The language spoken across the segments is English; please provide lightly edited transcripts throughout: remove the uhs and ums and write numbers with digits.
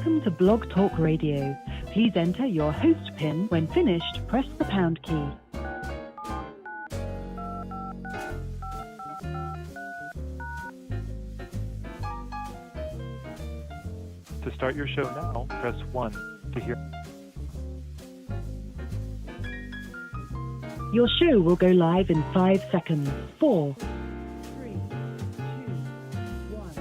Welcome to Blog Talk Radio. Please enter your host PIN. When finished, press the pound key. To start your show now, press 1 to hear. Your show will go live in 5 seconds. 4, 3, 2, 1.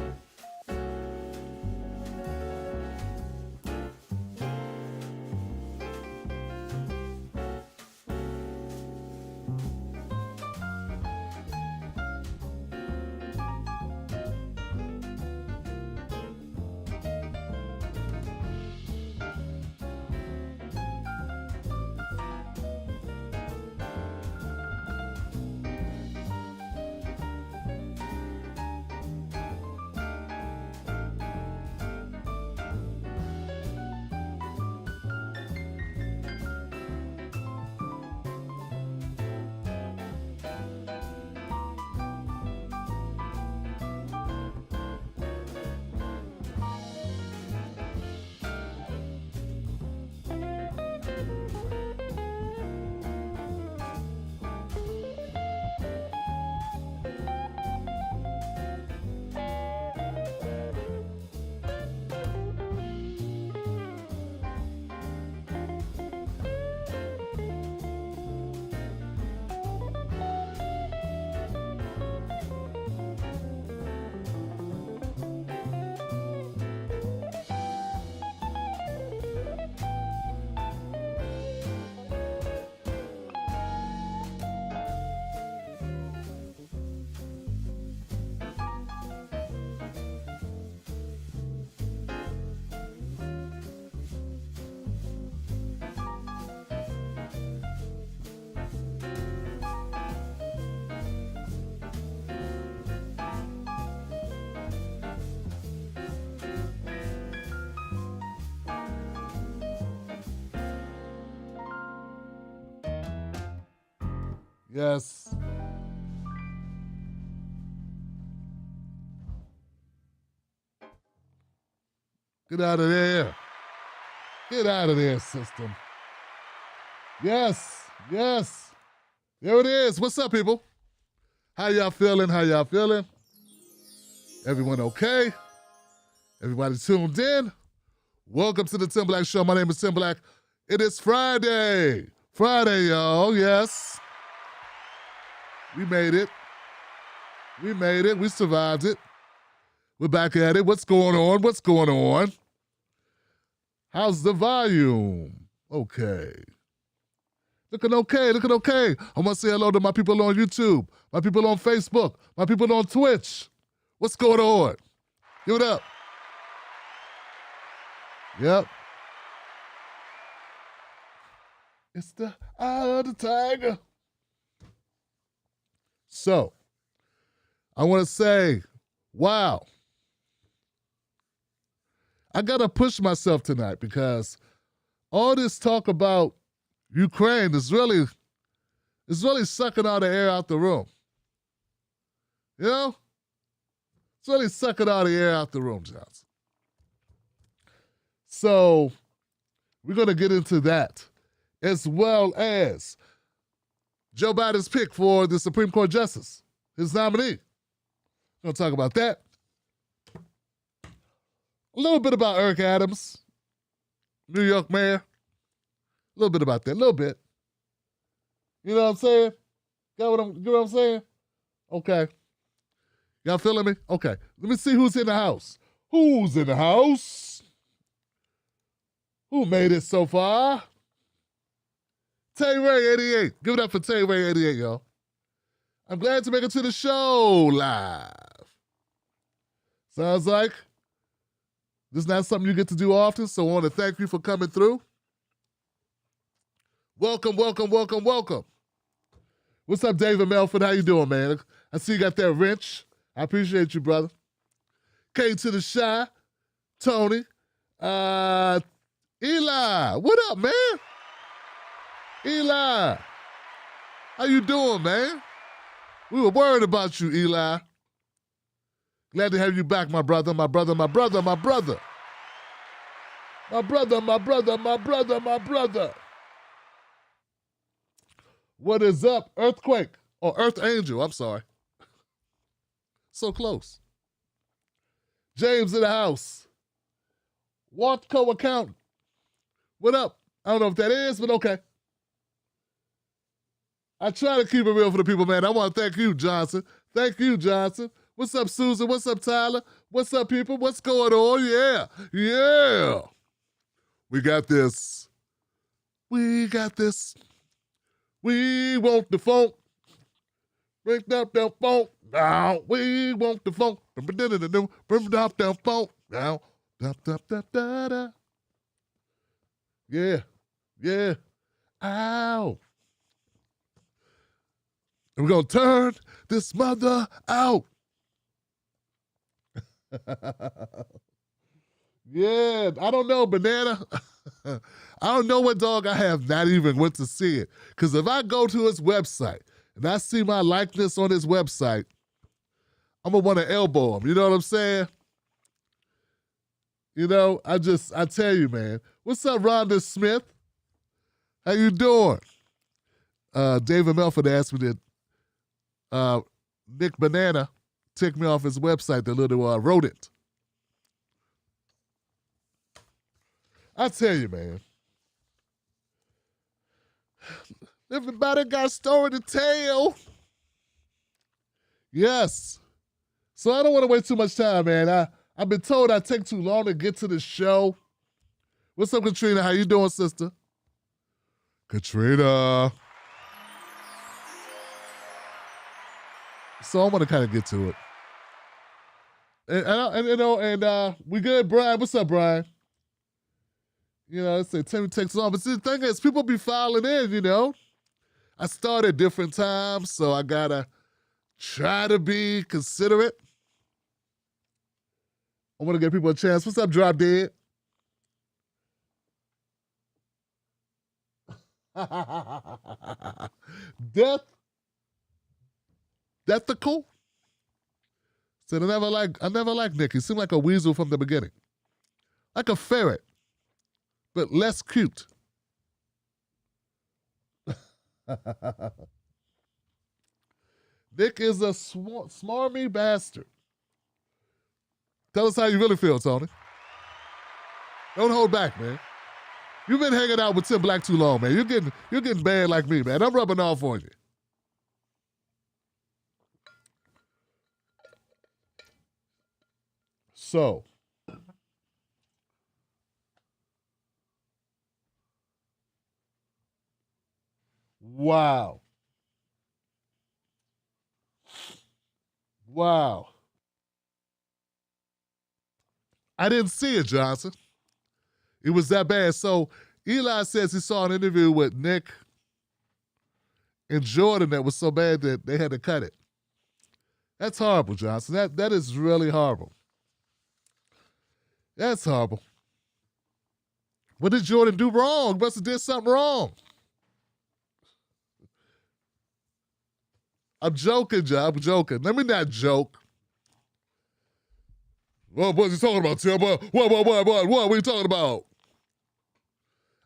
Yes. Get out of there. Get out of there, system. Yes. Yes. There it is. What's up, people? How y'all feeling? How y'all feeling? Everyone okay? Everybody tuned in? Welcome to the Tim Black Show. My name is Tim Black. It is Friday. Friday, y'all. Yes. We made it. We made it. We survived it. We're back at it. What's going on? What's going on? How's the volume? Okay. Looking okay. Looking okay. I want to say hello to my people on YouTube, my people on Facebook, my people on Twitch. What's going on? Give it up. Yep. It's the eye of the tiger. So, I want to say, wow. I got to push myself tonight because all this talk about Ukraine is really sucking all the air out the room. You know? It's really sucking all the air out the room, Johnson. So, we're going to get into that, as well as Joe Biden's pick for the Supreme Court Justice, his nominee. We're going to talk about that. A little bit about Eric Adams, New York mayor. A little bit about that, a little bit. You know what I'm saying? Get what I'm saying? Okay. Y'all feeling me? Okay. Let me see who's in the house. Who's in the house? Who made it so far? Tay Ray 88. Give it up for Tay Ray 88, y'all. I'm glad to make it to the show live. Sounds like this is not something you get to do often, so I want to thank you for coming through. Welcome, welcome, welcome, welcome. What's up, David Melford? How you doing, man? I see you got that wrench. I appreciate you, brother. K to the Shy, Tony, Eli. What up, man? Eli, how you doing, man? We were worried about you, Eli. Glad to have you back, my brother, my brother, my brother, my brother. My brother, my brother, my brother, my brother. What is up? Earthquake. Or Earth Angel, I'm sorry. So close. James in the house. Watco accountant. What up? I don't know if that is, but okay. I try to keep it real for the people, man. I want to thank you, Johnson. Thank you, Johnson. What's up, Susan? What's up, Tyler? What's up, people? What's going on? Yeah. Yeah. We got this. We got this. We want the funk. Bring up the funk. Now we want the funk. Bring up the funk. Now. Yeah. Yeah. Ow. And we're going to turn this mother out. Yeah, I don't know, Banana. I don't know what dog I have not even went to see it. Because if I go to his website and I see my likeness on his website, I'm going to want to elbow him. You know what I'm saying? You know, I tell you, man. What's up, Rhonda Smith? How you doing? David Melford asked me that Nick Banana took me off his website, the little rodent. I tell you, man. Everybody got a story to tell. Yes. So I don't want to waste too much time, man. I've been told I take too long to get to the show. What's up, Katrina? How you doing, sister? Katrina. So I want to kind of get to it. And we good, Brian? What's up, Brian? You know, it's a Timmy takes on. But see, the thing is, people be filing in, you know. I start at different times, so I got to try to be considerate. I want to give people a chance. What's up, Drop Dead? Deathical? Said I never liked Nick. He seemed like a weasel from the beginning. Like a ferret, but less cute. Nick is a smarmy bastard. Tell us how you really feel, Tony. Don't hold back, man. You've been hanging out with Tim Black too long, man. You're getting bad like me, man. I'm rubbing off on you. So, wow. Wow. I didn't see it, Johnson. It was that bad. So Eli says he saw an interview with Nick and Jordan that was so bad that they had to cut it. That's horrible, Johnson. That is really horrible. That's horrible. What did Jordan do wrong? Must have did something wrong. I'm joking, John. I'm joking. Let me not joke. Well, what's he talking about, Tim? What are you talking about?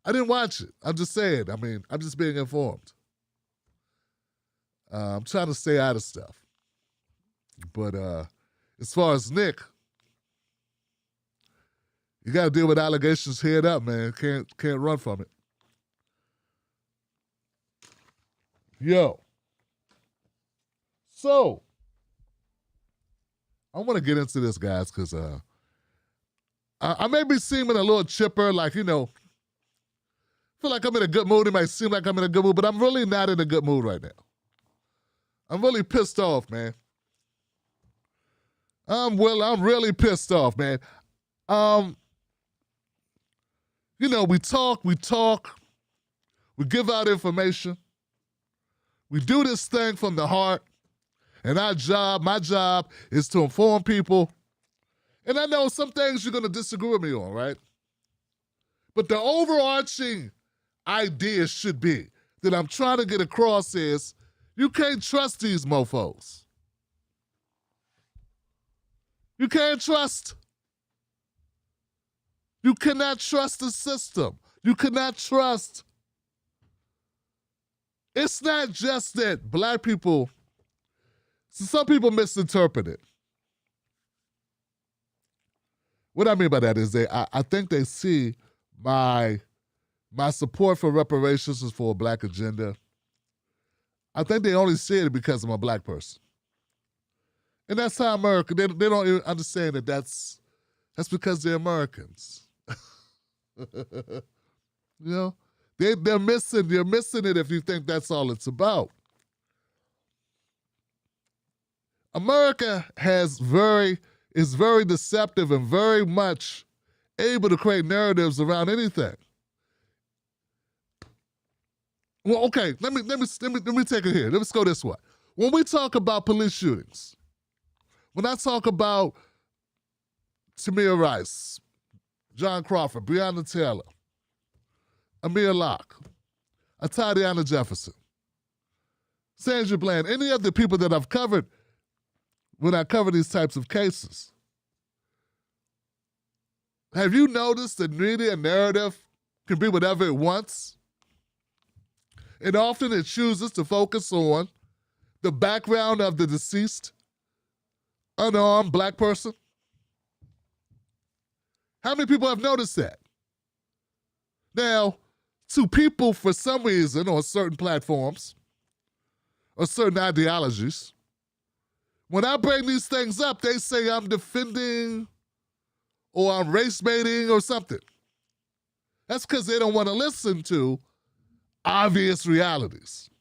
I didn't watch it. I'm just saying. I mean, I'm just being informed. I'm trying to stay out of stuff. But as far as Nick, you got to deal with allegations head up, man. Can't run from it. Yo. So, I want to get into this, guys, because I may be seeming a little chipper, like, you know, feel like I'm in a good mood. It might seem like I'm in a good mood, but I'm really not in a good mood right now. I'm really pissed off, man. I'm really pissed off, man. You know, we talk, we give out information. We do this thing from the heart. And my job is to inform people. And I know some things you're going to disagree with me on, right? But the overarching idea should be that I'm trying to get across is you can't trust these mofos. You can't trust. You cannot trust the system. You cannot trust. It's not just that black people, so some people misinterpret it. What I mean by that is I think they see my support for reparations is for a black agenda. I think they only see it because I'm a black person. And that's how America, they don't even understand that that's because they're Americans. You know? They're missing it if you think that's all it's about. America is very deceptive and very much able to create narratives around anything. Well, okay, let me take it here. Let's go this way. When we talk about police shootings, when I talk about Tamir Rice, John Crawford, Breonna Taylor, Amir Locke, Atatiana Jefferson, Sandra Bland, any of the people that I've covered when I cover these types of cases, have you noticed the media narrative can be whatever it wants? And often it chooses to focus on the background of the deceased, unarmed black person. How many people have noticed that? Now, to people for some reason on certain platforms or certain ideologies, when I bring these things up, they say I'm defending or I'm race baiting or something. That's because they don't want to listen to obvious realities.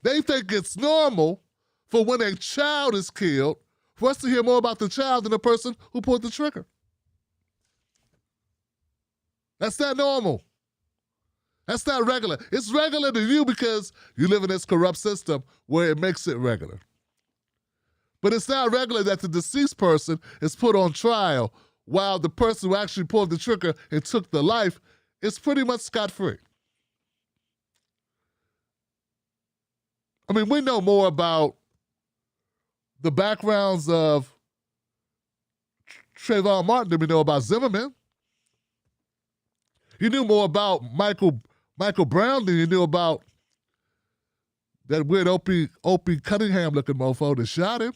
They think it's normal for when a child is killed for us to hear more about the child than the person who pulled the trigger. That's not normal. That's not regular. It's regular to you because you live in this corrupt system where it makes it regular. But it's not regular that the deceased person is put on trial while the person who actually pulled the trigger and took the life is pretty much scot-free. I mean, we know more about the backgrounds of Trayvon Martin than we know about Zimmerman. You knew more about Michael Brown than you knew about that weird Opie Cunningham-looking mofo that shot him.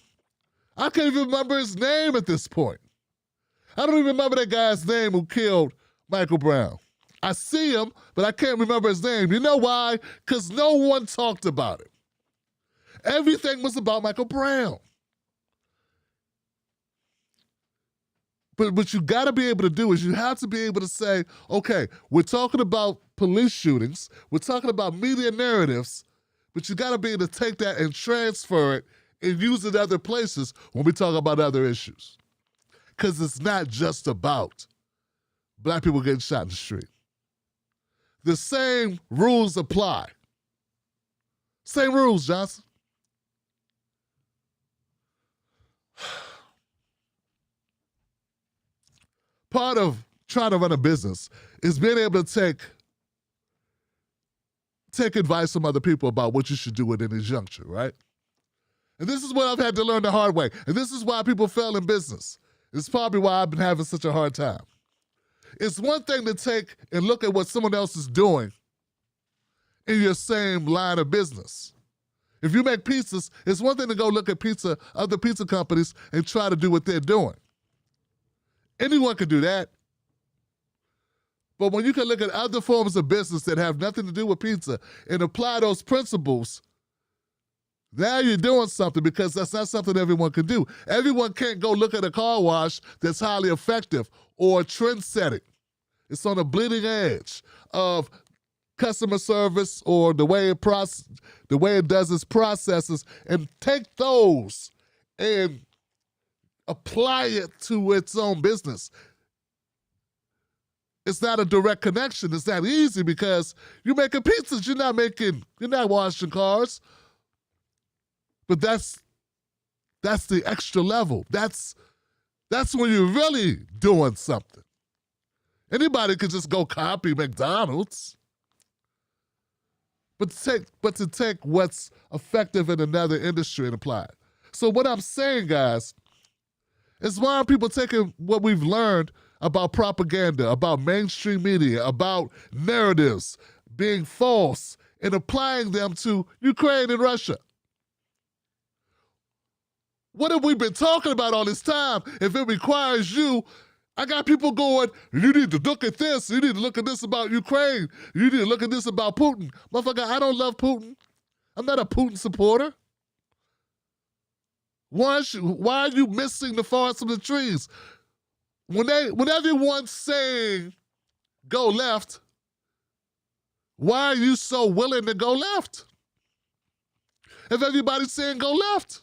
I can't even remember his name at this point. I don't even remember that guy's name who killed Michael Brown. I see him, but I can't remember his name. You know why? Because no one talked about it. Everything was about Michael Brown. But what you got to be able to do is you have to be able to say, okay, we're talking about police shootings, we're talking about media narratives, but you got to be able to take that and transfer it and use it other places when we talk about other issues. Because it's not just about black people getting shot in the street. The same rules apply. Same rules, Johnson. Part of trying to run a business is being able to take advice from other people about what you should do at any juncture, right? And this is what I've had to learn the hard way. And this is why people fail in business. It's probably why I've been having such a hard time. It's one thing to take and look at what someone else is doing in your same line of business. If you make pizzas, it's one thing to go look at other pizza companies and try to do what they're doing. Anyone can do that. But when you can look at other forms of business that have nothing to do with pizza and apply those principles, now you're doing something, because that's not something everyone can do. Everyone can't go look at a car wash that's highly effective or trend-setting. It's on the bleeding edge of customer service or the way it does its processes, and take those and apply it to its own business. It's not a direct connection. It's not easy because you're making pizzas. You're not washing cars. But that's the extra level. That's when you're really doing something. Anybody could just go copy McDonald's. But to take what's effective in another industry and apply it. So what I'm saying, guys, is why are people taking what we've learned about propaganda, about mainstream media, about narratives being false and applying them to Ukraine and Russia. What have we been talking about all this time if it requires you? I got people going, you need to look at this, you need to look at this about Ukraine, you need to look at this about Putin. Motherfucker, I don't love Putin. I'm not a Putin supporter. Why are you missing the forest from the trees? When everyone's saying go left, why are you so willing to go left? If everybody's saying go left.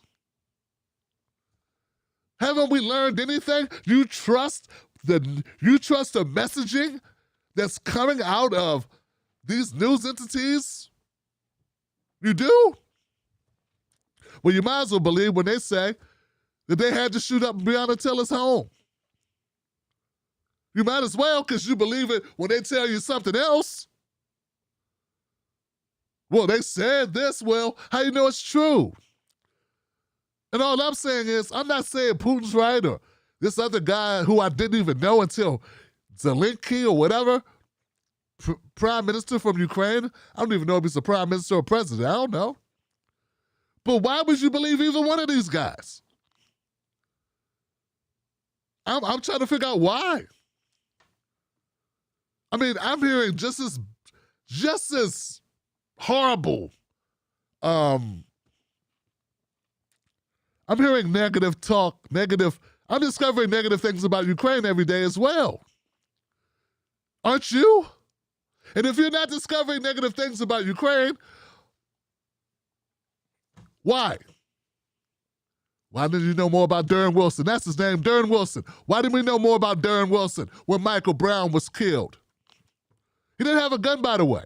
Haven't we learned anything? You trust the messaging that's coming out of these news entities? You do? Well, you might as well believe when they say that they had to shoot up Breonna Taylor's home. You might as well, because you believe it when they tell you something else. Well, they said this. Well, how you know it's true? And all I'm saying is, I'm not saying Putin's right or this other guy who I didn't even know until Zelensky or whatever, prime minister from Ukraine. I don't even know if he's a prime minister or president. I don't know. But why would you believe either one of these guys? I'm trying to figure out why. I mean, I'm hearing just as horrible. I'm hearing negative talk, I'm discovering negative things about Ukraine every day as well. Aren't you? And if you're not discovering negative things about Ukraine, why? Why didn't you know more about Darren Wilson? That's his name, Darren Wilson. Why didn't we know more about Darren Wilson when Michael Brown was killed? He didn't have a gun, by the way.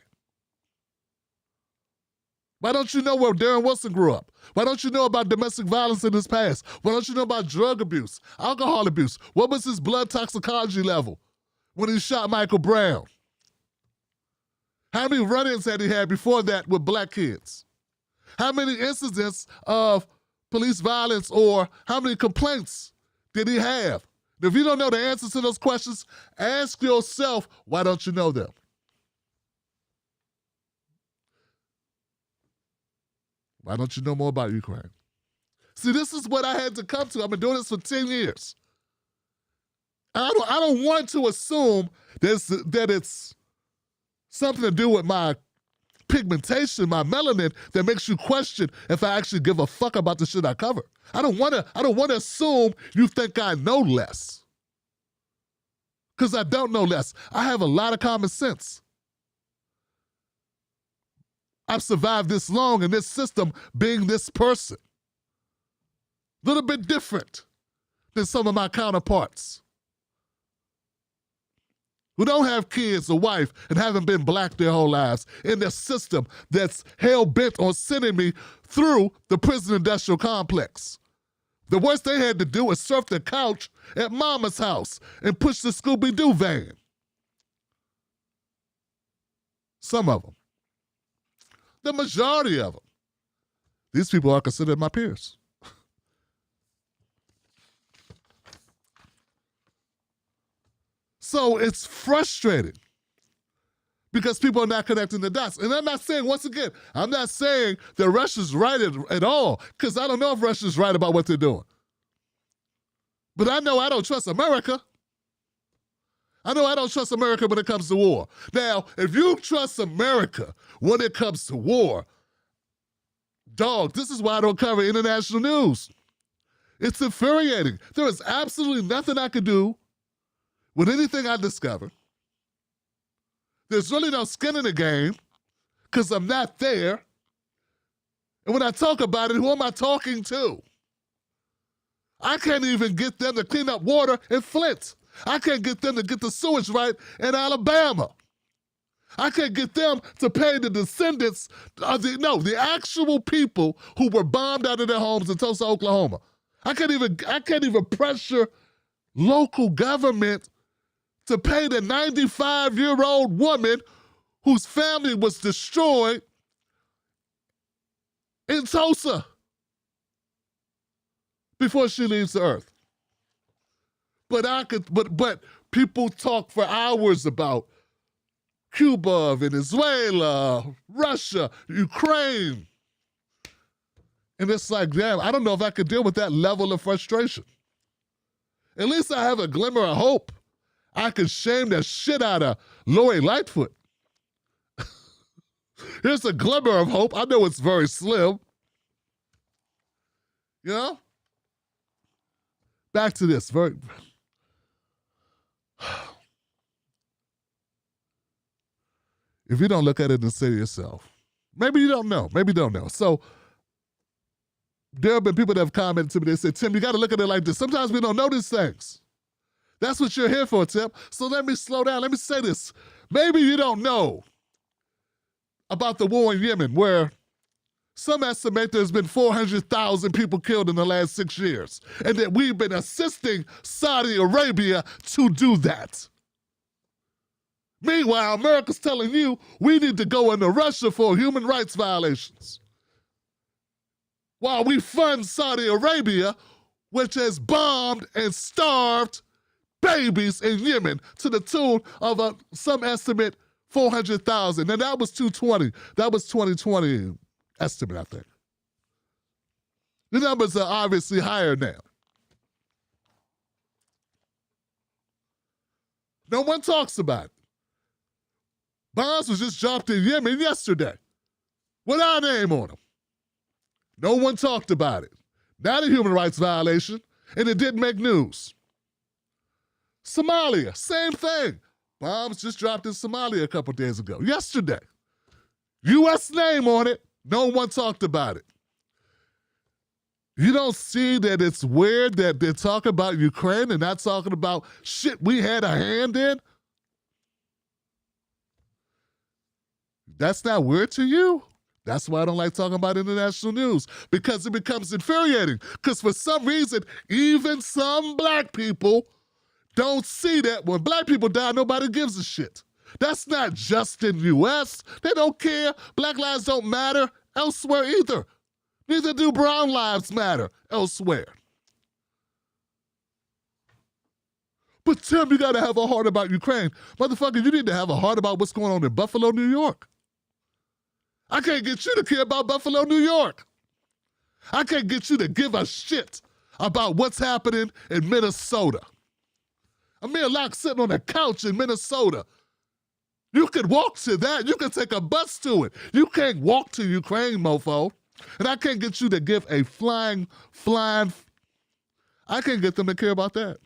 Why don't you know where Darren Wilson grew up? Why don't you know about domestic violence in his past? Why don't you know about drug abuse, alcohol abuse? What was his blood toxicology level when he shot Michael Brown? How many run-ins had he had before that with black kids? How many incidents of police violence or how many complaints did he have? If you don't know the answers to those questions, ask yourself, why don't you know them? Why don't you know more about Ukraine? See, this is what I had to come to. I've been doing this for 10 years. I don't want to assume that it's something to do with my pigmentation, my melanin, that makes you question if I actually give a fuck about the shit I cover. I don't want to assume you think I know less. Because I don't know less. I have a lot of common sense. I've survived this long in this system being this person. A little bit different than some of my counterparts who don't have kids or wife and haven't been black their whole lives in the system that's hell-bent on sending me through the prison industrial complex. The worst they had to do was surf the couch at mama's house and push the Scooby-Doo van. Some of them. The majority of them. These people are considered my peers. So it's frustrating because people are not connecting the dots. And I'm not saying, once again, I'm not saying that Russia's right at all, because I don't know if Russia's right about what they're doing. But I know I don't trust America. I know I don't trust America when it comes to war. Now, if you trust America when it comes to war, dog, this is why I don't cover international news. It's infuriating. There is absolutely nothing I can do with anything I discover. There's really no skin in the game because I'm not there. And when I talk about it, who am I talking to? I can't even get them to clean up water in Flint. I can't get them to get the sewage right in Alabama. I can't get them to pay the descendants of the actual people who were bombed out of their homes in Tulsa, Oklahoma. I can't even pressure local government to pay the 95-year-old woman whose family was destroyed in Tulsa before she leaves the earth. But People talk for hours about Cuba, Venezuela, Russia, Ukraine. And it's like, damn, I don't know if I could deal with that level of frustration. At least I have a glimmer of hope. I could shame the shit out of Lori Lightfoot. Here's a glimmer of hope. I know it's very slim. You know? Back to this. If you don't look at it and say to yourself, maybe you don't know. Maybe you don't know. So there have been people that have commented to me. They said, Tim, you got to look at it like this. Sometimes we don't notice things. That's what you're here for, Tim. So let me slow down. Let me say this. Maybe you don't know about the war in Yemen, where some estimate there's been 400,000 people killed in the last 6 years, and that we've been assisting Saudi Arabia to do that. Meanwhile, America's telling you we need to go into Russia for human rights violations, while we fund Saudi Arabia, which has bombed and starved babies in Yemen to the tune of some estimate 400,000. And that was 220. That was 2020 estimate, I think. The numbers are obviously higher now. No one talks about it. Bombs was just dropped in Yemen yesterday with our name on them. No one talked about it. Not a human rights violation, and it didn't make news. Somalia, same thing. Bombs just dropped in Somalia a couple days ago. Yesterday. U.S. name on it. No one talked about it. You don't see that it's weird that they're talking about Ukraine and not talking about shit we had a hand in? That's not weird to you? That's why I don't like talking about international news, because it becomes infuriating. Because for some reason, even some black people don't see that when black people die, nobody gives a shit. That's not just in the U.S. They don't care. Black lives don't matter elsewhere either. Neither do brown lives matter elsewhere. But Tim, you gotta have a heart about Ukraine. Motherfucker, you need to have a heart about what's going on in Buffalo, New York. I can't get you to care about Buffalo, New York. I can't get you to give a shit about what's happening in Minnesota. Amir Locke sitting on a couch in Minnesota. You could walk to that. You can take a bus to it. You can't walk to Ukraine, mofo. And I can't get you to give a flying. I can't get them to care about that.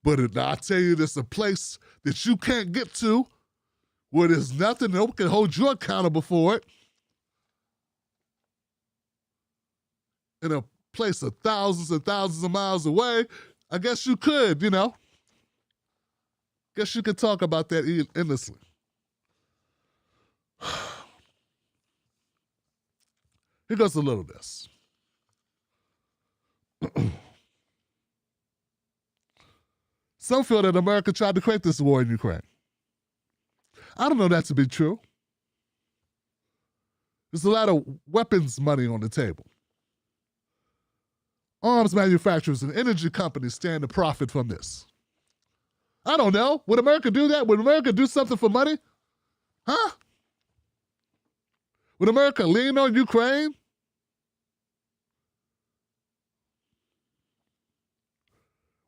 But I'll tell you, there's a place that you can't get to where there's nothing that can hold you accountable for it. In a place of thousands and thousands of miles away, I guess you could, you know. Guess you could talk about that endlessly. Here goes a little of this. Some feel that America tried to create this war in Ukraine. I don't know that to be true. There's a lot of weapons money on the table. Arms manufacturers and energy companies stand to profit from this. I don't know. Would America do that? Would America do something for money? Huh? Would America lean on Ukraine?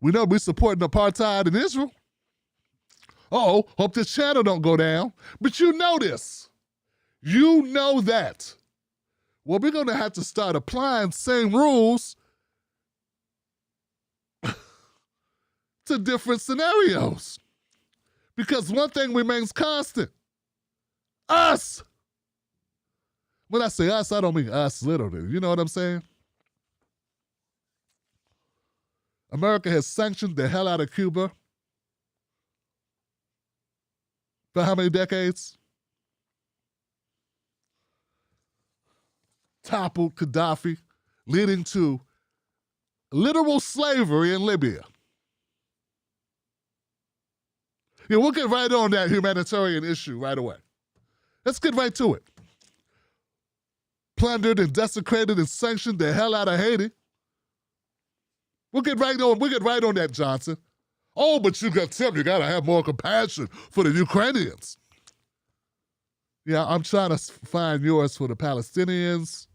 We know we're supporting apartheid in Israel. Uh-oh, hope this channel don't go down. But you know this. You know that. Well, we're going to have to start applying same rules to different scenarios. Because one thing remains constant. Us. When I say us, I don't mean us literally. You know what I'm saying? America has sanctioned the hell out of Cuba for how many decades? Toppled Gaddafi, leading to literal slavery in Libya. Yeah, we'll get right on that humanitarian issue right away. Let's get right to it. Plundered and desecrated and sanctioned the hell out of Haiti. We'll get right on that, Johnson. Oh, but you got Tim, you gotta have more compassion for the Ukrainians. Yeah, I'm trying to find yours for the Palestinians,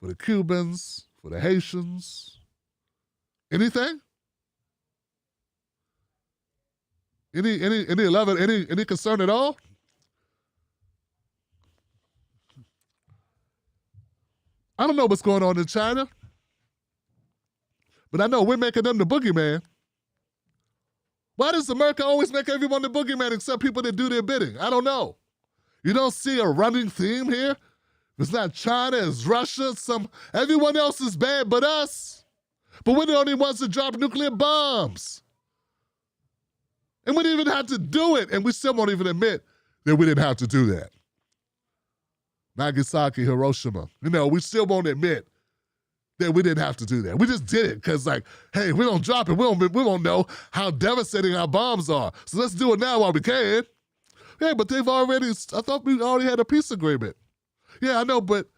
for the Cubans, for the Haitians. Anything? Any love, any concern at all? I don't know what's going on in China, but I know we're making them the boogeyman. Why does America always make everyone the boogeyman except people that do their bidding? I don't know. You don't see a running theme here? It's not China, it's Russia, everyone else is bad but us. But we're the only ones that drop nuclear bombs. And we didn't even have to do it, and we still won't even admit that we didn't have to do that. Nagasaki, Hiroshima. We still won't admit that we didn't have to do that. We just did it because, hey, we don't drop it. We won't know how devastating our bombs are. So let's do it now while we can. Yeah, but I thought we already had a peace agreement. Yeah, I know, but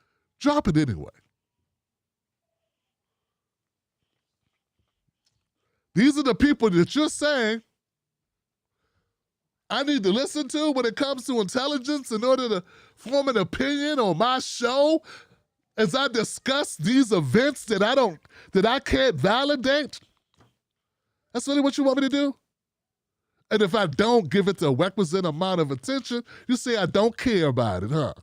drop it anyway. These are the people that you're saying I need to listen to when it comes to intelligence in order to form an opinion on my show as I discuss these events that I can't validate. That's really what you want me to do? And if I don't give it the requisite amount of attention, you say I don't care about it, huh?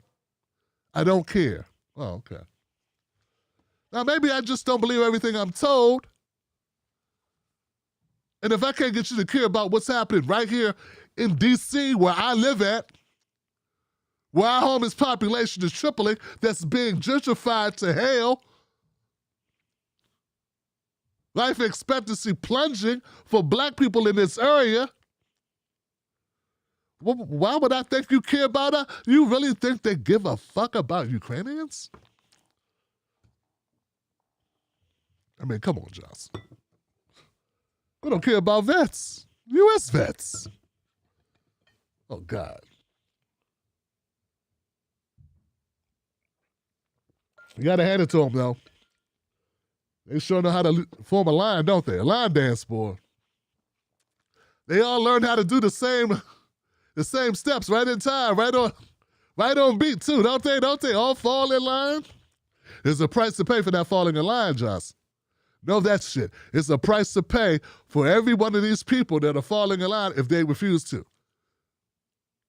I don't care. Oh, okay. Now, maybe I just don't believe everything I'm told. And if I can't get you to care about what's happening right here in D.C., where I live at, where our homeless population is tripling, that's being gentrified to hell, life expectancy plunging for black people in this area, why would I think you care about us? You really think they give a fuck about Ukrainians? I mean, come on, Johnson. We don't care about vets. U.S. vets. Oh, God. You got to hand it to them, though. They sure know how to form a line, don't they? A line dance, boy. They all learn how to do the same steps right in time, right on beat, too, don't they? Don't they all fall in line? There's a price to pay for that falling in line, Johnson. Know that shit. It's a price to pay for every one of these people that are falling in line if they refuse to.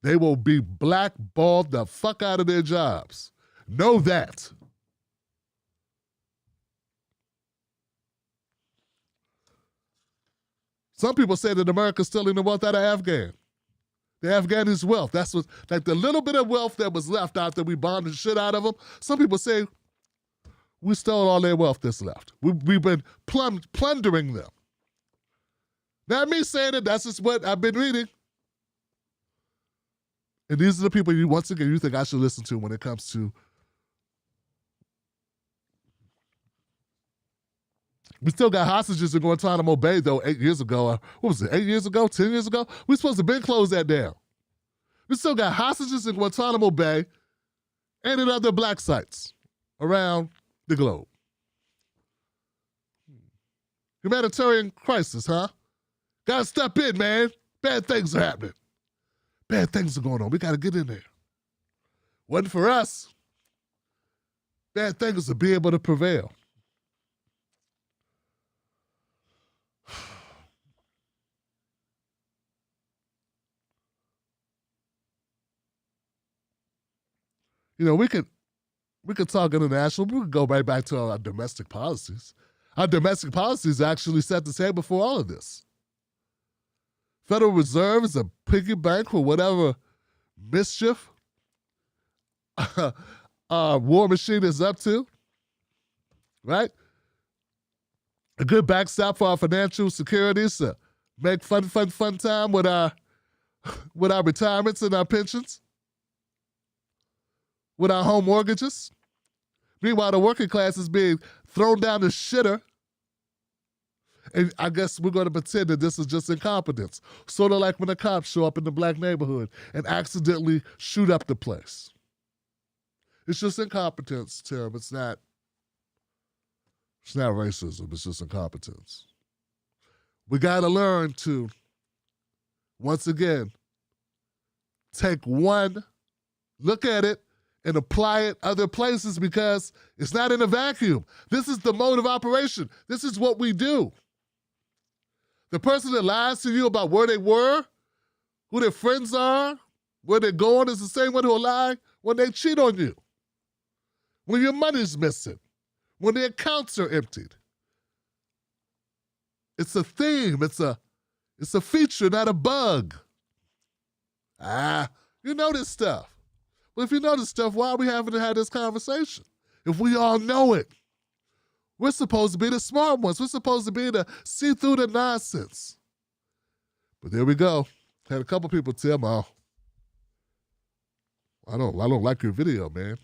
They will be blackballed the fuck out of their jobs. Know that. Some people say that America's stealing the wealth out of Afghan. The Afghani's wealth. That's what, like the little bit of wealth that was left after we bombed the shit out of them. Some people say we stole all their wealth that's left. We've been plundering them. Not me saying it, that's just what I've been reading. And these are the people you think I should listen to when it comes to. We still got hostages in Guantanamo Bay, though, 8 years ago. What was it, 8 years ago, 10 years ago? We're supposed to have been closed that down. We still got hostages in Guantanamo Bay and in other black sites around the globe. Humanitarian crisis, huh? Gotta step in, man. Bad things are happening. Bad things are going on. We gotta get in there. Wasn't for us. Bad things will be able to prevail. You know, we could talk international. We could go right back to our domestic policies. Our domestic policies actually set the table for all of this. Federal Reserve is a piggy bank for whatever mischief our war machine is up to, right? A good backstop for our financial securities to make fun time with our retirements and our pensions, with our home mortgages. Meanwhile, the working class is being thrown down the shitter. And I guess we're going to pretend that this is just incompetence. Sort of like when the cops show up in the black neighborhood and accidentally shoot up the place. It's just incompetence, Tim. It's not It's not racism, it's just incompetence. We got to learn to, once again, take one, look at it, and apply it other places because it's not in a vacuum. This is the mode of operation. This is what we do. The person that lies to you about where they were, who their friends are, where they're going is the same one who'll lie when they cheat on you. When your money's missing, when the accounts are emptied. It's a theme, it's a feature, not a bug. You know this stuff. Well, if you know this stuff, why are we having to have this conversation? If we all know it. We're supposed to be the smart ones. We're supposed to be the see through the nonsense. But there we go. Had a couple people tell me, I don't like your video, man.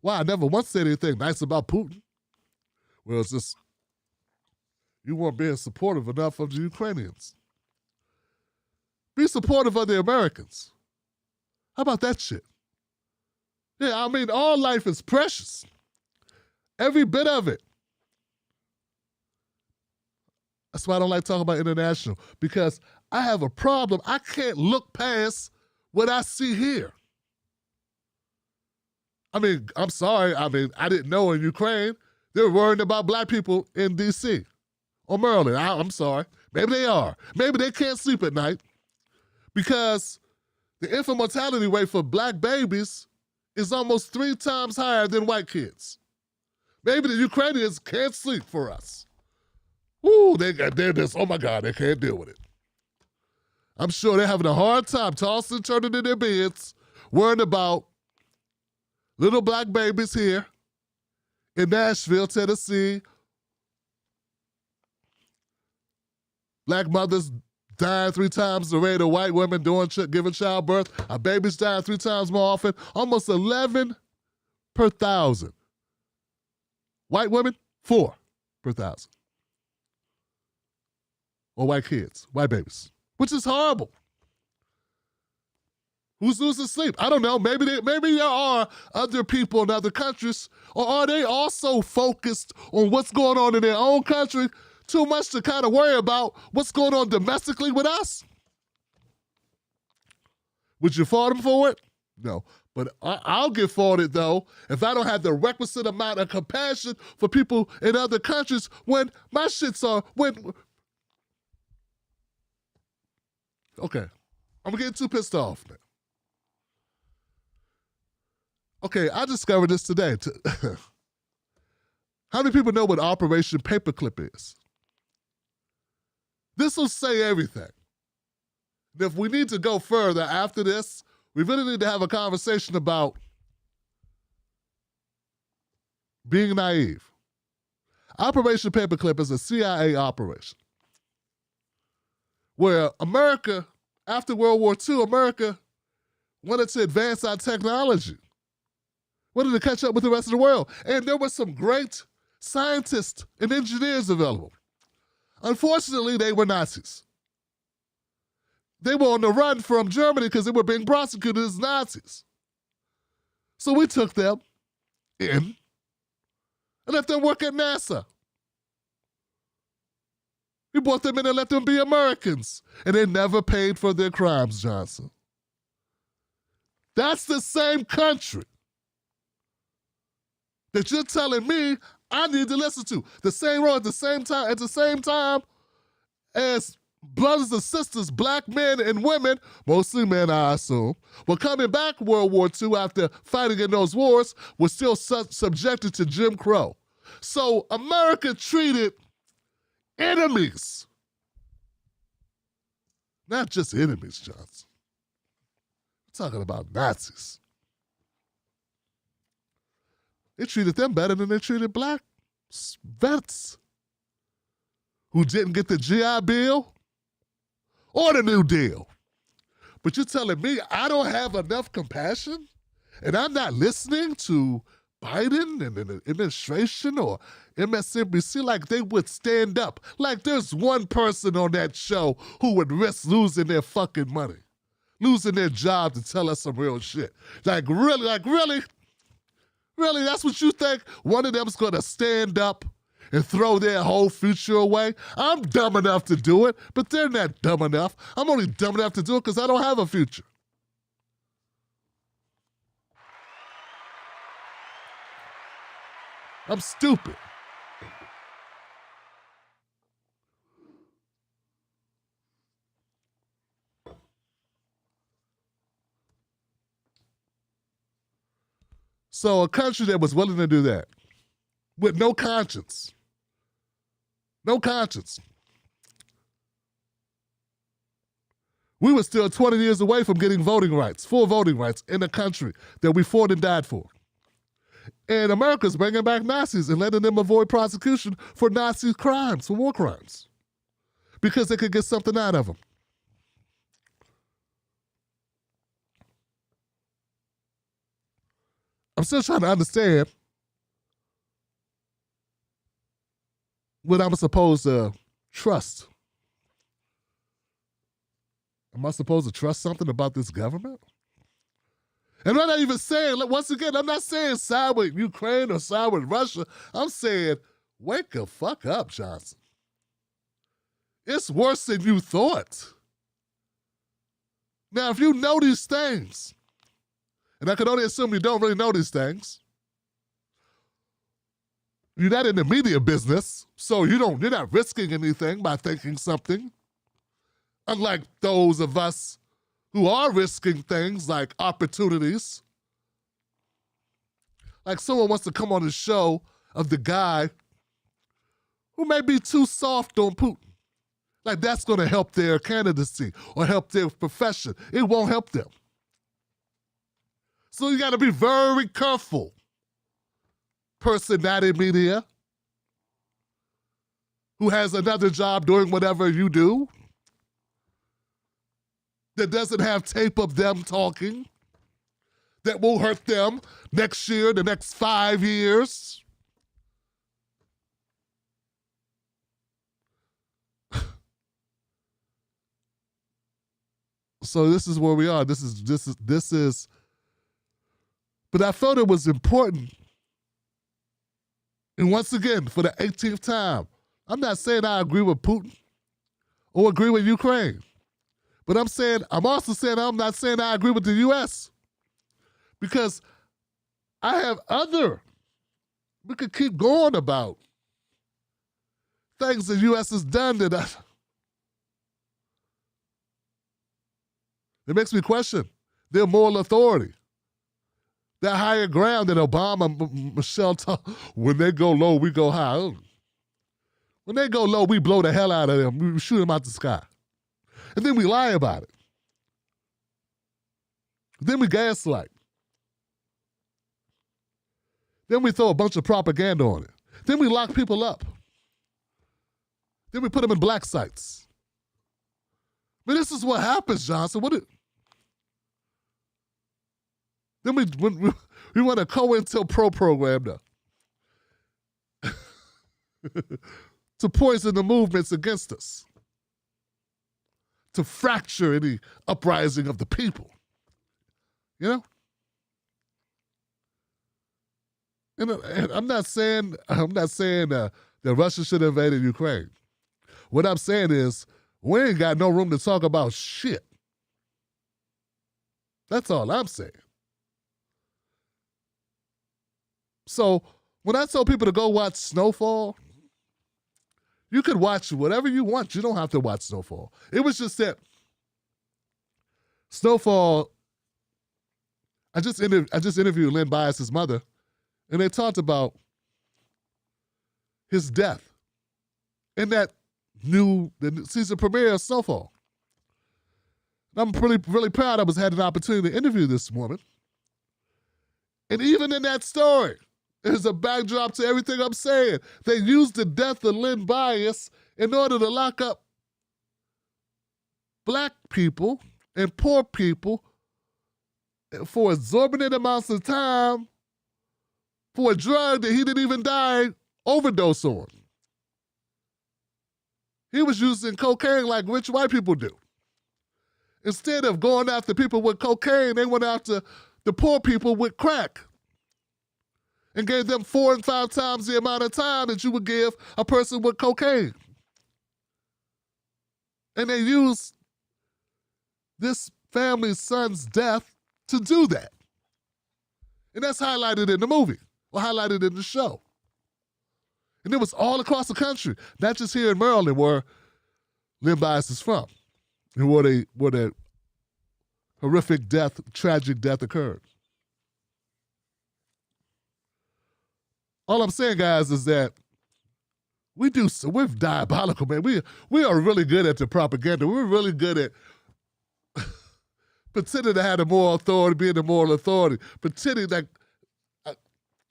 Well, I never once said anything nice about Putin. Well, it's just, you weren't being supportive enough of the Ukrainians. Be supportive of the Americans. How about that shit? Yeah, I mean, all life is precious. Every bit of it. That's why I don't like talking about international, because I have a problem. I can't look past what I see here. I mean, I'm sorry. I mean, I didn't know in Ukraine they're worried about black people in D.C. or Maryland. I'm sorry. Maybe they are. Maybe they can't sleep at night because the infant mortality rate for black babies is almost 3 times higher than white kids. Maybe the Ukrainians can't sleep for us. Ooh, they're just, oh my God, they can't deal with it. I'm sure they're having a hard time tossing and turning in their beds, worrying about little black babies here in Nashville, Tennessee. Black mothers dying 3 times the rate of white women giving childbirth. Our babies dying 3 times more often. Almost 11 per 1,000. White women, 4 per 1,000. Or white kids, white babies, which is horrible. Who's losing sleep? I don't know. Maybe there are other people in other countries, or are they also focused on what's going on in their own country too much to kind of worry about what's going on domestically with us? Would you fault them for it? No. But I'll get faulted, though, if I don't have the requisite amount of compassion for people in other countries when my shits are, okay, I'm getting too pissed off now. Okay, I discovered this today. How many people know what Operation Paperclip is? This will say everything. And if we need to go further after this, we really need to have a conversation about being naive. Operation Paperclip is a CIA operation where America, after World War II, America wanted to advance our technology, wanted to catch up with the rest of the world. And there were some great scientists and engineers available. Unfortunately, they were Nazis. They were on the run from Germany because they were being prosecuted as Nazis. So we took them in and let them work at NASA. We brought them in and let them be Americans. And they never paid for their crimes, Johnson. That's the same country that you're telling me I need to listen to. The same road at the same time as brothers and sisters, black men and women, mostly men, I assume, were coming back World War II after fighting in those wars, were still subjected to Jim Crow. So America treated enemies, not just enemies, Johnson. We're talking about Nazis. They treated them better than they treated black vets who didn't get the GI Bill or the New Deal. But you're telling me I don't have enough compassion and I'm not listening to Biden and the administration or MSNBC like they would stand up. Like there's one person on that show who would risk losing their fucking money, losing their job to tell us some real shit. Like really? Really, that's what you think? One of them's going to stand up and throw their whole future away? I'm dumb enough to do it, but they're not dumb enough. I'm only dumb enough to do it because I don't have a future. I'm stupid. So a country that was willing to do that with no conscience, we were still 20 years away from getting voting rights, full voting rights in a country that we fought and died for. And America's bringing back Nazis and letting them avoid prosecution for Nazi crimes, for war crimes, because they could get something out of them. I'm still trying to understand what I'm supposed to trust. Am I supposed to trust something about this government? And I'm not even saying, once again, I'm not saying side with Ukraine or side with Russia. I'm saying, wake the fuck up, Johnson. It's worse than you thought. Now, if you know these things, and I can only assume you don't really know these things, you're not in the media business, so you're not risking anything by thinking something. Unlike those of us who are risking things like opportunities. Like someone wants to come on the show of the guy who may be too soft on Putin. Like that's going to help their candidacy or help their profession. It won't help them. So you got to be very careful, personality media, who has another job doing whatever you do, that doesn't have tape of them talking, that will hurt them next year, the next 5 years. So this is where we are. This is. But I felt it was important. And once again, for the 18th time, I'm not saying I agree with Putin or agree with Ukraine. But I'm also saying I'm not saying I agree with the U.S. Because I have we could keep going about things the U.S. has done that it makes me question their moral authority. That higher ground that Obama, Michelle, when they go low, we go high. When they go low, we blow the hell out of them. We shoot them out the sky. And then we lie about it. Then we gaslight. Then we throw a bunch of propaganda on it. Then we lock people up. Then we put them in black sites. But this is what happens, Johnson. Then we want a COINTELPRO program now to poison the movements against us, to fracture any uprising of the people. You know? And I'm not saying that Russia should have invaded Ukraine. What I'm saying is we ain't got no room to talk about shit. That's all I'm saying. So when I tell people to go watch Snowfall, you could watch whatever you want. You don't have to watch Snowfall. It was just that Snowfall, I just interviewed Len Bias's mother, and they talked about his death in the season premiere of Snowfall. And I'm really proud I had an opportunity to interview this woman. And even in that story, there's a backdrop to everything I'm saying. They used the death of Len Bias in order to lock up black people and poor people for exorbitant amounts of time for a drug that he didn't even die overdose on. He was using cocaine like rich white people do. Instead of going after people with cocaine, they went after the poor people with crack. and gave them 4 and 5 times the amount of time that you would give a person with cocaine. And they used this family's son's death to do that. And that's highlighted in the movie, or highlighted in the show. And it was all across the country, not just here in Maryland where Len Bias is from, and where the horrific death, tragic death occurred. All I'm saying, guys, is that we're diabolical, man. We are really good at the propaganda. We're really good at pretending to have the moral authority, being the moral authority, pretending that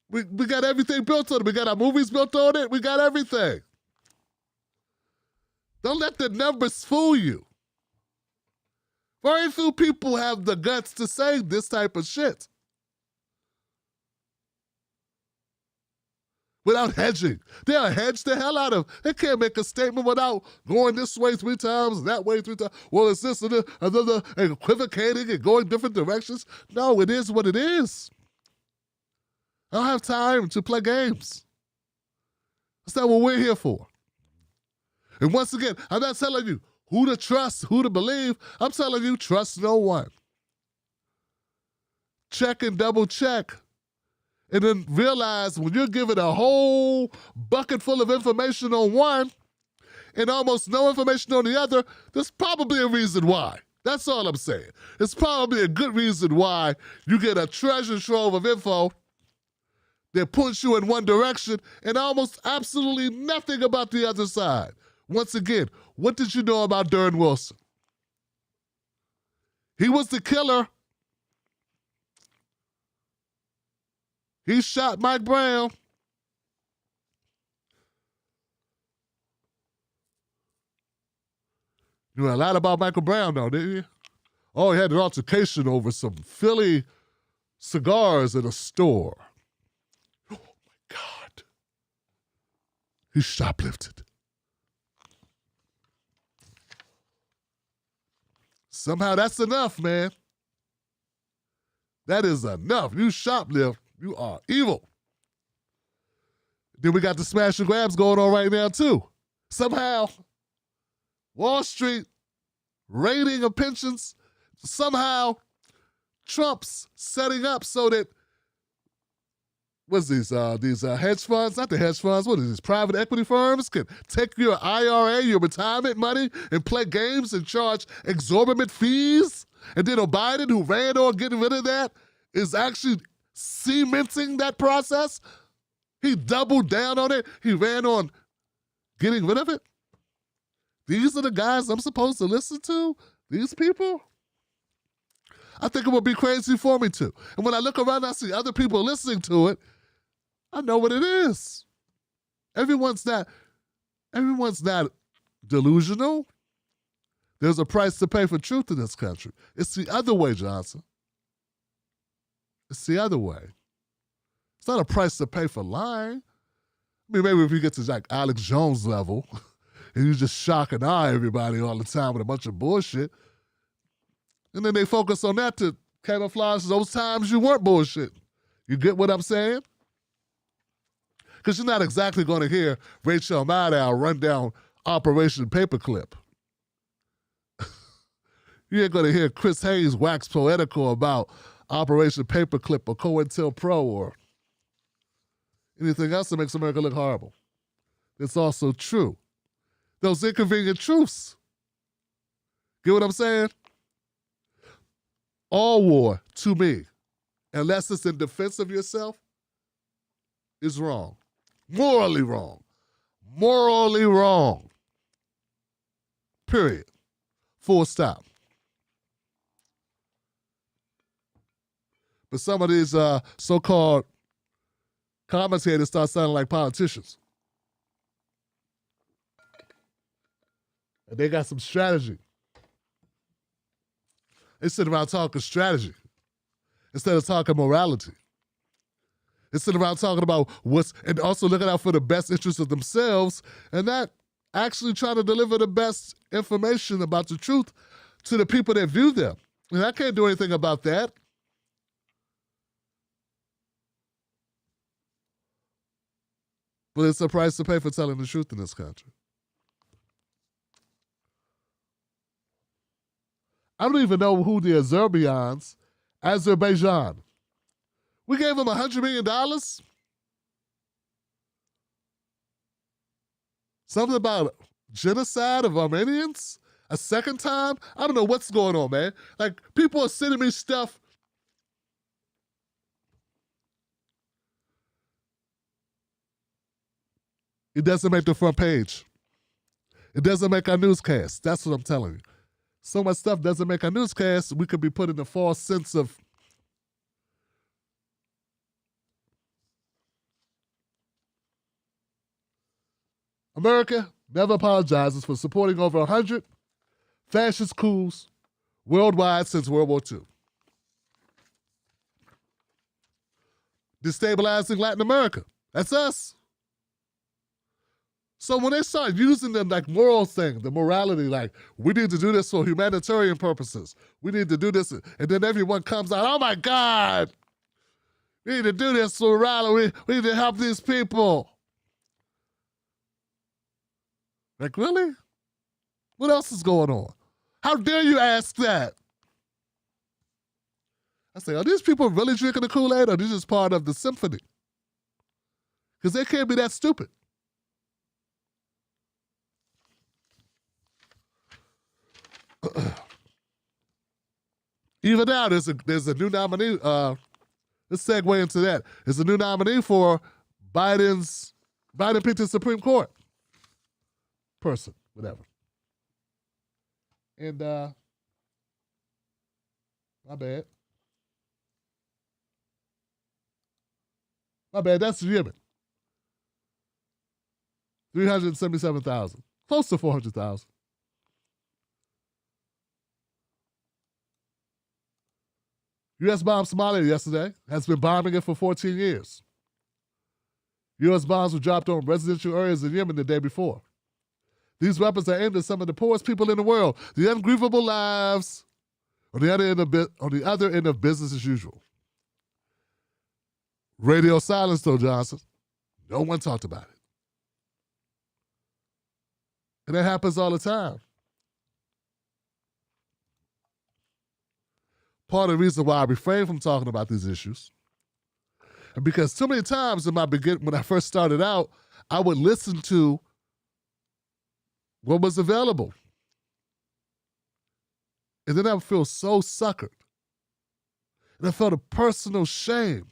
we got everything built on it. We got our movies built on it. We got everything. Don't let the numbers fool you. Very few people have the guts to say this type of shit without hedging. They'll hedge the hell out of. They can't make a statement without going this way 3 times, that way 3 times. Well, it's this and that, and equivocating and going different directions. No, it is what it is. I don't have time to play games. That's not what we're here for. And once again, I'm not telling you who to trust, who to believe. I'm telling you, trust no one. Check and double check. And then realize when you're given a whole bucket full of information on one and almost no information on the other, there's probably a reason why. That's all I'm saying. It's probably a good reason why you get a treasure trove of info that puts you in one direction and almost absolutely nothing about the other side. Once again, what did you know about Darren Wilson? He was the killer. He shot Mike Brown. You know a lot about Michael Brown, though, didn't you? Oh, he had an altercation over some Philly cigars at a store. Oh, my God. He shoplifted. Somehow that's enough, man. That is enough. You shoplift, you are evil. Then we got the smash and grabs going on right now, too. Somehow, Wall Street raiding of pensions, somehow Trump's setting up so that, what's these hedge funds, not the hedge funds, what is these private equity firms can take your IRA, your retirement money, and play games and charge exorbitant fees? And then Biden, who ran on getting rid of that, is actually cementing that process. He doubled down on it. He ran on getting rid of it. These are the guys I'm supposed to listen to? These people? I think it would be crazy for me to. And when I look around, I see other people listening to it, I know what it is. Everyone's not delusional. There's a price to pay for truth in this country. It's the other way, Johnson. It's the other way. It's not a price to pay for lying. I mean, maybe if you get to like Alex Jones level and you just shock and awe everybody all the time with a bunch of bullshit, and then they focus on that to camouflage those times you weren't bullshit. You get what I'm saying? Because you're not exactly going to hear Rachel Maddow run down Operation Paperclip. You ain't going to hear Chris Hayes wax poetical about Operation Paperclip or COINTELPRO or anything else that makes America look horrible. It's also true. Those inconvenient truths. Get what I'm saying? All war, to me, unless it's in defense of yourself, is wrong. Morally wrong. Morally wrong. Period. Full stop. But some of these so-called commentators start sounding like politicians. And they got some strategy. They sit around talking strategy instead of talking morality. They sit around talking about and also looking out for the best interests of themselves and not actually trying to deliver the best information about the truth to the people that view them. And I can't do anything about that. But it's a price to pay for telling the truth in this country. I don't even know who the Azerbaijan. We gave them $100 million? Something about genocide of Armenians? A second time? I don't know what's going on, man. Like, people are sending me stuff. It doesn't make the front page. It doesn't make our newscast. That's what I'm telling you. So much stuff doesn't make our newscast. We could be put in a false sense of America never apologizes for supporting over 100 fascist coups worldwide since World War II. Destabilizing Latin America. That's us. So when they start using the moral thing, the morality, like, we need to do this for humanitarian purposes. We need to do this. And then everyone comes out, oh my God, we need to do this for morality. We need to help these people. Like, really? What else is going on? How dare you ask that? I say, are these people really drinking the Kool-Aid, or are they just part of the symphony? Because they can't be that stupid. Even now, there's a new nominee. Let's segue into that. There's a new nominee for Biden picked the Supreme Court person, whatever. And my bad. My bad, that's Yemen. 377,000. Close to 400,000. U.S. bombed Somalia yesterday, has been bombing it for 14 years. U.S. bombs were dropped on residential areas in Yemen the day before. These weapons are aimed at some of the poorest people in the world, the ungrievable lives on the other end of business as usual. Radio silence, though, Johnson. No one talked about it. And that happens all the time. Part of the reason why I refrain from talking about these issues, and because too many times when I first started out, I would listen to what was available. And then I would feel so suckered. And I felt a personal shame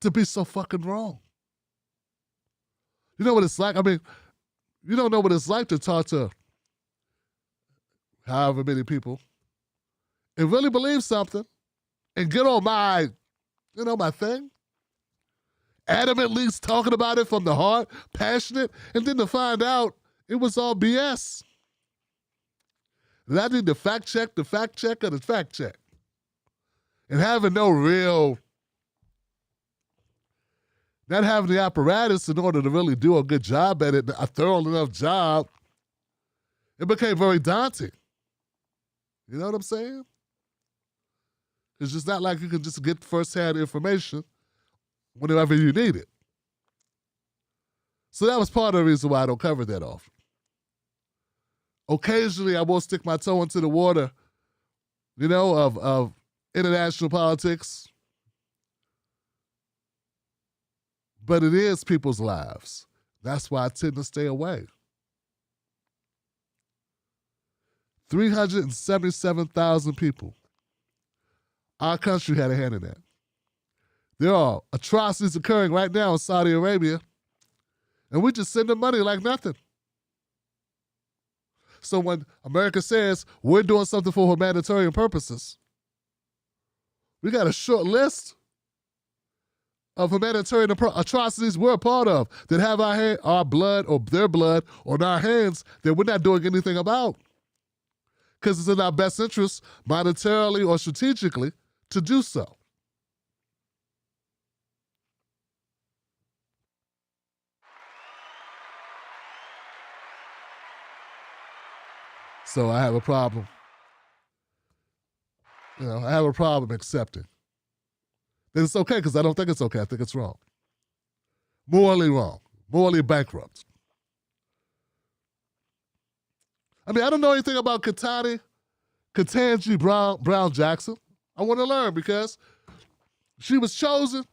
to be so fucking wrong. You know what it's like? I mean, you don't know what it's like to talk to however many people and really believe something and get on my thing. Adamantly talking about it from the heart, passionate, and then to find out it was all BS. And I need to fact check the fact check of the fact check. And having not having the apparatus in order to really do a good job at it, a thorough enough job, it became very daunting. You know what I'm saying? It's just not like you can just get firsthand information whenever you need it. So that was part of the reason why I don't cover that often. Occasionally, I will stick my toe into the water, of international politics. But it is people's lives. That's why I tend to stay away. 377,000 people. Our country had a hand in that. There are atrocities occurring right now in Saudi Arabia, and we just send them money like nothing. So when America says we're doing something for humanitarian purposes, we got a short list of humanitarian atrocities we're a part of that have our blood or their blood on our hands that we're not doing anything about. Because it's in our best interest, monetarily or strategically, to do so. So I have a problem. I have a problem accepting that it's okay, because I don't think it's okay. I think it's wrong. morally wrong, morally bankrupt. I mean, I don't know anything about Ketanji Brown Jackson. I want to learn because she was chosen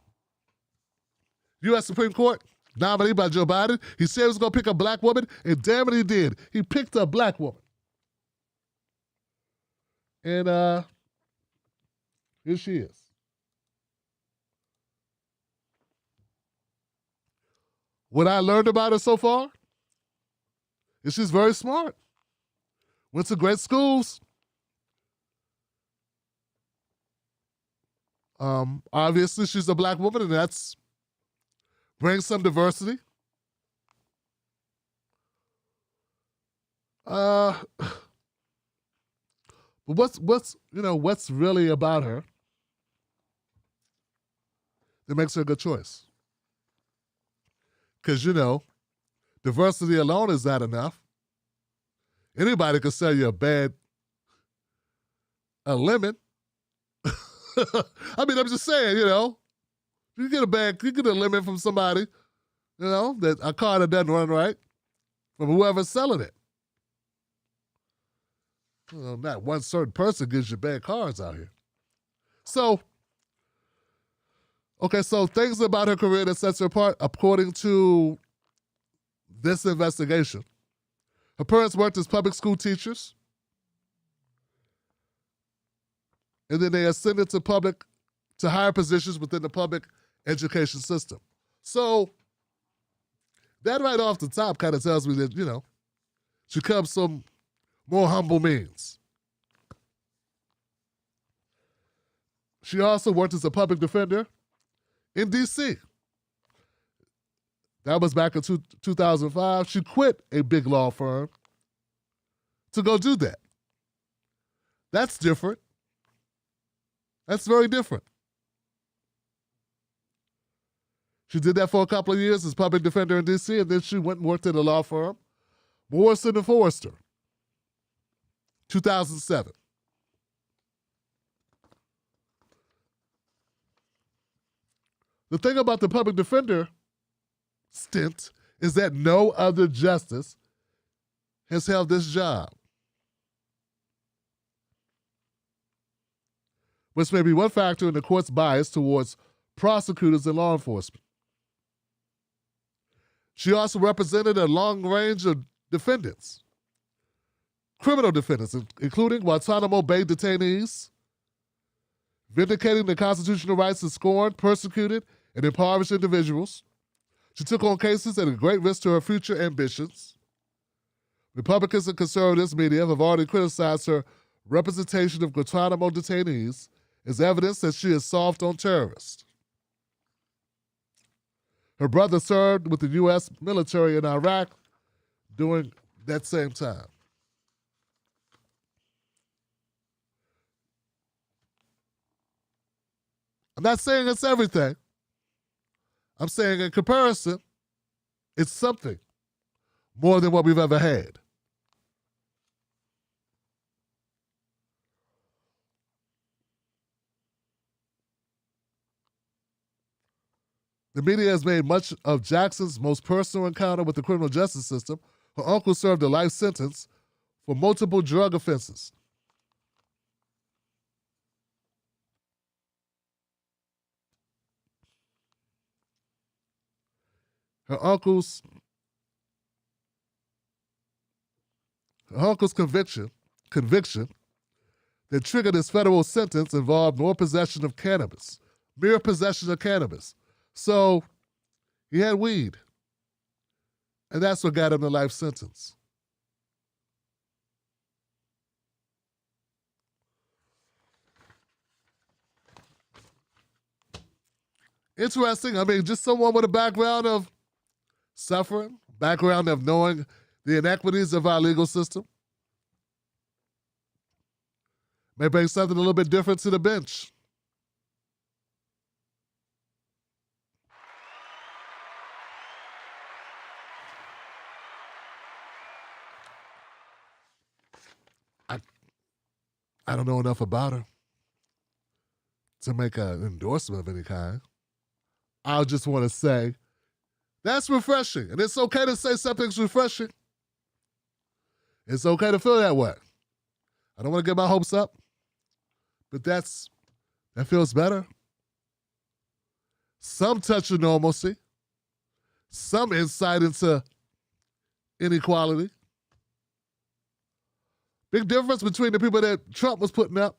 U.S. Supreme Court nominee by Joe Biden. He said he was going to pick a black woman, and damn it, he did. He picked a black woman. And here she is. What I learned about her so far is she's very smart. Went to great schools. Obviously, she's a black woman, and that's brings some diversity. But what's really about her that makes her a good choice? Because, diversity alone is not enough. Anybody could sell you a lemon. I mean, I'm just saying, you get a lemon from somebody, that a car that doesn't run right, from whoever's selling it. Not one certain person gives you bad cars out here. So things about her career that sets her apart, according to this investigation. Her parents worked as public school teachers, and then they ascended to higher positions within the public education system. So that right off the top kind of tells me that, she comes from more humble means. She also worked as a public defender in D.C. That was back in 2005. She quit a big law firm to go do that. That's different. That's very different. She did that for a couple of years as public defender in D.C., and then she went and worked at a law firm, Morrison & Forrester, 2007. The thing about the public defender stint is that no other justice has held this job, which may be one factor in the court's bias towards prosecutors and law enforcement. She also represented a long range of defendants, criminal defendants, including Guantanamo Bay detainees, vindicating the constitutional rights of scorned, persecuted, and impoverished individuals. She took on cases at a great risk to her future ambitions. Republicans and conservatives media have already criticized her representation of Guantanamo detainees as evidence that she is soft on terrorists. Her brother served with the U.S. military in Iraq during that same time. I'm not saying it's everything. I'm saying in comparison, it's something more than what we've ever had. The media has made much of Jackson's most personal encounter with the criminal justice system. Her uncle served a life sentence for multiple drug offenses. Her uncle's conviction that triggered his federal sentence involved mere possession of cannabis. So he had weed, and that's what got him the life sentence. Interesting. I mean, just someone with a background of suffering, background of knowing the inequities of our legal system. May bring something a little bit different to the bench. I don't know enough about her to make an endorsement of any kind. I just want to say That's refreshing. And it's okay to say something's refreshing. It's okay to feel that way. I don't want to get my hopes up, but that feels better. Some touch of normalcy, some insight into inequality. Big difference between the people that Trump was putting up.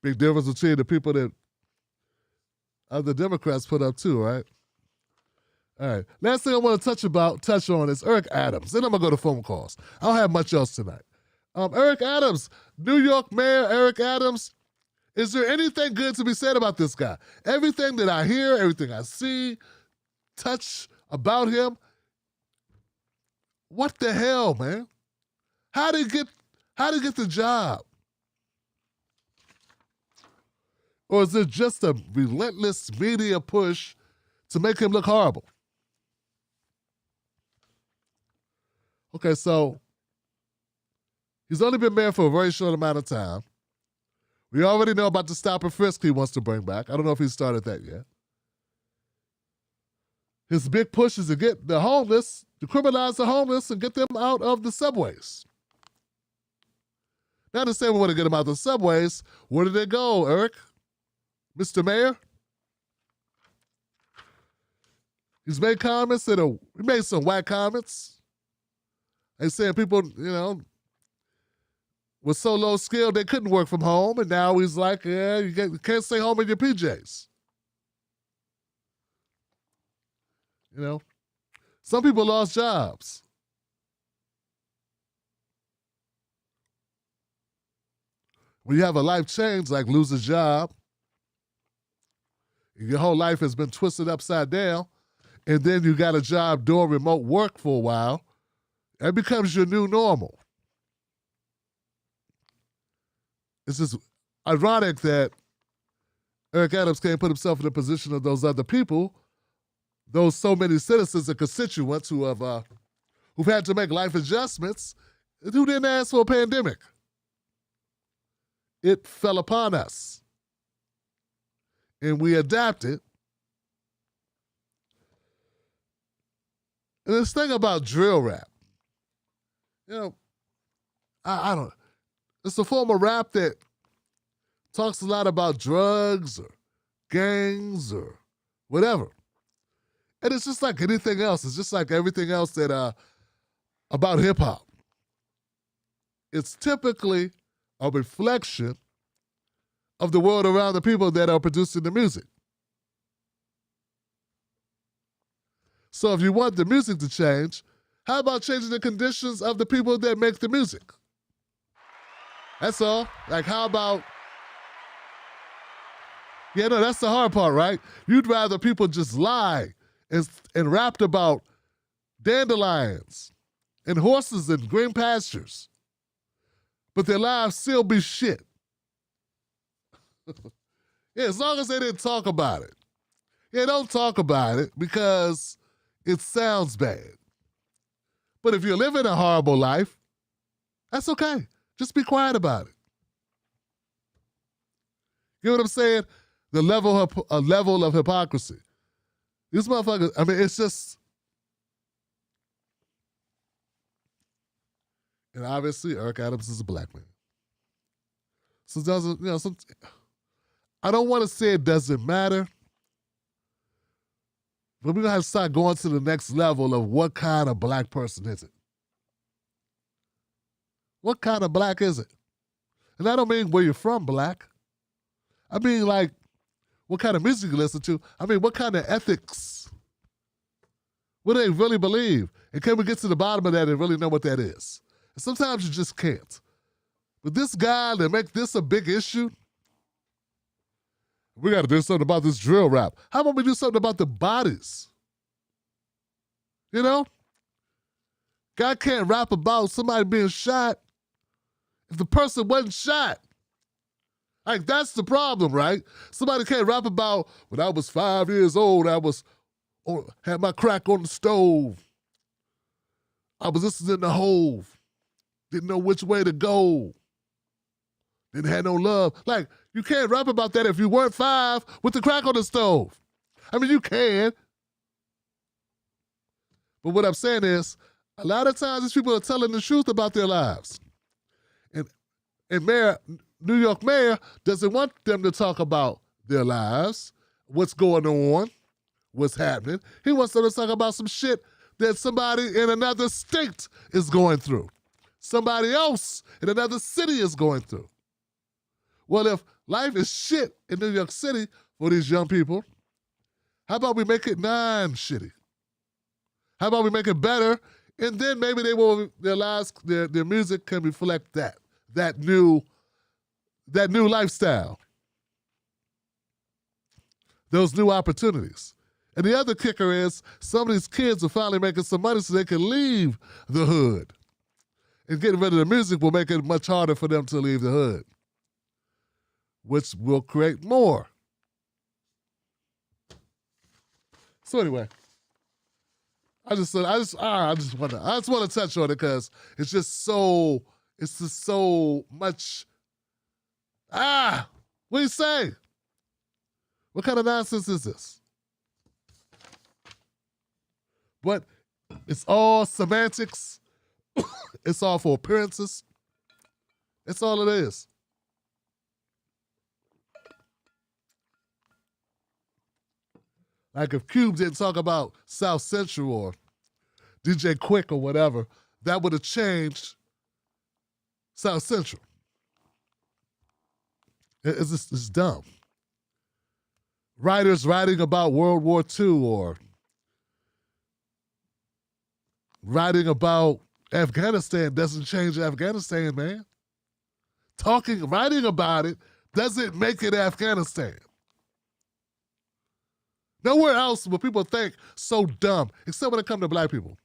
Big difference between the people that other Democrats put up too, right? All right. Last thing I want to touch on is Eric Adams. Then I'm going to go to phone calls. I don't have much else tonight. Eric Adams, New York Mayor Eric Adams. Is there anything good to be said about this guy? Everything that I hear, everything I see, touch about him, what the hell, man? How did he get the job? Or is it just a relentless media push to make him look horrible? Okay, so he's only been mayor for a very short amount of time. We already know about the stop and frisk he wants to bring back. I don't know if he started that yet. His big push is to get the homeless, to criminalize the homeless and get them out of the subways. Now to say we want to get them out of the subways, where did they go, Eric? Mr. Mayor? He's made comments he made some whack comments. He's saying people, were so low skilled they couldn't work from home, and now he's like, yeah, you can't stay home in your PJs. Some people lost jobs. When you have a life change, like lose a job, your whole life has been twisted upside down, and then you got a job doing remote work for a while, it becomes your new normal. It's just ironic that Eric Adams can't put himself in the position of those other people, those so many citizens and constituents who've had to make life adjustments, who didn't ask for a pandemic. It fell upon us. And we adapted. And this thing about drill rap, I don't, it's a form of rap that talks a lot about drugs or gangs or whatever. And it's just like anything else. It's just like everything else that about hip-hop. It's typically a reflection of the world around the people that are producing the music. So if you want the music to change, how about changing the conditions of the people that make the music? That's all. Like, how about... Yeah, no, that's the hard part, right? You'd rather people just lie and rapped about dandelions and horses and green pastures, but their lives still be shit. Yeah, as long as they didn't talk about it. Yeah, don't talk about it because it sounds bad. But if you're living a horrible life, that's okay. Just be quiet about it. You know what I'm saying? A level of hypocrisy. These motherfuckers, it's just... And obviously, Eric Adams is a black man. So it doesn't, I don't want to say it doesn't matter, but we're going to have to start going to the next level of what kind of black person is it? What kind of black is it? And I don't mean where you're from, black. I mean, like, what kind of music you listen to. I mean, what kind of ethics? What do they really believe? And can we get to the bottom of that and really know what that is? And sometimes you just can't. But this guy that make this a big issue, we got to do something about this drill rap. How about we do something about the bodies? Guy can't rap about somebody being shot if the person wasn't shot. Like, that's the problem, right? Somebody can't rap about, when I was 5 years old, had my crack on the stove. I was listening in the hole. Didn't know which way to go. Didn't have no love. Like, you can't rap about that if you weren't 5 with the crack on the stove. I mean, you can. But what I'm saying is, a lot of times these people are telling the truth about their lives. And New York mayor doesn't want them to talk about their lives, what's going on, what's happening. He wants them to talk about some shit that somebody in another state is going through. Somebody else in another city is going through. Well, if life is shit in New York City for these young people, how about we make it non-shitty? How about we make it better? And then maybe their lives, their music can reflect that new lifestyle, those new opportunities. And the other kicker is some of these kids are finally making some money so they can leave the hood. And getting rid of the music will make it much harder for them to leave the hood, which will create more. So anyway, I just want to touch on it because it's just so much. What do you say? What kind of nonsense is this? But it's all semantics. It's all for appearances. That's all it is. Like if Cube didn't talk about South Central or DJ Quick or whatever, that would have changed South Central. It's dumb. Writers writing about World War II or writing about Afghanistan doesn't change Afghanistan, man. Writing about it doesn't make it Afghanistan. Nowhere else will people think so dumb, except when it comes to black people.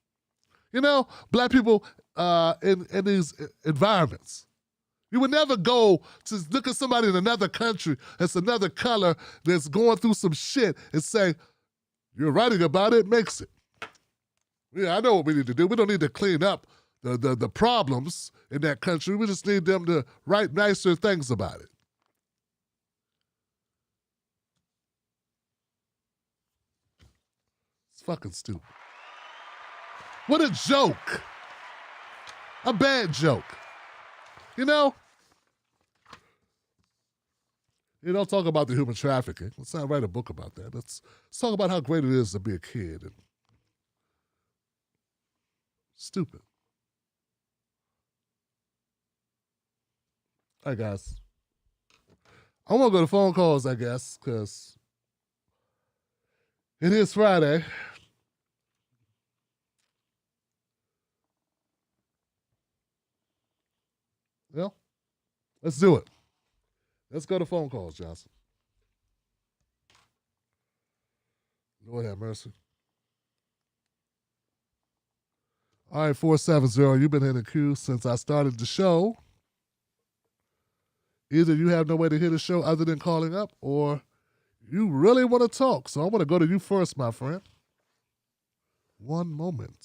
You know, black people in these environments. You would never go to look at somebody in another country that's another color that's going through some shit and say, you're writing about it, makes it. Yeah, I know what we need to do. We don't need to clean up the problems in that country. We just need them to write nicer things about it. It's fucking stupid. What a joke. A bad joke. You know? You don't talk about the human trafficking. Let's not write a book about that. Let's talk about how great it is to be a kid. And stupid. All right, guys. I want to go to phone calls, I guess, because it is Friday. Well, let's do it. Let's go to phone calls, Johnson. Lord have mercy. All right, 470, you've been in the queue since I started the show. Either you have no way to hear the show other than calling up, or you really want to talk. So I want to go to you first, my friend. One moment.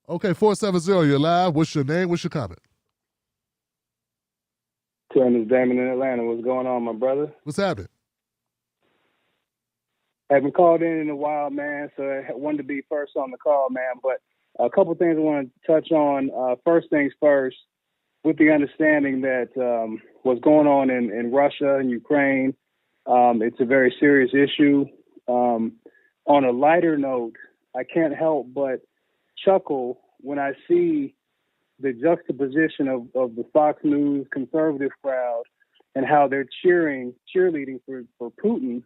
Okay, 470, you're live. What's your name? What's your comment? This Damon in Atlanta. What's going on, my brother? What's happening? Haven't called in a while, man, so I wanted to be first on the call, man. But a couple of things I want to touch on. First things first, with the understanding that what's going on in Russia and Ukraine, it's a very serious issue. On a lighter note, I can't help but chuckle when I see the juxtaposition of the Fox News conservative crowd and how they're cheerleading for Putin,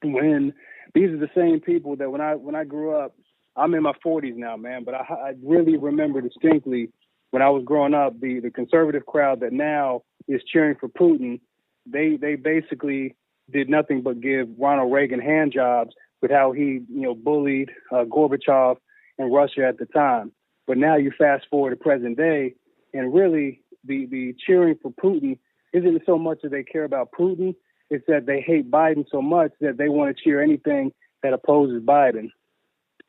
when these are the same people that when I grew up, I'm in my 40s now, man, but I really remember distinctly when I was growing up, the conservative crowd that now is cheering for Putin, they basically did nothing but give Ronald Reagan hand jobs with how he, bullied Gorbachev in Russia at the time. But now you fast forward to present day, and really the cheering for Putin isn't so much that they care about Putin, it's that they hate Biden so much that they want to cheer anything that opposes Biden.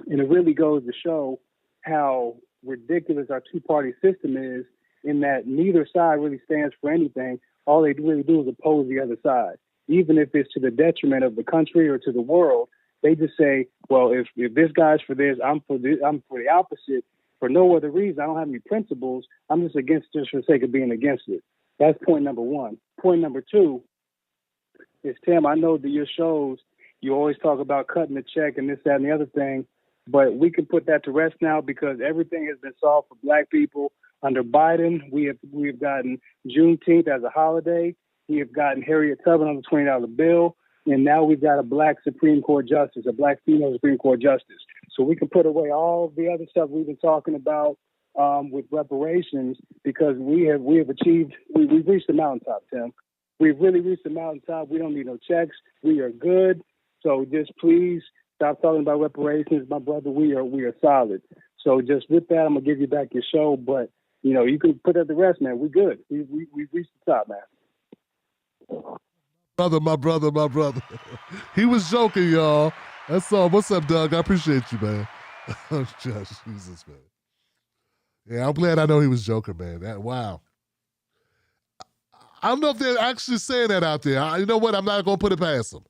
And it really goes to show how ridiculous our two-party system is, in that neither side really stands for anything. All they really do is oppose the other side. Even if it's to the detriment of the country or to the world, they just say, well, if this guy's for this, I'm for the opposite, for no other reason. I don't have any principles. I'm just against it just for the sake of being against it. That's point number one. Point number two is, Tim, I know that your shows, you always talk about cutting the check and this, that, and the other thing, but we can put that to rest now because everything has been solved for black people. Under Biden, we have gotten Juneteenth as a holiday. We have gotten Harriet Tubman on the $20 bill. And now we've got a black Supreme Court justice, a black female Supreme Court justice. So we can put away all the other stuff we've been talking about with reparations, because we've reached the mountaintop, Tim. We've really reached the mountaintop. We don't need no checks. We are good. So just please stop talking about reparations, my brother. We are solid. So just with that, I'm gonna give you back your show. But you can put that to rest, man. We good. We've reached the top, man. My brother. He was joking, y'all. That's all. What's up, Doug? I appreciate you, man. Jesus, man. Yeah, I'm glad I know he was joking, man. Wow. I don't know if they're actually saying that out there. You know what? I'm not going to put it past them.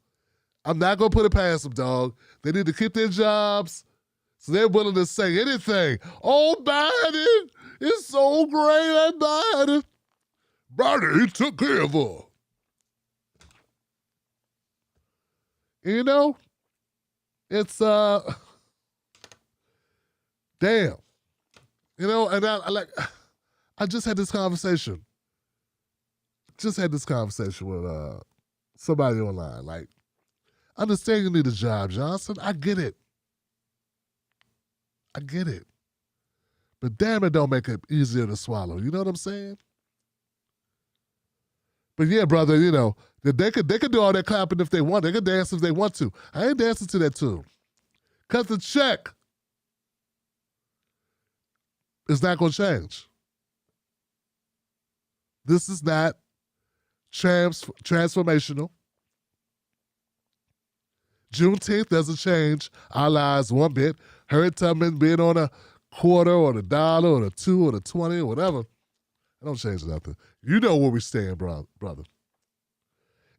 I'm not going to put it past them, dog. They need to keep their jobs, so they're willing to say anything. Oh, Biden, it's so great at Biden. Biden, he took care of her. It's, damn. And I just had this conversation. With somebody online. Like, I understand you need a job, Johnson. I get it. But damn, it don't make it easier to swallow. You know what I'm saying? But yeah, brother, they could do all that clapping if they want. They could dance if they want to. I ain't dancing to that tune. Cut the check. It's not going to change. This is not transformational. Juneteenth doesn't change our lives one bit. Harriet Tubman being on a quarter or the dollar or the $2 or the 20 or whatever, it don't change nothing. You know where we stand, brother.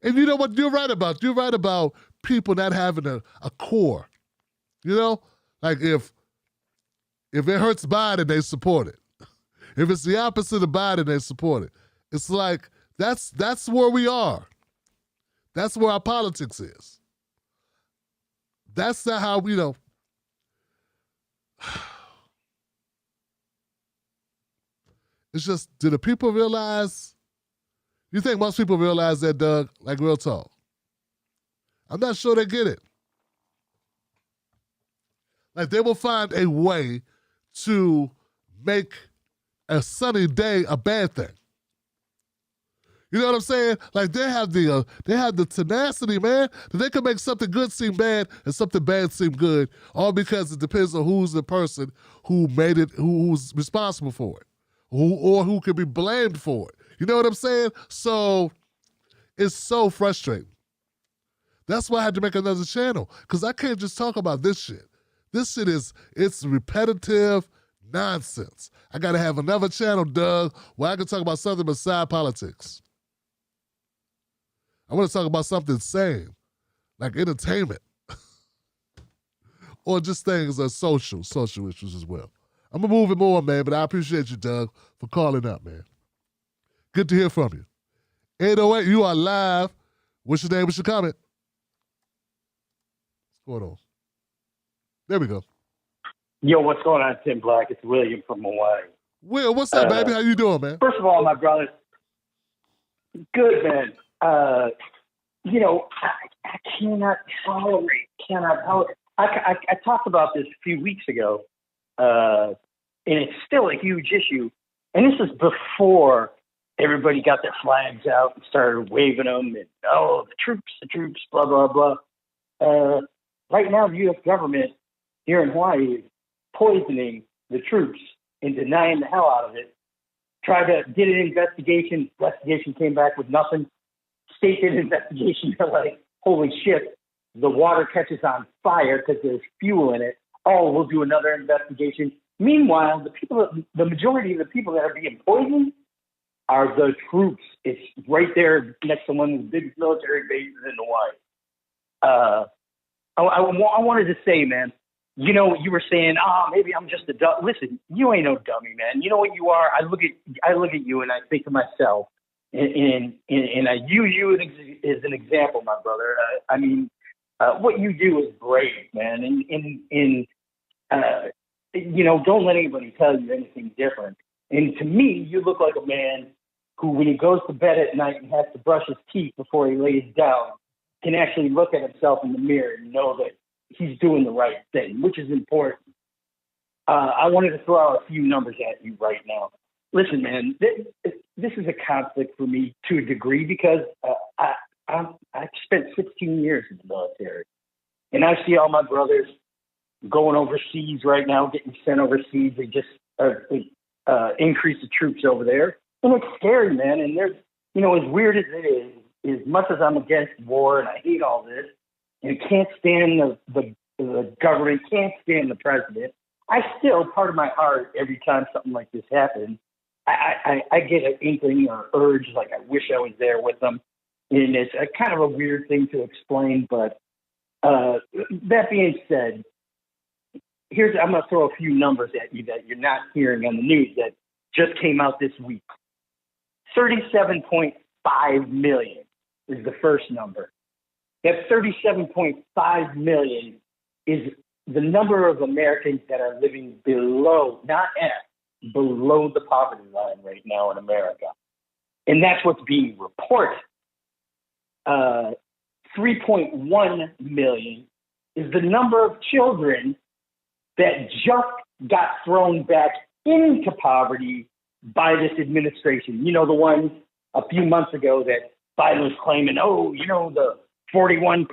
And you know what you're right about? You're right about people not having a core. Like if it hurts Biden, they support it. If it's the opposite of Biden, they support it. It's like that's where we are. That's where our politics is. That's not how It's just, do the people realize? You think most people realize that, Doug? Like, real talk. I'm not sure they get it. Like, they will find a way to make a sunny day a bad thing. You know what I'm saying? Like, they have the tenacity, man, that they can make something good seem bad and something bad seem good, all because it depends on who's the person who made it, who's responsible for it. Who can be blamed for it. You know what I'm saying? So it's so frustrating. That's why I had to make another channel, because I can't just talk about this shit. This shit it's repetitive nonsense. I got to have another channel, Doug, where I can talk about something beside politics. I want to talk about something sane, like entertainment, or just things that are social issues as well. I'm going to move it more, man, but I appreciate you, Doug, for calling up, man. Good to hear from you. 808, you are live. What's your name? What's your comment? What's going on? There we go. Yo, what's going on, Tim Black? It's William from Hawaii. Will, what's up, baby? How you doing, man? First of all, my brother, good, man. I cannot tolerate. I talked about this a few weeks ago, and it's still a huge issue. And this is before everybody got their flags out and started waving them, and the troops, blah blah blah. Right now, the U.S. government here in Hawaii is poisoning the troops and denying the hell out of it. Tried to get an investigation. Investigation came back with nothing. State did an investigation. They're like, holy shit, the water catches on fire because there's fuel in it. Oh, we'll do another investigation. Meanwhile, the majority of the people that are being poisoned are the troops. It's right there next to one of the biggest military bases in Hawaii. I wanted to say, man, you know, you were saying, maybe I'm just a dumb. Listen, you ain't no dummy, man. You know what you are? I look at you and I think to myself, and I use you as an example, my brother. I mean, what you do is great, man. And you know, don't let anybody tell you anything different. And to me, you look like a man who, when he goes to bed at night and has to brush his teeth before he lays down, can actually look at himself in the mirror and know that he's doing the right thing, which is important. I wanted to throw out a few numbers at you right now. Listen, man, this is a conflict for me to a degree because I spent 16 years in the military, and I see all my brothers going overseas right now, getting sent overseas. They just increase the troops over there, and it's scary, man. And there's, you know, as weird as it is, as much as I'm against war and I hate all this, and can't stand the government, can't stand the president, I still, part of my heart, every time something like this happens, I get an inkling or urge, like I wish I was there with them. And it's a kind of a weird thing to explain, but that being said, I'm going to throw a few numbers at you that you're not hearing on the news that just came out this week. 37.5 million is the first number. That 37.5 million is the number of Americans that are living below, not at, below the poverty line right now in America. And that's what's being reported. 3.1 million is the number of children that just got thrown back into poverty by this administration. You know, the ones a few months ago that Biden was claiming, oh, you know, the 41%,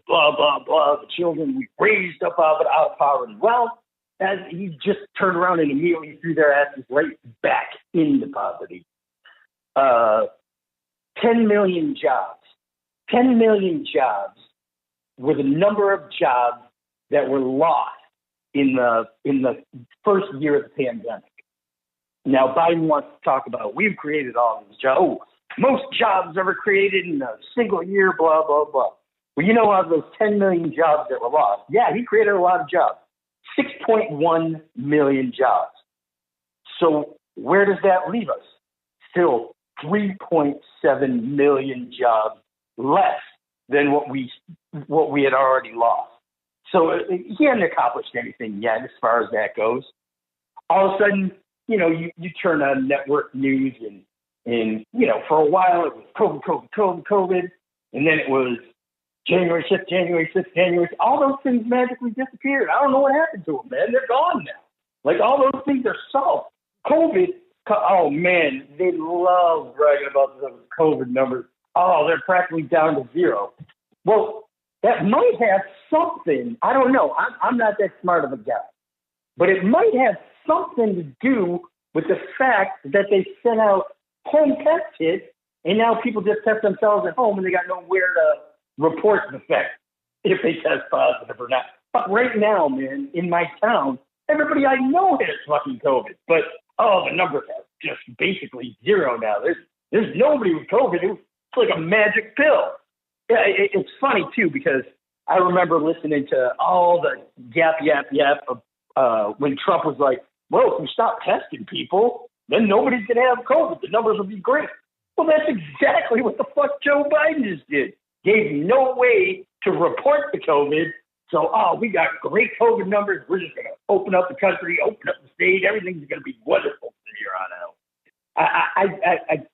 blah, blah, blah, the children we raised up out of poverty. Well, as he just turned around and immediately threw their asses right back into poverty. 10 million jobs. 10 million jobs were the number of jobs that were lost in the first year of the pandemic. Now, Biden wants to talk about, we've created all these jobs. Oh, most jobs ever created in a single year, blah, blah, blah. Well, you know, out of those 10 million jobs that were lost, yeah, he created a lot of jobs. 6.1 million jobs. So where does that leave us? Still 3.7 million jobs less than what we had already lost. So he hadn't accomplished anything yet as far as that goes. All of a sudden, you know, you turn on network news and you know, for a while it was COVID, and then it was January 6th. All those things magically disappeared. I don't know what happened to them, man. They're gone now. Like, all those things are solved. COVID, oh, man, they love bragging about those COVID numbers. Oh, they're practically down to zero. Well, that might have something. I don't know. I'm not that smart of a guy. But it might have something to do with the fact that they sent out home test kits, and now people just test themselves at home, and they got nowhere to report the fact if they test positive or not. But right now, man, in my town, everybody I know has fucking COVID. But, the numbers are just basically zero now. There's nobody with COVID. It's like a magic pill. Yeah, it's funny, too, because I remember listening to all the yap of when Trump was like, well, if we stop testing people, then nobody's going to have COVID. The numbers will be great. Well, that's exactly what the fuck Joe Biden just did. Gave no way to report the COVID. So, we got great COVID numbers. We're just going to open up the country, open up the state. Everything's going to be wonderful from here on out.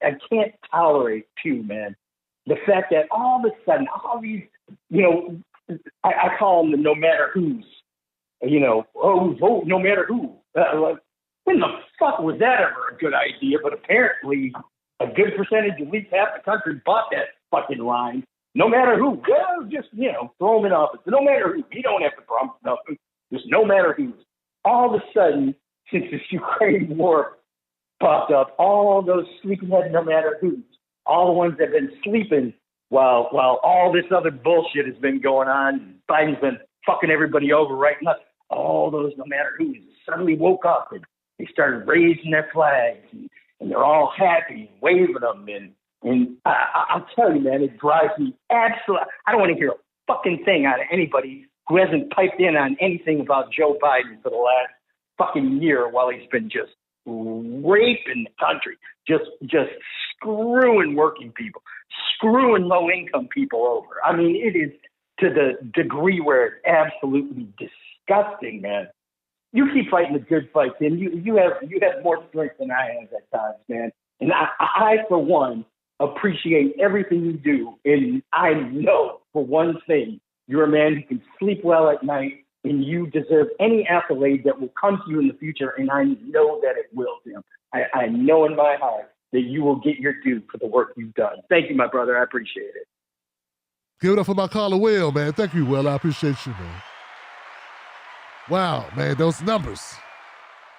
I can't tolerate, too, man, the fact that all of a sudden, all these, you know, I call them the no matter who's, you know, vote no matter who. When the fuck was that ever a good idea? But apparently a good percentage, at least half the country, bought that fucking line. No matter who. Well, just, you know, throw him in office. No matter who. You don't have to promise nothing. Just no matter who. All of a sudden, since this Ukraine war popped up, all those sleepyhead no matter who's, all the ones that have been sleeping while all this other bullshit has been going on, Biden's been fucking everybody over right now. all those, no matter who, suddenly woke up and they started raising their flags and they're all happy, waving them. And I'll tell you, man, it drives me absolutely. I don't want to hear a fucking thing out of anybody who hasn't piped in on anything about Joe Biden for the last fucking year while he's been just raping the country, just screwing working people, screwing low-income people over. I mean, it is to the degree where it's absolutely disgusting, man. You keep fighting the good fight, Tim. You have more strength than I have at times, man. And I for one, appreciate everything you do. And I know, for one thing, you're a man who can sleep well at night, and you deserve any accolade that will come to you in the future, and I know that it will, Tim. I know in my heart that you will get your due for the work you've done. Thank you, my brother. I appreciate it. Give it up for my caller, Will, man. Thank you, Will. I appreciate you, man. Wow, man, those numbers.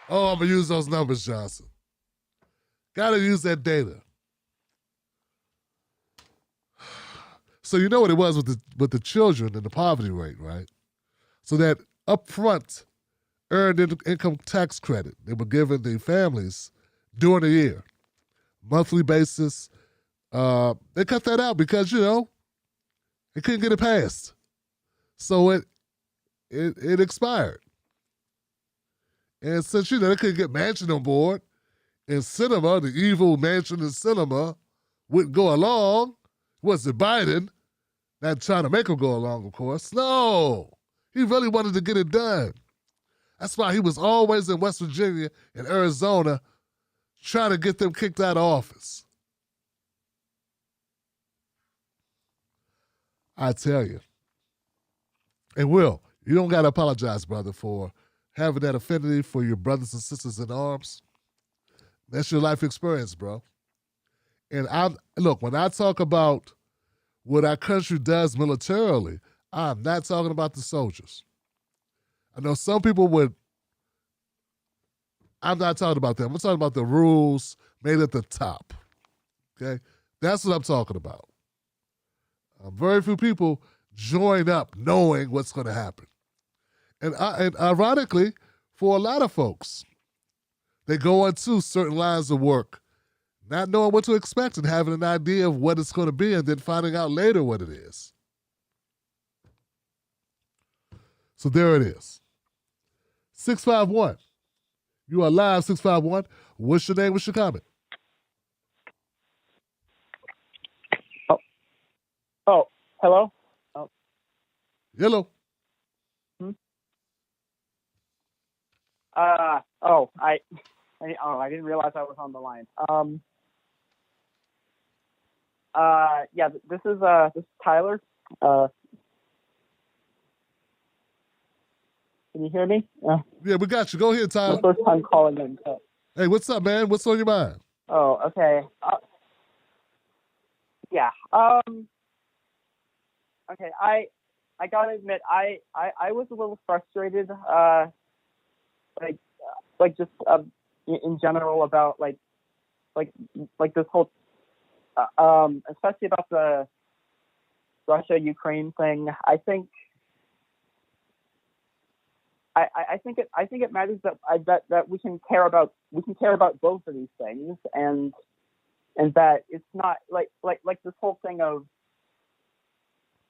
Oh, I'm going to use those numbers, Johnson. Got to use that data. So you know what it was with the children and the poverty rate, right? So that upfront earned income tax credit they were giving the families during the year, monthly basis, they cut that out because, you know, they couldn't get it passed. So it expired. And since, you know, they couldn't get Manchin on board, and Cinema, the evil Manchin and Cinema, wouldn't go along, was it Biden? Not trying to make him go along, of course. No, he really wanted to get it done. That's why he was always in West Virginia and Arizona trying to get them kicked out of office. I tell you. And Will, you don't got to apologize, brother, for having that affinity for your brothers and sisters in arms. That's your life experience, bro. And look, when I talk about what our country does militarily, I'm not talking about the soldiers. I know some people would, I'm not talking about them. I'm talking about the rules made at the top, okay? That's what I'm talking about. Very few people join up knowing what's going to happen. And ironically, for a lot of folks, they go into certain lines of work not knowing what to expect and having an idea of what it's going to be and then finding out later what it is. So there it is. 651. You are live, 651. What's your name? What's your comment? Oh, hello? Oh. Hello. I didn't realize I was on the line. Yeah, this is Tyler. Can you hear me? Yeah, we got you. Go ahead, Tyler. My first time calling in. So. Hey, what's up, man? What's on your mind? Oh, okay. Yeah. Okay. I gotta admit, I was a little frustrated. Just in general about like this whole, especially about the Russia-Ukraine thing. I think it matters that we can care about both of these things, and that it's not like this whole thing of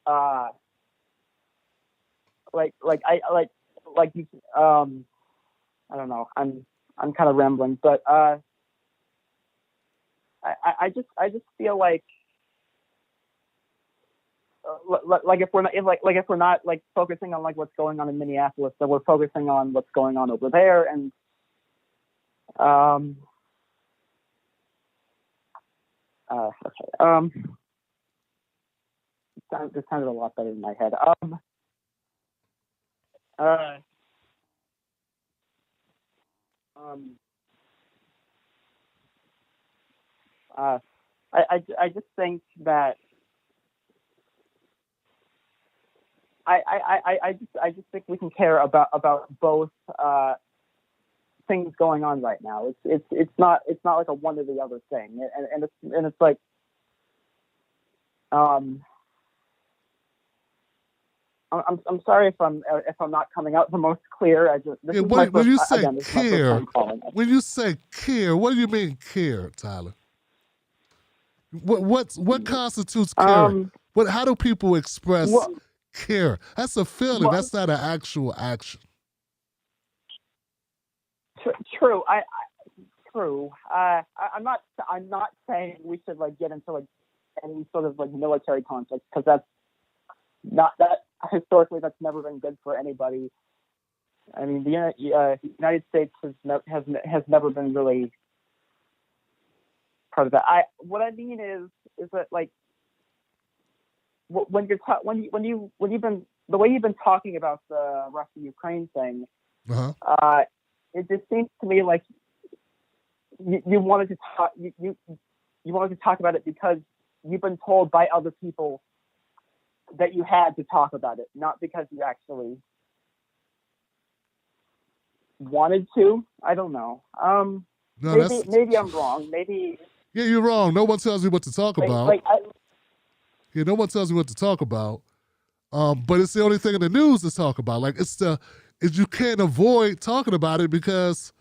I don't know. I'm kind of rambling, but I just feel like if we're not focusing on what's going on in Minneapolis, then we're focusing on what's going on over there, and this sounded a lot better in my head. I just think that I just think we can care about both things going on right now. It's not like a one or the other thing, and it's like I'm sorry if I'm not coming out the most clear. When you say care, what do you mean care, Tyler? What constitutes caring? How do people express care? That's a feeling. That's not an actual action. True. True. I'm not saying we should like get into like any sort of like military conflict, because that's not that historically that's never been good for anybody. I mean, the United States has never been really part of that. What I mean is that like when you've been the way you've been talking about the Russia-Ukraine thing, it just seems to me like you wanted to talk you wanted to talk about it because you've been told by other people that you had to talk about it, not because you actually wanted to. I don't know. Maybe I'm wrong. Maybe. Yeah, you're wrong. No one tells you what to talk about. No one tells you what to talk about. But it's the only thing in the news to talk about. Like you can't avoid talking about it because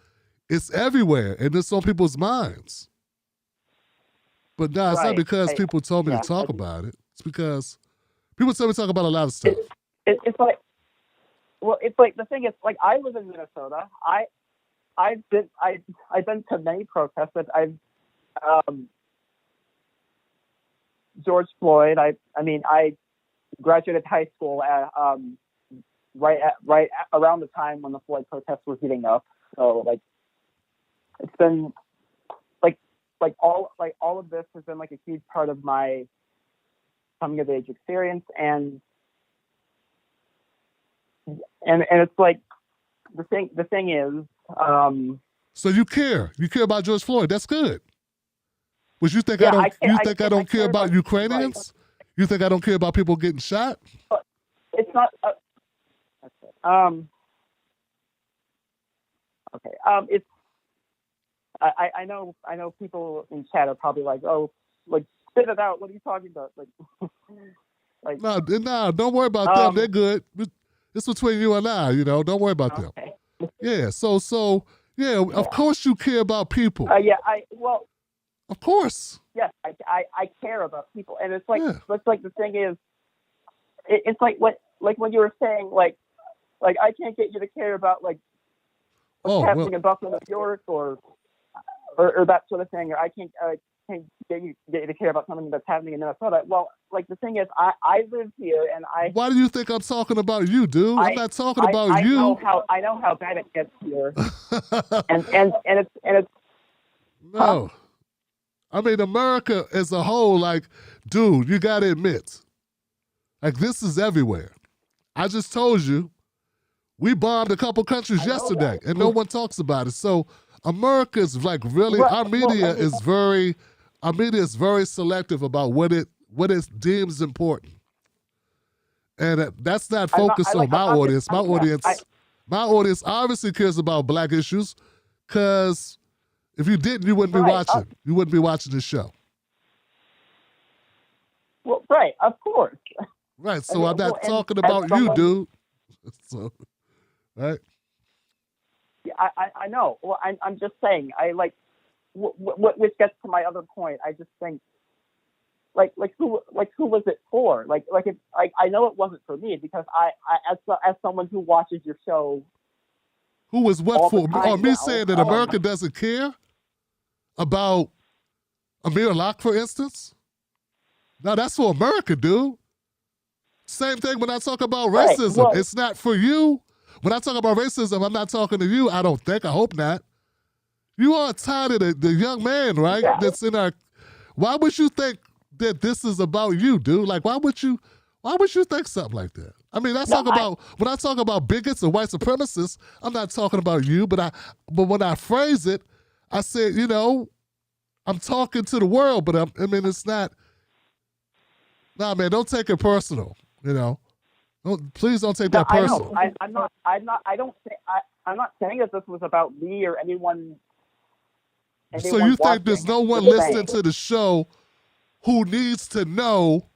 it's everywhere and it's on people's minds. But no, it's not because people told me to talk about it. It's because people tell me to talk about a lot of stuff. It's like the thing is, like, I live in Minnesota. I've been to many protests. I've George Floyd. I graduated high school at right around the time when the Floyd protests were heating up. So like it's been like all of this has been like a huge part of my coming of age experience, and it's like the thing is. So you care about George Floyd? That's good. But you think I don't care about Ukrainians? Right. You think I don't care about people getting shot? It's not. Okay. It's. I know people in chat are probably like, oh, like spit it out. What are you talking about? Like, no, don't worry about them. They're good. It's between you and I. Don't worry about them. Yeah. So yeah. Of course you care about people. Of course. Yes, I care about people, and it's like the thing is, it's like when you were saying like I can't get you to care about like what's happening in Buffalo, New York, or that sort of thing, or I can't get you to care about something that's happening in Minnesota. Well, like the thing is, I live here, and Why do you think I'm talking about you, dude? I'm not talking about you. I know how bad it gets here, and it's no. I mean, America as a whole, like, dude, you got to admit, like, this is everywhere. I just told you, we bombed a couple countries yesterday, and no one talks about it. So America is like really, our media is very selective about what it deems important, and that's not focused on my audience. My audience obviously cares about black issues, because if you didn't, you wouldn't be watching. You wouldn't be watching this show. Well, right, of course. Right, so I'm not talking about you, dude. So, right? Yeah, I know. Well, I'm just saying. I like, which gets to my other point. I just think, like who was it for? I know it wasn't for me, because I as someone who watches your show. Who was what for? Me saying that America doesn't care about Amir Locke, for instance? No, that's for America, dude. Same thing when I talk about racism. Well, it's not for you. When I talk about racism, I'm not talking to you, I don't think. I hope not. You are tired of the young man, right? Yeah. That's in our... Why would you think that this is about you, dude? Like, why would you think something like that? I mean, when I talk about bigots and white supremacists, I'm not talking about you, but when I phrase it, I said, I'm talking to the world, but it's not. Nah, man, don't take it personal. Please don't take that personal. I'm not saying that this was about me or anyone. So you think there's no one listening to the show who needs to know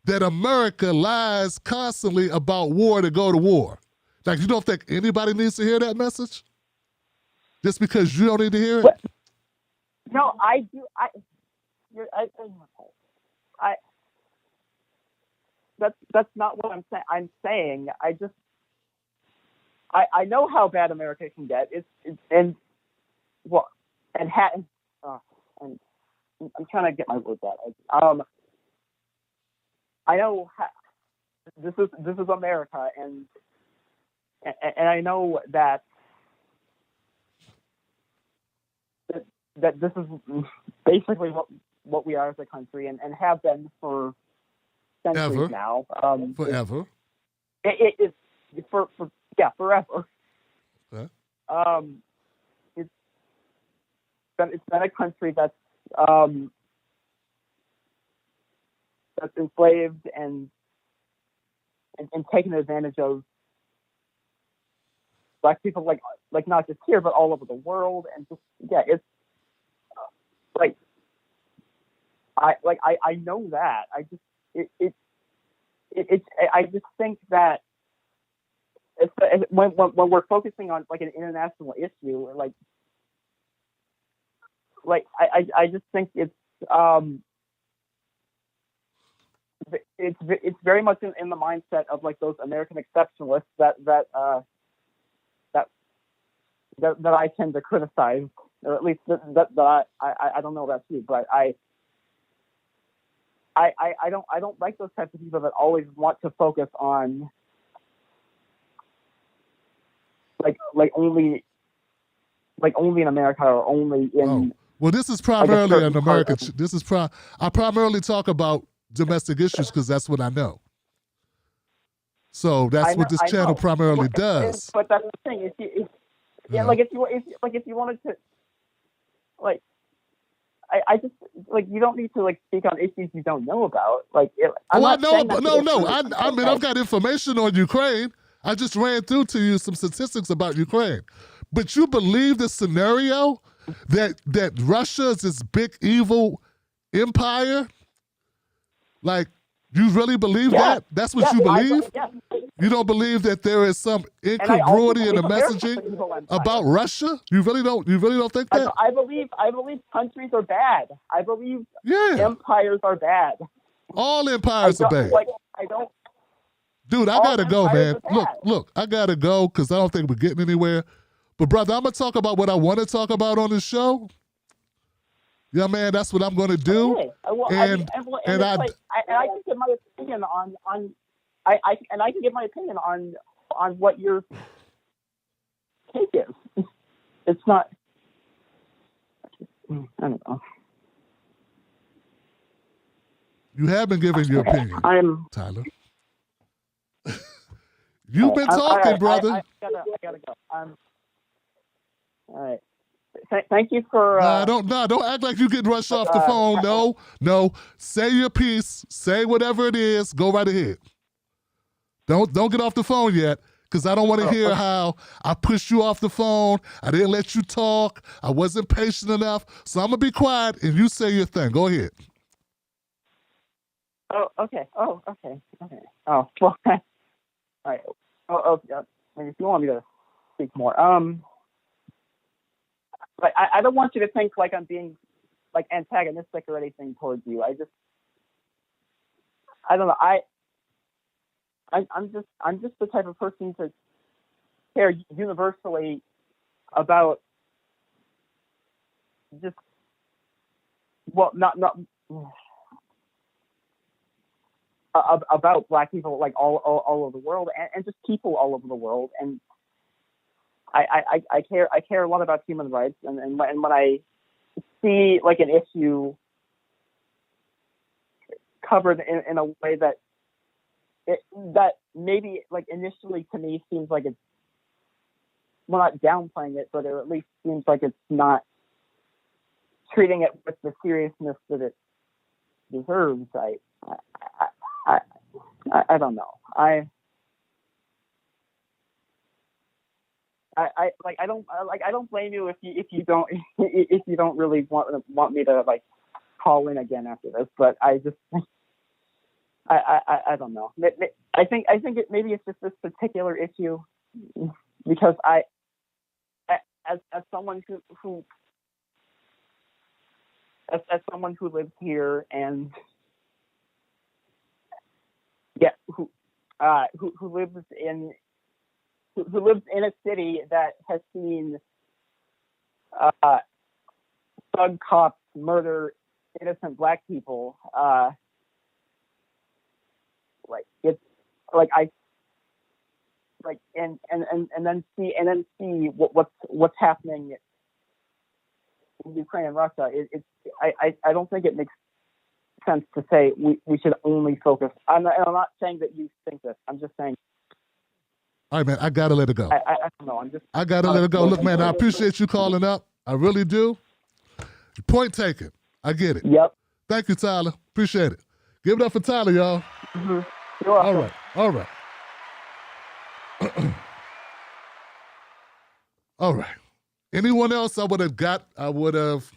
that America lies constantly about war to go to war. Like, you don't think anybody needs to hear that message? Just because you don't need to hear it? No, I do. That's not what I'm saying. I'm saying I know how bad America can get. And I'm trying to get my words out. I know this is America, and I know that this is basically what we are as a country, and have been for centuries now. Forever. It's forever. Okay. It's been a country that's enslaved and taken advantage of Black people, like not just here but all over the world, and just it's I know that. I just think that when we're focusing on like an international issue, I just think it's very much in the mindset of like those American exceptionalists that I tend to criticize, or at least that I don't know about you, but I don't like those types of people that always want to focus on only in America, or only in. Well, this is primarily an American. I primarily talk about domestic issues because that's what I know. So that's what this channel primarily does. But that's the thing. If you wanted to, I just you don't need to speak on issues you don't know about. I mean, I've got information on Ukraine. I just ran through to you some statistics about Ukraine. But you believe the scenario that Russia is this big evil empire? You really believe that? That's what you believe? You don't believe that there is some incongruity in the messaging about Russia? You really don't think that? I believe countries are bad. I believe empires are bad. All empires are bad. Dude, I gotta go, man. Look, I gotta go because I don't think we're getting anywhere. But brother, I'm gonna talk about what I want to talk about on this show. Yeah, man, that's what I'm gonna do. Okay. I can give my opinion I can give my opinion on what your take is. It's not. I don't know. You have been giving your opinion, Tyler. You've been talking, brother. I gotta go. All right. Thank you for. Don't act like you getting rushed off the phone. No. Say your piece. Say whatever it is. Go right ahead. Don't get off the phone yet, because I don't want to hear how I pushed you off the phone. I didn't let you talk. I wasn't patient enough. So I'm gonna be quiet and you say your thing. Go ahead. Oh, okay. Oh, okay. Oh, well. All right. If you want me to speak more, but I don't want you to think like I'm being antagonistic or anything towards you. I don't know. I'm just the type of person to care universally about about Black people all over the world, and just people all over the world. And I care a lot about human rights, and when I see an issue covered in a way that maybe initially to me seems like it's, well, not downplaying it, but it at least seems like it's not treating it with the seriousness that it deserves. I don't know. I don't blame you if you don't really want me to call in again after this, but I just I don't know. I think maybe it's just this particular issue because as someone who as someone who lives here and who lives in a city that has seen thug cops murder innocent black people, and then see what's happening in Ukraine and Russia. I don't think it makes sense to say we should only focus. I'm not saying that you think this. I'm just saying. All right, man, I gotta let it go. I don't know. I gotta let it go. Look, man, I appreciate you calling up. I really do. Point taken. I get it. Yep. Thank you, Tyler. Appreciate it. Give it up for Tyler, y'all. Mm-hmm. You're welcome. All right. All right. Anyone else I would have,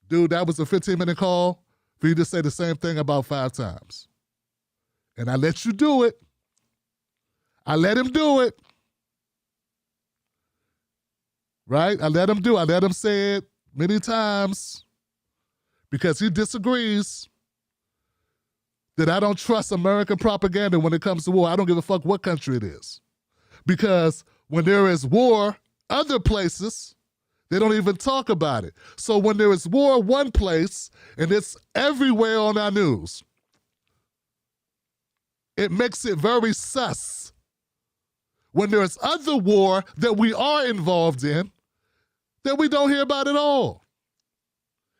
dude, that was a 15-minute call for you to say the same thing about 5 times. And I let you do it. I let him do it. Right? I let him say it many times because he disagrees that I don't trust American propaganda when it comes to war. I don't give a fuck what country it is. Because when there is war, other places, they don't even talk about it. So when there is war one place, and it's everywhere on our news, it makes it very sus. When there is other war that we are involved in, that we don't hear about at all.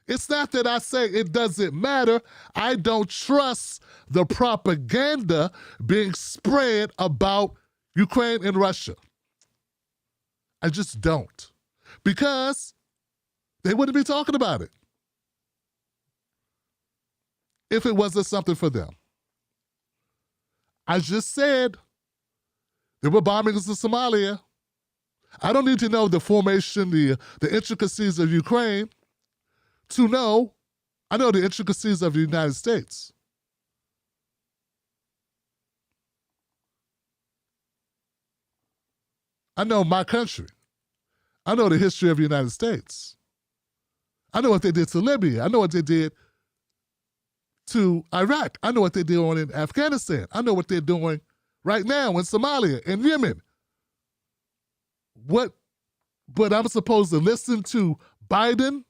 It's not that I say it doesn't matter. I don't trust the propaganda being spread about Ukraine and Russia. I just don't. Because they wouldn't be talking about it if it wasn't something for them. I just said there were bombings in Somalia. I don't need to know the formation, the intricacies of Ukraine to know, I know the intricacies of the United States. I know my country. I know the history of the United States. I know what they did to Libya. I know what they did to Iraq. I know what they're doing in Afghanistan. I know what they're doing right now in Somalia and Yemen. But I'm supposed to listen to Biden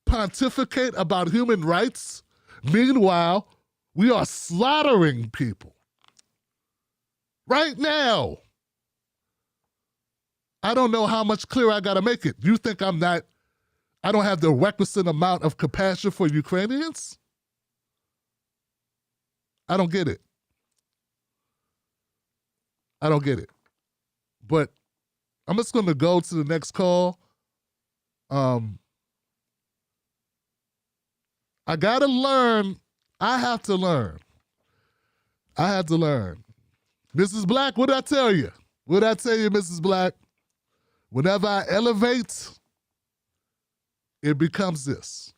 pontificate about human rights? Meanwhile, we are slaughtering people right now. I don't know how much clearer I got to make it. You think I don't have the requisite amount of compassion for Ukrainians? I don't get it. I don't get it. But I'm just going to go to the next call. I got to learn. I have to learn. Mrs. Black, what did I tell you? What did I tell you, Mrs. Black? Whenever I elevate, it becomes this.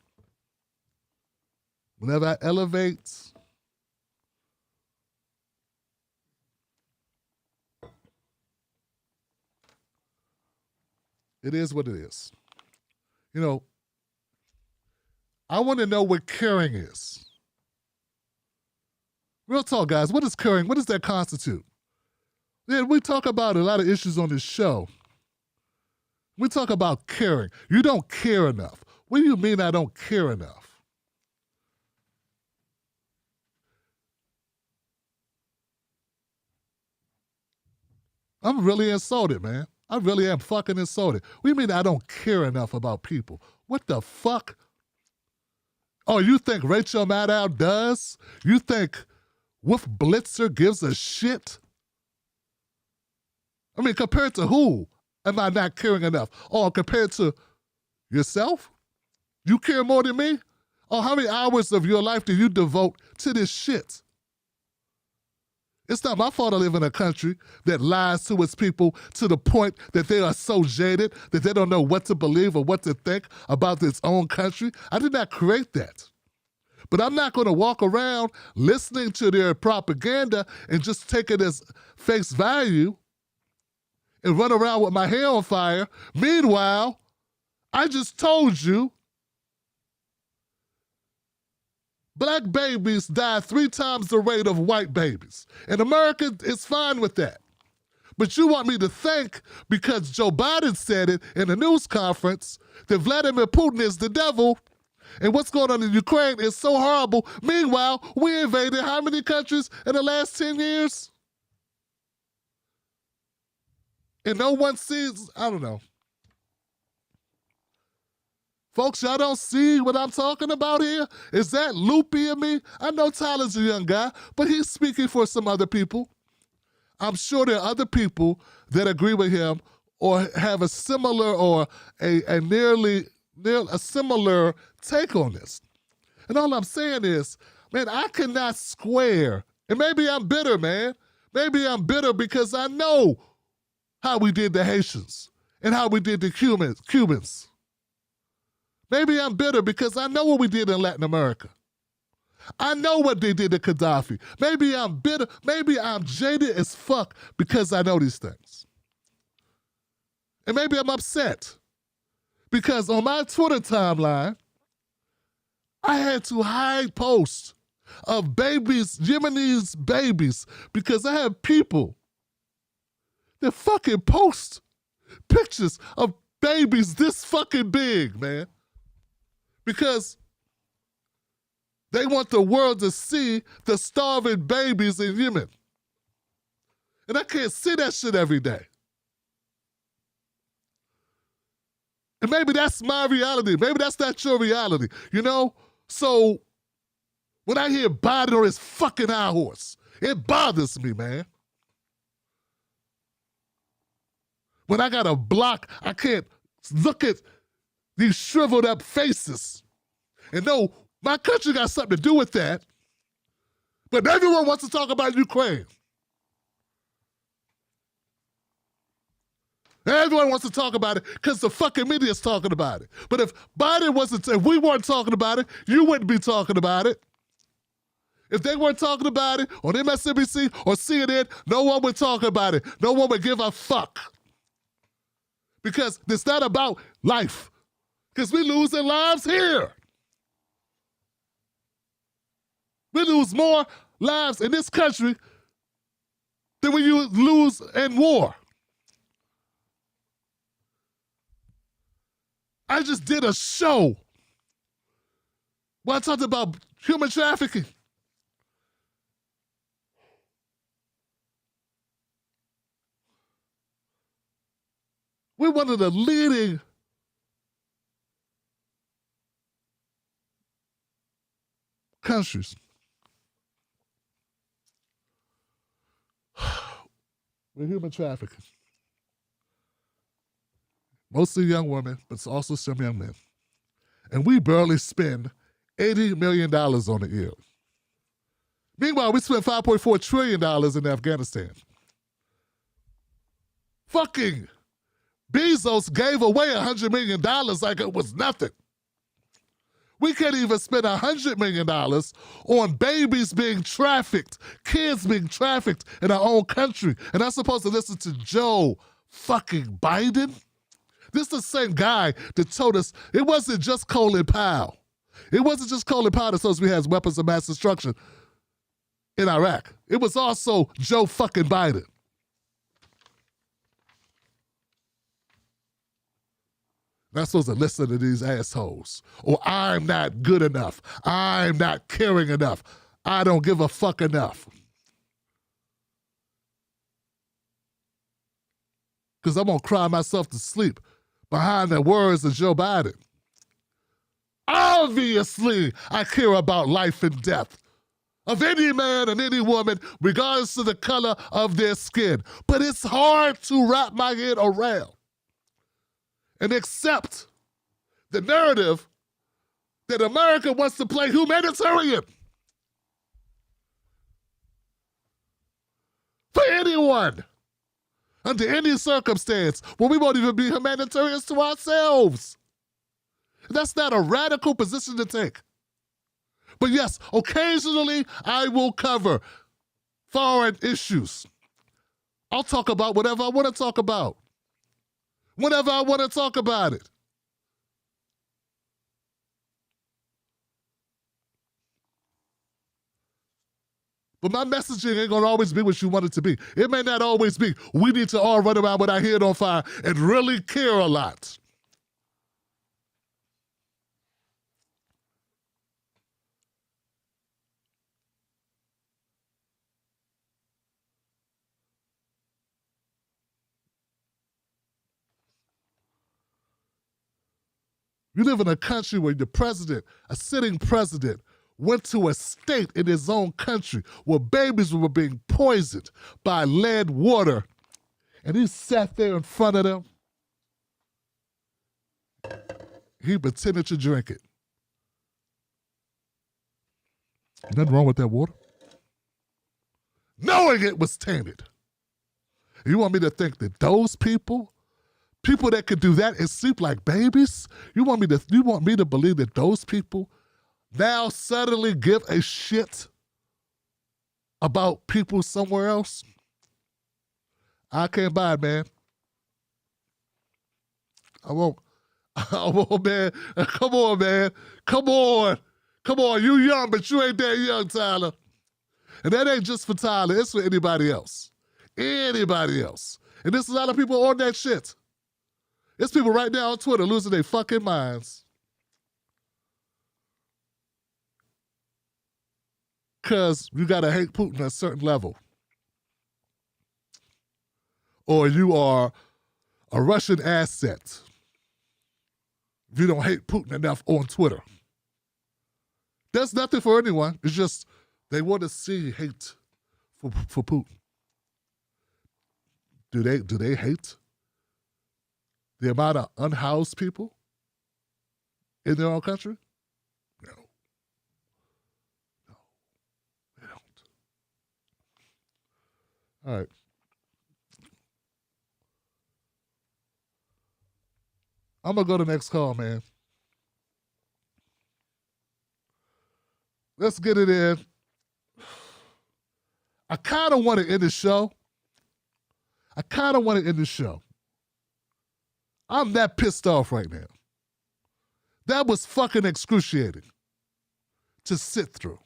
Whenever I elevate, it is what it is. You know, I want to know what caring is. Real talk, guys. What is caring? What does that constitute? Yeah, we talk about a lot of issues on this show. We talk about caring. You don't care enough. What do you mean I don't care enough? I'm really insulted, man. I really am fucking insulted. What do you mean I don't care enough about people? What the fuck? Oh, you think Rachel Maddow does? You think Wolf Blitzer gives a shit? I mean, compared to who am I not caring enough? Oh, compared to yourself? You care more than me? Oh, how many hours of your life do you devote to this shit? It's not my fault I live in a country that lies to its people to the point that they are so jaded that they don't know what to believe or what to think about its own country. I did not create that. But I'm not going to walk around listening to their propaganda and just take it as face value and run around with my hair on fire. Meanwhile, I just told you black babies die 3 times the rate of white babies. And America is fine with that. But you want me to think, because Joe Biden said it in a news conference, that Vladimir Putin is the devil and what's going on in Ukraine is so horrible. Meanwhile, we invaded how many countries in the last 10 years? And no one sees, I don't know. Folks, y'all don't see what I'm talking about here? Is that loopy in me? I know Tyler's a young guy, but he's speaking for some other people. I'm sure there are other people that agree with him or have a similar or a similar take on this. And all I'm saying is, man, I cannot square, and maybe I'm bitter, man. Maybe I'm bitter because I know how we did the Haitians and how we did the Cubans. Maybe I'm bitter because I know what we did in Latin America. I know what they did to Gaddafi. Maybe I'm bitter. Maybe I'm jaded as fuck because I know these things. And maybe I'm upset because on my Twitter timeline, I had to hide posts of babies, Yemenis babies, because I have people that fucking post pictures of babies this fucking big, man. Because they want the world to see the starving babies in Yemen. And I can't see that shit every day. And maybe that's my reality. Maybe that's not your reality, you know? So when I hear Biden or his fucking high horse, it bothers me, man. When I got a block, I can't look at these shriveled up faces and know my country got something to do with that, but everyone wants to talk about Ukraine. Everyone wants to talk about it because the fucking media is talking about it. But if if we weren't talking about it, you wouldn't be talking about it. If they weren't talking about it on MSNBC or CNN, no one would talk about it. No one would give a fuck. Because it's not about life. Because we losing lives here. We lose more lives in this country than when you lose in war. I just did a show where I talked about human trafficking. We're one of the leading countries with human trafficking. Mostly young women, but also some young men. And we barely spend $80 million on it a year. Meanwhile, we spent $5.4 trillion in Afghanistan. Fucking Bezos gave away $100 million like it was nothing. We can't even spend $100 million on babies being trafficked, kids being trafficked in our own country. And I'm supposed to listen to Joe fucking Biden? This is the same guy that told us it wasn't just Colin Powell. It wasn't just Colin Powell that told us we had weapons of mass destruction in Iraq. It was also Joe fucking Biden. Not supposed to listen to these assholes. Or I'm not good enough. I'm not caring enough. I don't give a fuck enough. Because I'm going to cry myself to sleep behind the words of Joe Biden. Obviously, I care about life and death of any man and any woman, regardless of the color of their skin. But it's hard to wrap my head around and accept the narrative that America wants to play humanitarian for anyone, under any circumstance, when we won't even be humanitarians to ourselves. That's not a radical position to take. But yes, occasionally I will cover foreign issues. I'll talk about whatever I want to talk about. Whenever I want to talk about it. But my messaging ain't going to always be what you want it to be. It may not always be. We need to all run around with our head on fire and really care a lot. You live in a country where the president, a sitting president, went to a state in his own country where babies were being poisoned by lead water, and he sat there in front of them. He pretended to drink it. Nothing wrong with that water. Knowing it was tainted. You want me to think that those people that could do that and sleep like babies, you want me to believe that those people now suddenly give a shit about people somewhere else? I can't buy it, man. I won't, man. Come on, man. Come on. You young, but you ain't that young, Tyler. And that ain't just for Tyler. It's for anybody else. Anybody else. And there's a lot of people on that shit. There's people right now on Twitter losing their fucking minds. Because you got to hate Putin at a certain level. Or you are a Russian asset if you don't hate Putin enough on Twitter. There's nothing for anyone. It's just they want to see hate for Putin. Do they hate the amount of unhoused people in their own country? No, they don't. All right. I'm going to go to the next call, man. Let's get it in. I kind of want to end the show. I'm that pissed off right now. That was fucking excruciating to sit through.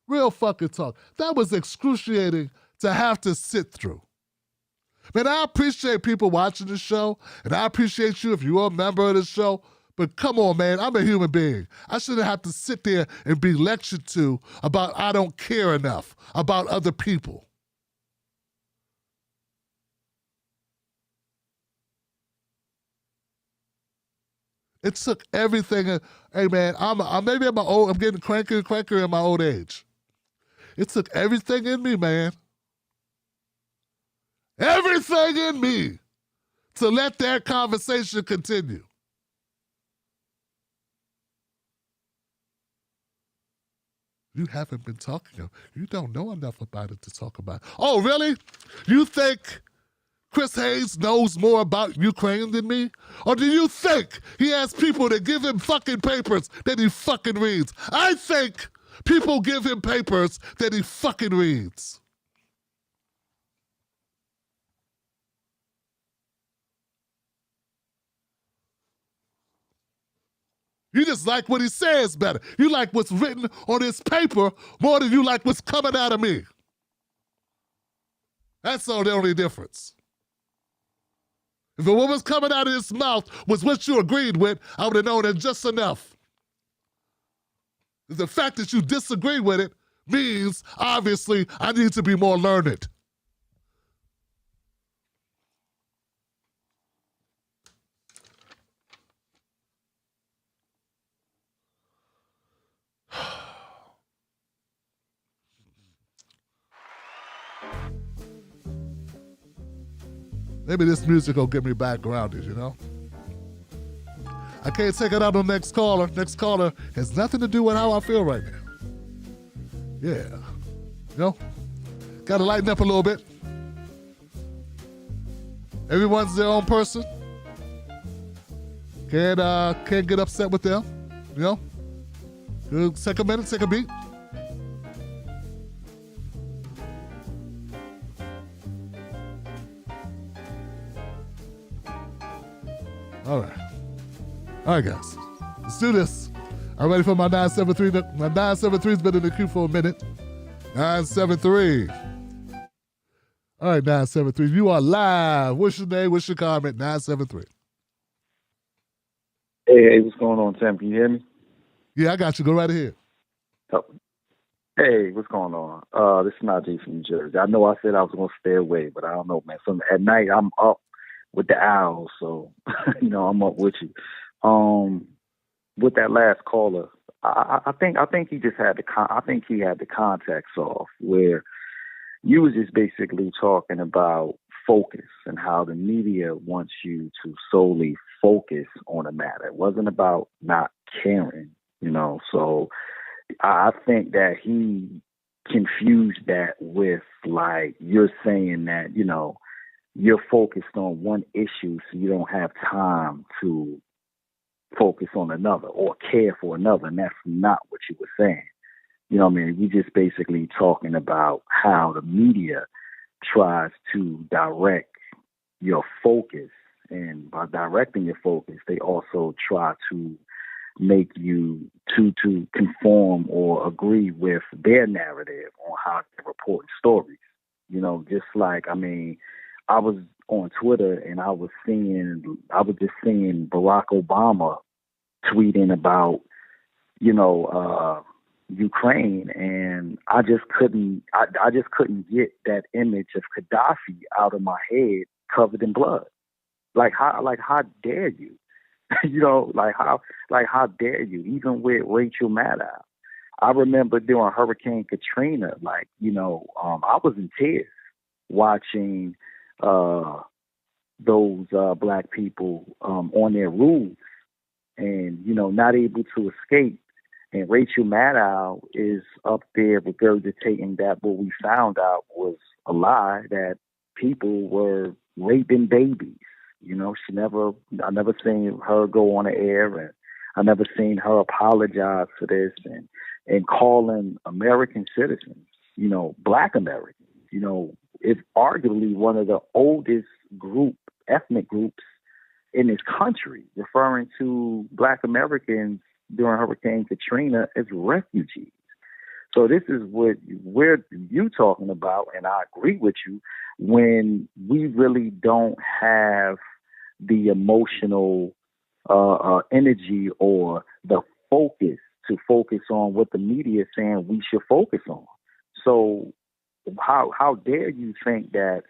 Real fucking talk. That was excruciating to have to sit through. Man, I appreciate people watching the show, and I appreciate you if you're a member of the show, but come on, man, I'm a human being. I shouldn't have to sit there and be lectured to about I don't care enough about other people. It took everything. Hey, man, I'm getting crankier and crankier in my old age. It took everything in me, man. Everything in me to let that conversation continue. You haven't been talking. You don't know enough about it to talk about. Oh, really? You think Chris Hayes knows more about Ukraine than me? Or do you think he has people that give him fucking papers that he fucking reads? I think people give him papers that he fucking reads. You just like what he says better. You like what's written on his paper more than you like what's coming out of me. That's all the only difference. If what was coming out of his mouth was what you agreed with, I would have known it just enough. The fact that you disagree with it means, obviously, I need to be more learned. Maybe this music will get me back grounded, you know? I can't take it out on the next caller. Next caller has nothing to do with how I feel right now. Yeah. You know? Gotta lighten up a little bit. Everyone's their own person. Can't get upset with them, you know? Take a minute, take a beat. All right, guys. Let's do this. I'm ready for my 973. My 973's been in the queue for a minute. 973. All right, 973. You are live. What's your name? What's your comment? 973. Hey, what's going on, Tim? Can you hear me? Yeah, I got you. Go right ahead. Oh. Hey, what's going on? This is Najee from New Jersey. I know I said I was going to stay away, but I don't know, man. So at night, I'm up with the owls, so, I'm up with you. With that last caller, I think he just had the context off, where you was just basically talking about focus and how the media wants you to solely focus on a matter. It wasn't about not caring, so I think that he confused that with, like, you're saying that, you're focused on one issue, so you don't have time to focus on another or care for another, and that's not what you were saying. You know what I mean? You're just basically talking about how the media tries to direct your focus, and by directing your focus, they also try to make you to conform or agree with their narrative on how they're reporting stories. Just like, I was on Twitter and I was just seeing Barack Obama tweeting about, Ukraine, and I just couldn't get that image of Gaddafi out of my head covered in blood. Like how dare you? How dare you? Even with Rachel Maddow, I remember during Hurricane Katrina, I was in tears watching those black people on their roofs and, not able to escape. And Rachel Maddow is up there regurgitating that what we found out was a lie, that people were raping babies. I never seen her go on the air, and I never seen her apologize for this and calling American citizens, black Americans, it's arguably one of the oldest ethnic groups in this country, referring to black Americans during Hurricane Katrina as refugees. So this is what you talking about, and I agree with you, when we really don't have the emotional energy or the focus to focus on what the media is saying we should focus on. So how dare you think that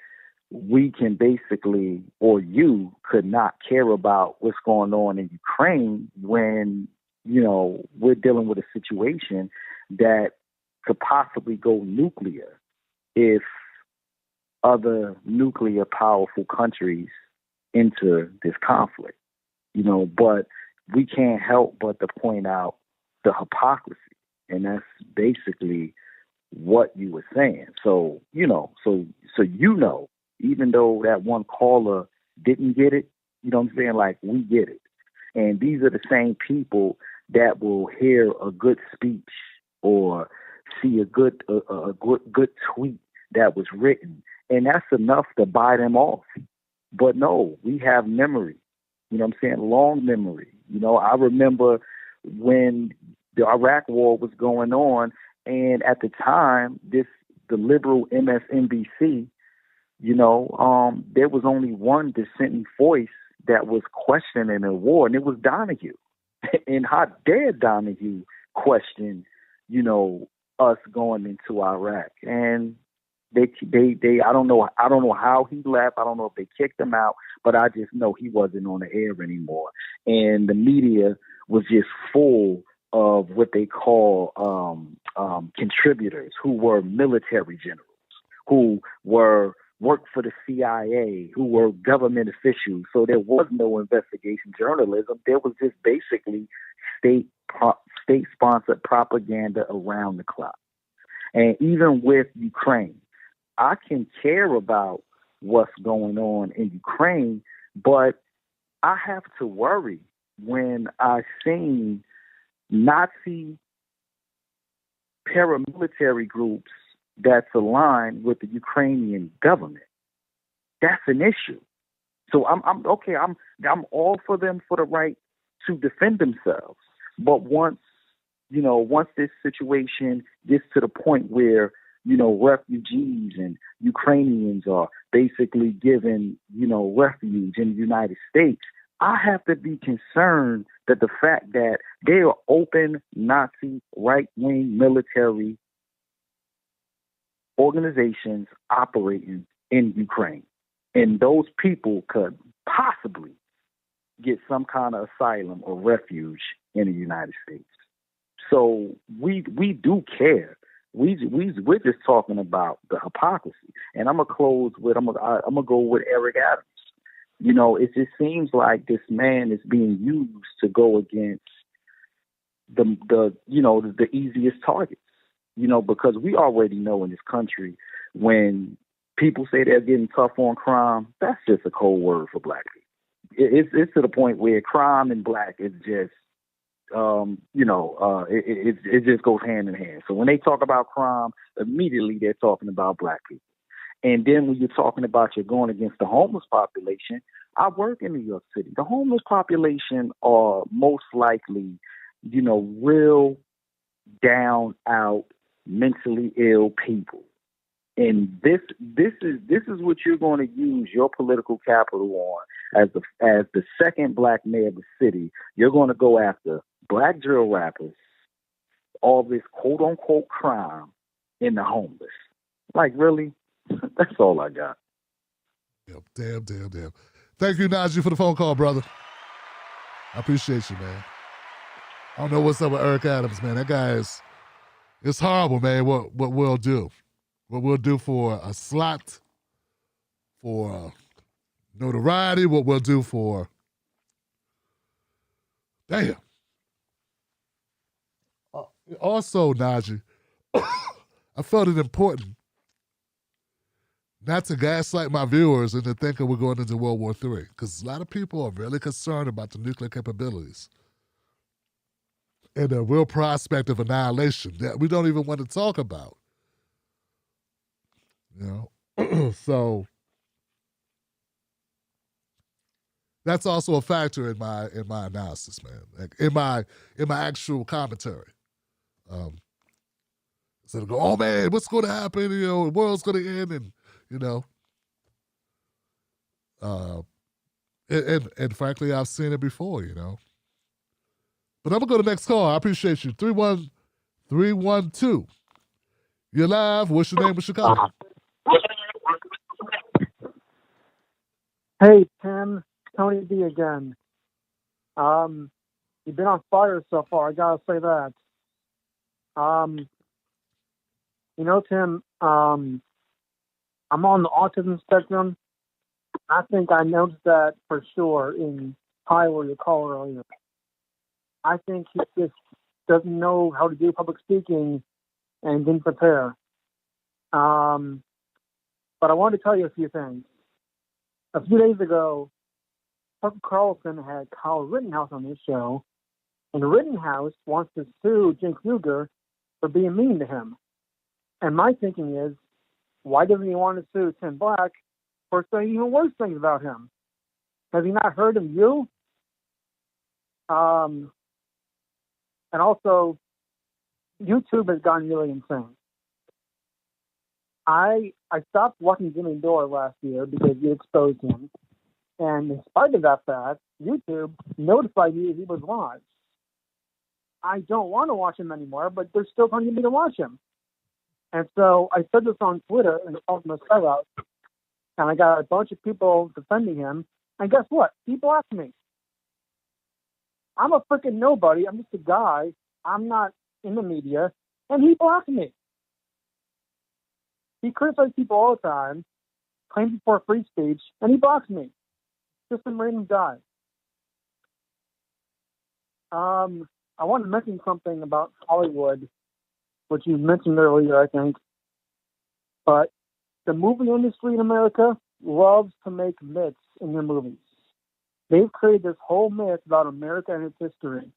we can basically, or you could not care about what's going on in Ukraine when, we're dealing with a situation that could possibly go nuclear if other nuclear powerful countries enter this conflict, but we can't help but to point out the hypocrisy. And that's basically what you were saying. So, even though that one caller didn't get it, we get it. And these are the same people that will hear a good speech or see a good tweet that was written, and that's enough to buy them off. But no, we have memory, long memory. I remember when the Iraq war was going on, and at the time, the liberal MSNBC, there was only one dissenting voice that was questioning the war, and it was Donahue. And how dare Donahue question, us going into Iraq? And they I don't know how he left. I don't know if they kicked him out, but I just know he wasn't on the air anymore. And the media was just full of what they call contributors who were military generals, who worked for the CIA, who were government officials. So there was no investigation journalism. There was just basically state-sponsored propaganda around the clock. And even with Ukraine, I can care about what's going on in Ukraine, but I have to worry when I seen Nazi paramilitary groups that's aligned with the Ukrainian government. That's an issue. So I'm okay. I'm all for them for the right to defend themselves. But once this situation gets to the point where, refugees and Ukrainians are basically given, refuge in the United States, I have to be concerned that the fact that they are open Nazi right-wing military organizations operating in Ukraine. And those people could possibly get some kind of asylum or refuge in the United States. So we do care. We're just talking about the hypocrisy. And I'm gonna close with I'm gonna go with Eric Adams. It just seems like this man is being used to go against the easiest targets. Because we already know in this country when people say they're getting tough on crime, that's just a cold word for black people. It's to the point where crime and black is just, it just goes hand in hand. So when they talk about crime, immediately they're talking about black people. And then when you're talking about you're going against the homeless population, I work in New York City. The homeless population are most likely, real down out, mentally ill people. And this is what you're going to use your political capital on as the second black mayor of the city. You're going to go after black drill rappers, all this quote unquote crime, and the homeless. Like, really? That's all I got. Yep. Damn. Thank you, Najee, for the phone call, brother. I appreciate you, man. I don't know what's up with Eric Adams, man. That guy it's horrible, man, what we'll do. What we'll do for a slot, for notoriety, what we'll do for... Damn. Also, Najee, I felt it important not to gaslight my viewers into thinking we're going into World War III, because a lot of people are really concerned about the nuclear capabilities and the real prospect of annihilation that we don't even want to talk about. So that's also a factor in my analysis, man. Like in my actual commentary. So to go, oh man, what's going to happen? The world's going to end, and and frankly, I've seen it before, But I'm gonna go to the next call. I appreciate you. 31312. You're live. What's your name? What's your comment? Hey, Tim, Tony D again. You've been on fire so far, I gotta say that. Tim, I'm on the autism spectrum. I think I noticed that for sure in Tyler, your caller earlier. I think he just doesn't know how to do public speaking and didn't prepare. But I wanted to tell you a few things. A few days ago, Tucker Carlson had Kyle Rittenhouse on his show, and Rittenhouse wants to sue Cenk Uygur for being mean to him. And my thinking is, why doesn't he want to sue Tim Black for saying even worse things about him? Has he not heard of you? And also, YouTube has gone really insane. I stopped watching Jimmy Dore last year because you exposed him. And in spite of that fact, YouTube notified me he was live. I don't want to watch him anymore, but they're still telling me to watch him. And so I said this on Twitter and called him a sellout. And I got a bunch of people defending him. And guess what? He blocked me. I'm a freaking nobody. I'm just a guy. I'm not in the media. And he blocked me. He criticizes people all the time, claims for free speech, and he blocks me. Just some random guy. I want to mention something about Hollywood, which you mentioned earlier, I think. But the movie industry in America loves to make myths in their movies. They've created this whole myth about America and its history.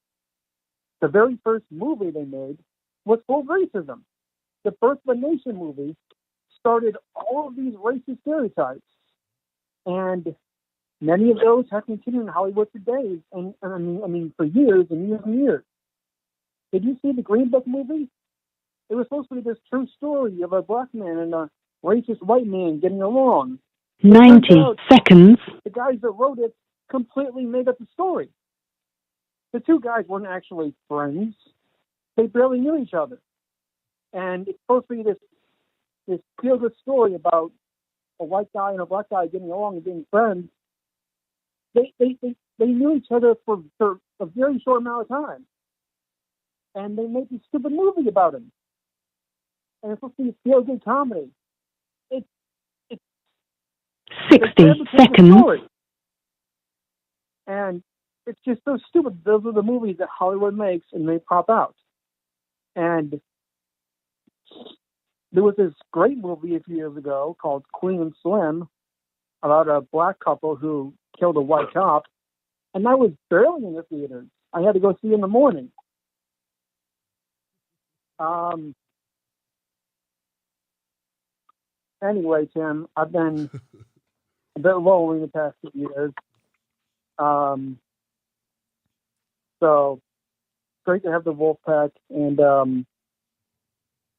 The very first movie they made was full of racism. The Birth of a Nation movie started all of these racist stereotypes, and many of those have continued in Hollywood for days, and I mean for years and years and years. Did you see the Green Book movie? It was supposed to be this true story of a black man and a racist white man getting along. 90 seconds. The guys that wrote it completely made up the story. The two guys weren't actually friends. They barely knew each other. And it's supposed to be this feel-good story about a white guy and a black guy getting along and being friends. They knew each other for a very short amount of time. And they made this stupid movie about him. And it's supposed to be a feel-good comedy. It's 60 seconds. And it's just so stupid. Those are the movies that Hollywood makes, and they pop out. And there was this great movie a few years ago called Queen and Slim about a black couple who killed a white cop, and that was barely in the theaters. I had to go see it in the morning. Anyway, Tim, I've been a bit lonely the past few years. So great to have the Wolfpack, and I'm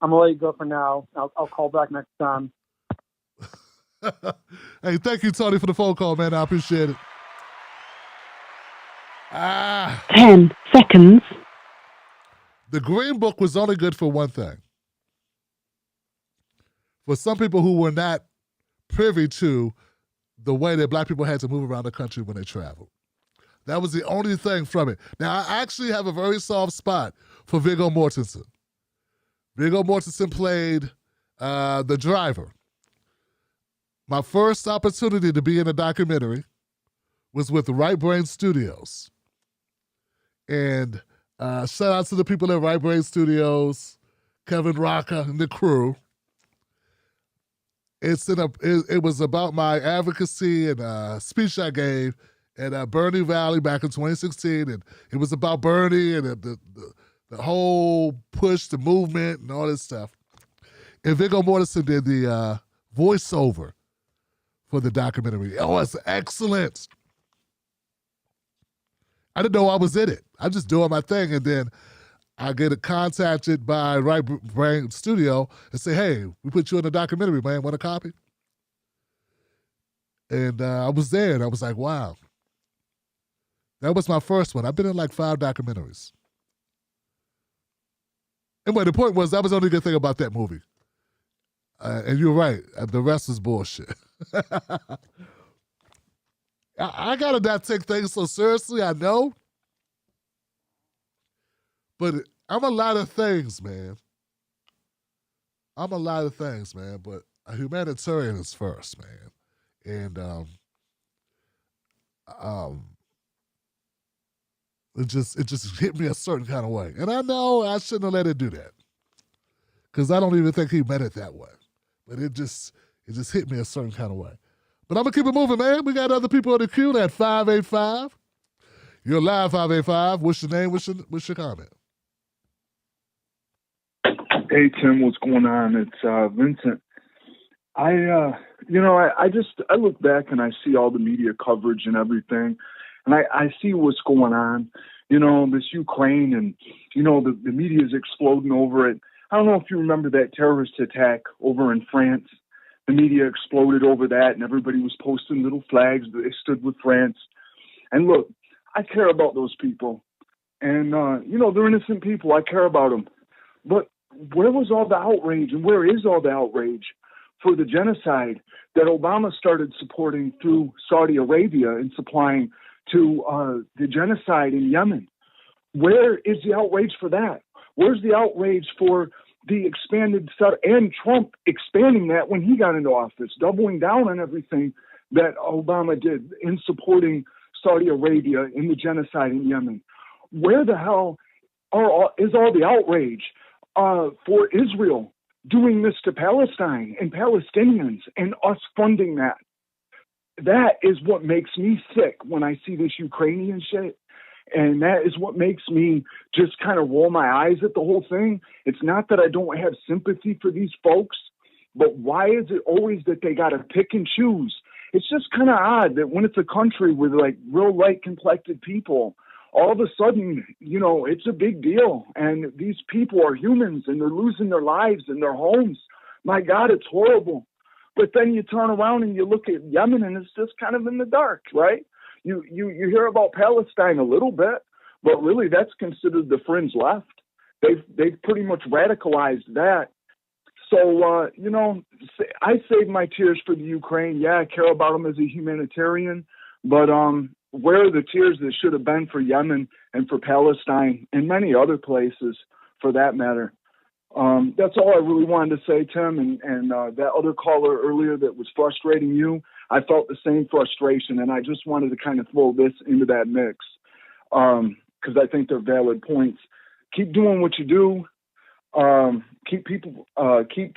gonna let you go for now. I'll call back next time. Hey, thank you, Tony, for the phone call, man. I appreciate it. 10 seconds. The Green Book was only good for one thing. For some people who were not privy to the way that black people had to move around the country when they traveled. That was the only thing from it. Now, I actually have a very soft spot for Viggo Mortensen. Viggo Mortensen played the driver. My first opportunity to be in a documentary was with Right Brain Studios. And shout out to the people at Right Brain Studios, Kevin Rocca and the crew. It was about my advocacy and a speech I gave at Bernie Valley back in 2016, and it was about Bernie and the whole push, the movement, and all this stuff. And Viggo Mortensen did the voiceover for the documentary. Oh, it's excellent. I didn't know I was in it. I'm just doing my thing, and then I get contacted by Right Brain Studio and say, hey, we put you in the documentary, man. Want a copy? And I was there, and I was like, wow. That was my first one. I've been in like 5 documentaries. Anyway, the point was that was the only good thing about that movie. And you're right. The rest is bullshit. I gotta not take things so seriously, I know. But I'm a lot of things, man. But a humanitarian is first, man. And it just hit me a certain kind of way. And I know I shouldn't have let it do that. Because I don't even think he meant it that way. But it just hit me a certain kind of way. But I'm going to keep it moving, man. We got other people on the queue at 585. You're live, 585. What's your name? What's your comment? Hey, Tim, what's going on? It's Vincent. I look back and I see all the media coverage and everything, and I see what's going on. You know, this Ukraine, and, you know, the media is exploding over it. I don't know if you remember that terrorist attack over in France. The media exploded over that, and everybody was posting little flags that they stood with France. And look, I care about those people. And, you know, they're innocent people. I care about them. But where was all the outrage, and where is all the outrage for the genocide that Obama started supporting through Saudi Arabia and supplying to the genocide in Yemen? Where is the outrage for that? Where's the outrage for the expanded stuff, and Trump expanding that when he got into office, doubling down on everything that Obama did in supporting Saudi Arabia in the genocide in Yemen? Where the hell is all the outrage for Israel doing this to Palestine and Palestinians and us funding that? That is what makes me sick when I see this Ukrainian shit. And that is what makes me just kind of roll my eyes at the whole thing. It's not that I don't have sympathy for these folks, but why is it always that they got to pick and choose? It's just kind of odd that when it's a country with like real light-complected people, all of a sudden, you know, it's a big deal. And these people are humans and they're losing their lives and their homes. My God, it's horrible. But then you turn around and you look at Yemen and it's just kind of in the dark, right? You hear about Palestine a little bit, but really that's considered the fringe left. They've pretty much radicalized that. So, you know, I save my tears for the Ukraine. Yeah, I care about them as a humanitarian, but where are the tears that should have been for Yemen and for Palestine and many other places for that matter? That's all I really wanted to say, Tim. And that other caller earlier that was frustrating you, I felt the same frustration, and I just wanted to kind of throw this into that mix because I think they're valid points. Keep doing what you do. Keep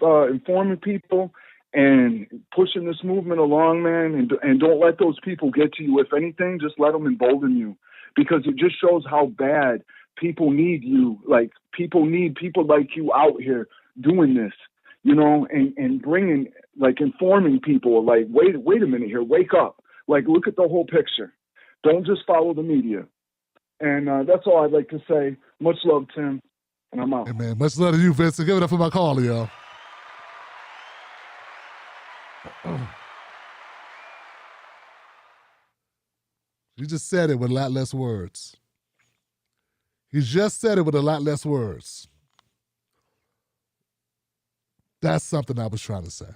informing people and pushing this movement along, man. And don't let those people get to you. If anything, just let them embolden you, because it just shows how bad people need you. Like people need people like you out here doing this, you know, and bringing, like, informing people. Like, wait a minute here, wake up. Like, look at the whole picture. Don't just follow the media. And that's all I'd like to say. Much love, Tim. And I'm out. Hey, man, much love to you, Vincent. Give it up for my caller, y'all. You just said it with a lot less words. He just said it with a lot less words. That's something I was trying to say.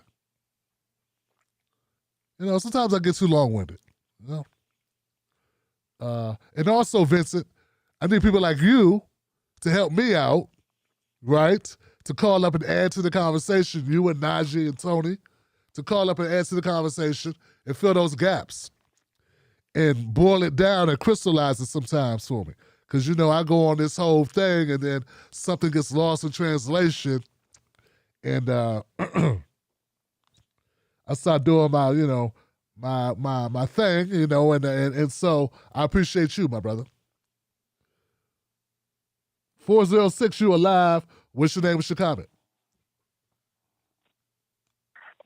You know, sometimes I get too long-winded, you know? And also, Vincent, I need people like you to help me out, right? To call up and add to the conversation, you and Najee and Tony, to call up and add to the conversation and fill those gaps and boil it down and crystallize it sometimes for me. Because, you know, I go on this whole thing and then something gets lost in translation and I start doing my, you know, my thing, you know, and so I appreciate you, my brother. 406, you alive. What's your name? What's your comment?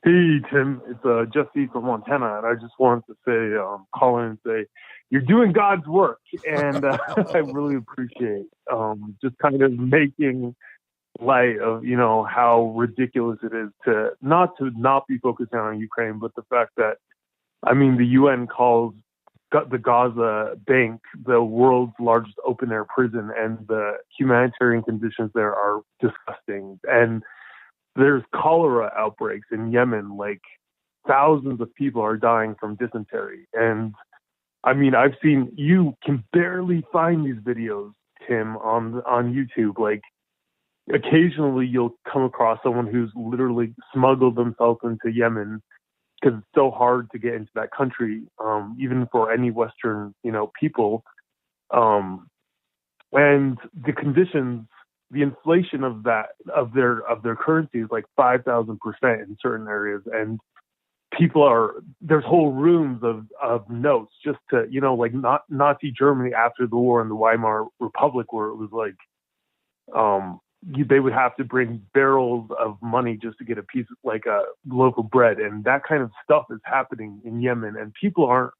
Hey, Tim. It's Jesse from Montana, and I just wanted to say, call in and say, you're doing God's work, and I really appreciate just kind of making light of, you know, how ridiculous it is to not be focusing on Ukraine, but the fact that, I mean, the UN calls the Gaza Bank the world's largest open-air prison, and the humanitarian conditions there are disgusting. And there's cholera outbreaks in Yemen, like thousands of people are dying from dysentery. And I mean, I've seen, you can barely find these videos, Tim, on YouTube. Like occasionally you'll come across someone who's literally smuggled themselves into Yemen because it's so hard to get into that country, even for any Western, you know, people. And the conditions, the inflation of their currency is like 5,000% in certain areas, and there's whole rooms of notes just to, you know, like Nazi Germany after the war in the Weimar Republic, where it was like they would have to bring barrels of money just to get a piece, like a loaf of bread, and that kind of stuff is happening in Yemen, and people aren't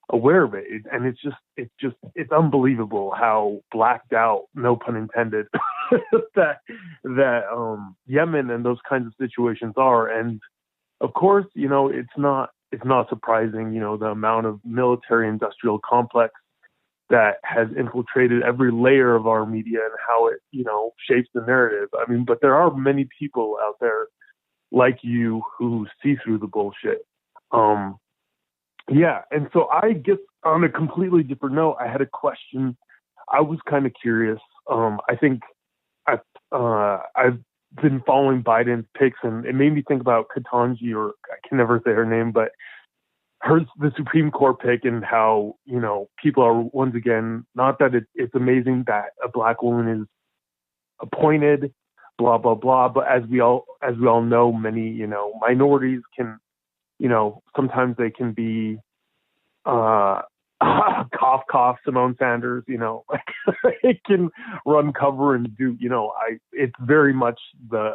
aware of it. And it's unbelievable how blacked out, no pun intended, that Yemen and those kinds of situations are. And of course, you know, it's not surprising, you know, the amount of military industrial complex that has infiltrated every layer of our media and how it, you know, shapes the narrative. I mean, but there are many people out there like you who see through the bullshit. Yeah, and so I guess on a completely different note, I had a question. I was kind of curious. I think I've been following Biden's picks, and it made me think about Ketanji, or I can never say her name, but the Supreme Court pick, and how, you know, people are, once again, not that it's amazing that a black woman is appointed, blah blah blah, but as we all know, many, you know, minorities can, you know, sometimes they can be coddled soft cough Simone Sanders, it can run cover and do, it's very much the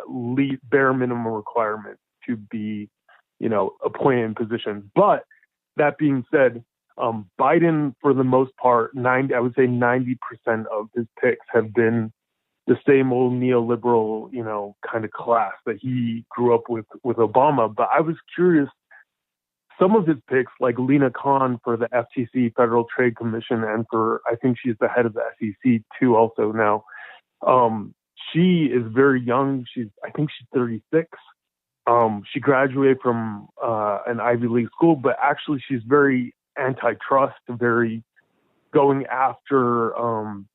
bare minimum requirement to be, appointed in positions. But that being said, Biden, for the most part, I would say 90% of his picks have been the same old neoliberal, kind of class that he grew up with Obama. But I was curious, some of his picks, like Lena Khan for the FTC, Federal Trade Commission, and I think she's the head of the SEC too also now. She is very young. I think she's 36. She graduated from an Ivy League school, but actually she's very antitrust, very going after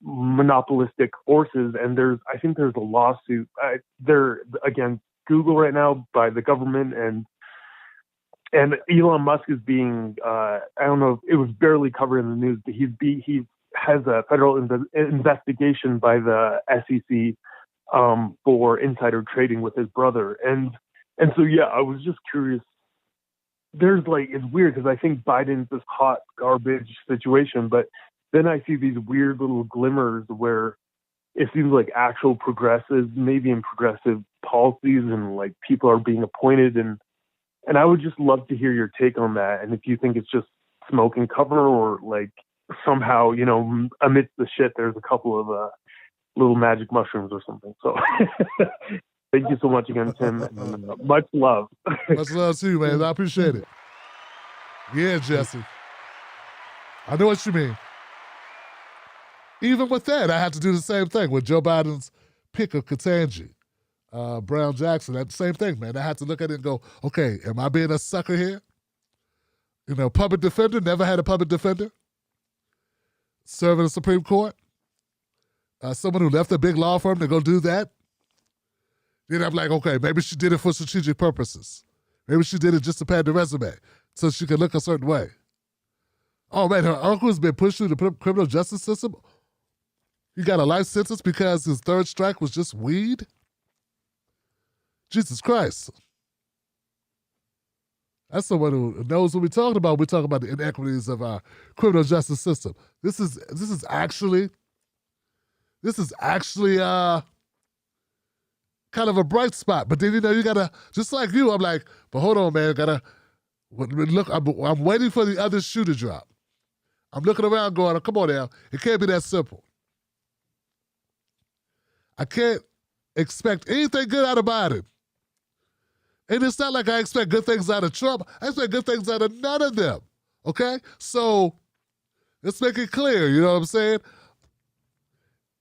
monopolistic forces. And I think there's a lawsuit there against Google right now by the government, and Elon Musk is being, I don't know, it was barely covered in the news, but he has a federal investigation by the SEC for insider trading with his brother. And so, yeah, I was just curious. It's weird because I think Biden's this hot garbage situation, but then I see these weird little glimmers where it seems like actual progressives, maybe in progressive policies, and like people are being appointed. And I would just love to hear your take on that. And if you think it's just smoke and cover, or like somehow, amidst the shit, there's a couple of little magic mushrooms or something. So thank you so much again, Tim. And, much love. Much love to you, man. I appreciate it. Yeah, Jesse. I know what you mean. Even with that, I had to do the same thing with Joe Biden's pick of Ketanji Brown Jackson. That same thing, man. I had to look at it and go, okay, am I being a sucker here? Public defender, never had a public defender. Serving the Supreme Court. Someone who left a big law firm to go do that. Then I'm like, okay, maybe she did it for strategic purposes. Maybe she did it just to pad the resume so she could look a certain way. Oh, man, her uncle has been pushed through the criminal justice system. He got a life sentence because his third strike was just weed? Jesus Christ. That's someone who knows what we're talking about. We're talking about the inequities of our criminal justice system. This is actually kind of a bright spot. But then, you gotta, just like you, I'm like, but hold on, man, look, I'm waiting for the other shoe to drop. I'm looking around going, come on now, it can't be that simple. I can't expect anything good out of Biden. And it's not like I expect good things out of Trump. I expect good things out of none of them, okay? So let's make it clear, you know what I'm saying?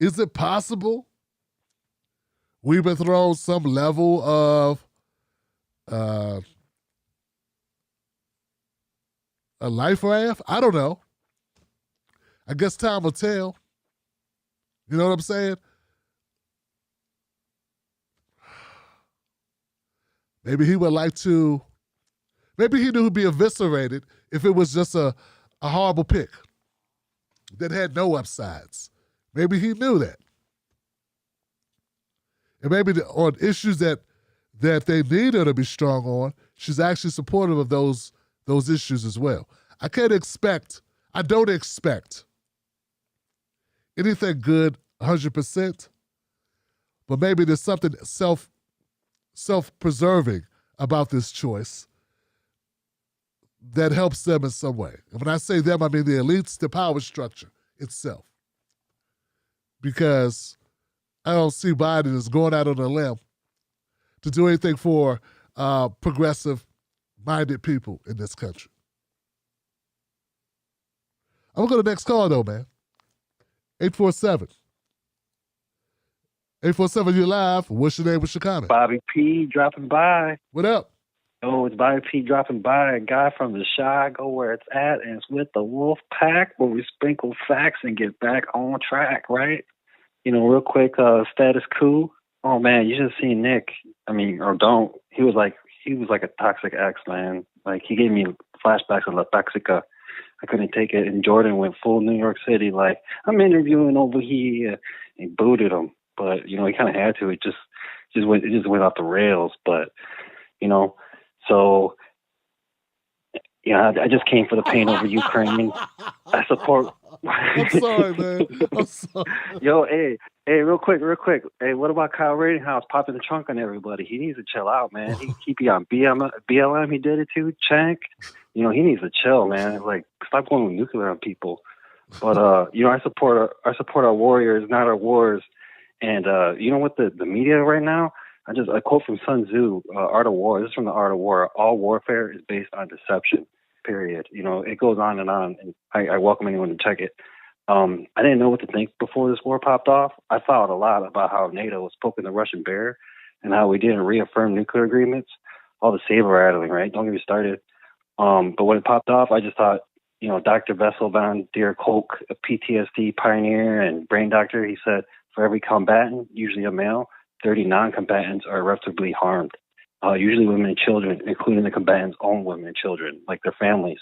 Is it possible we've been thrown some level of a life raft? I don't know. I guess time will tell. You know what I'm saying? Maybe he would like to, maybe he knew he'd be eviscerated if it was just a horrible pick that had no upsides. Maybe he knew that. And maybe on issues that they need her to be strong on, she's actually supportive of those issues as well. I don't expect anything good 100%, but maybe there's something self-preserving about this choice that helps them in some way. And when I say them, I mean the elites, the power structure itself. Because I don't see Biden as going out on a limb to do anything for progressive-minded people in this country. I'm going to go to the next call, though, man. 847. 847, you're live. What's your name? What's your comment? Bobby P. dropping by. What up? Oh, it's Bobby P. dropping by. A guy from the Chi, go where it's at, and it's with the Wolf Pack, where we sprinkle facts and get back on track, right? Real quick, status quo. Oh man, you should see Nick. Or don't. He was like a toxic ex, man. Like, he gave me flashbacks of La Toxica. I couldn't take it. And Jordan went full New York City, like, I'm interviewing over here, and booted him. But he kind of had to. It just went off the rails. But I just came for the pain over Ukraine. I support I'm sorry, man. I'm sorry. Yo, hey, real quick. Hey, what about Kyle Rittenhouse popping the trunk on everybody? He needs to chill out, man. He be on BLM. He did it too. Chank, he needs to chill, man. Like, stop going with nuclear on people. But I support our warriors, not our wars. And you know what? The media right now. I quote from Sun Tzu, Art of War. This is from the Art of War. All warfare is based on deception. Period. It goes on, and I welcome anyone to check it. I didn't know what to think before this war popped off. I thought a lot about how NATO was poking the Russian bear and how we didn't reaffirm nuclear agreements. All the saber rattling, right? Don't get me started. But when it popped off, I just thought, Dr. Vesselbaum, Dear Koch, a PTSD pioneer and brain doctor, he said, for every combatant, usually a male, 30 non-combatants are irreparably harmed. Usually women and children, including the combatants' own women and children, like their families.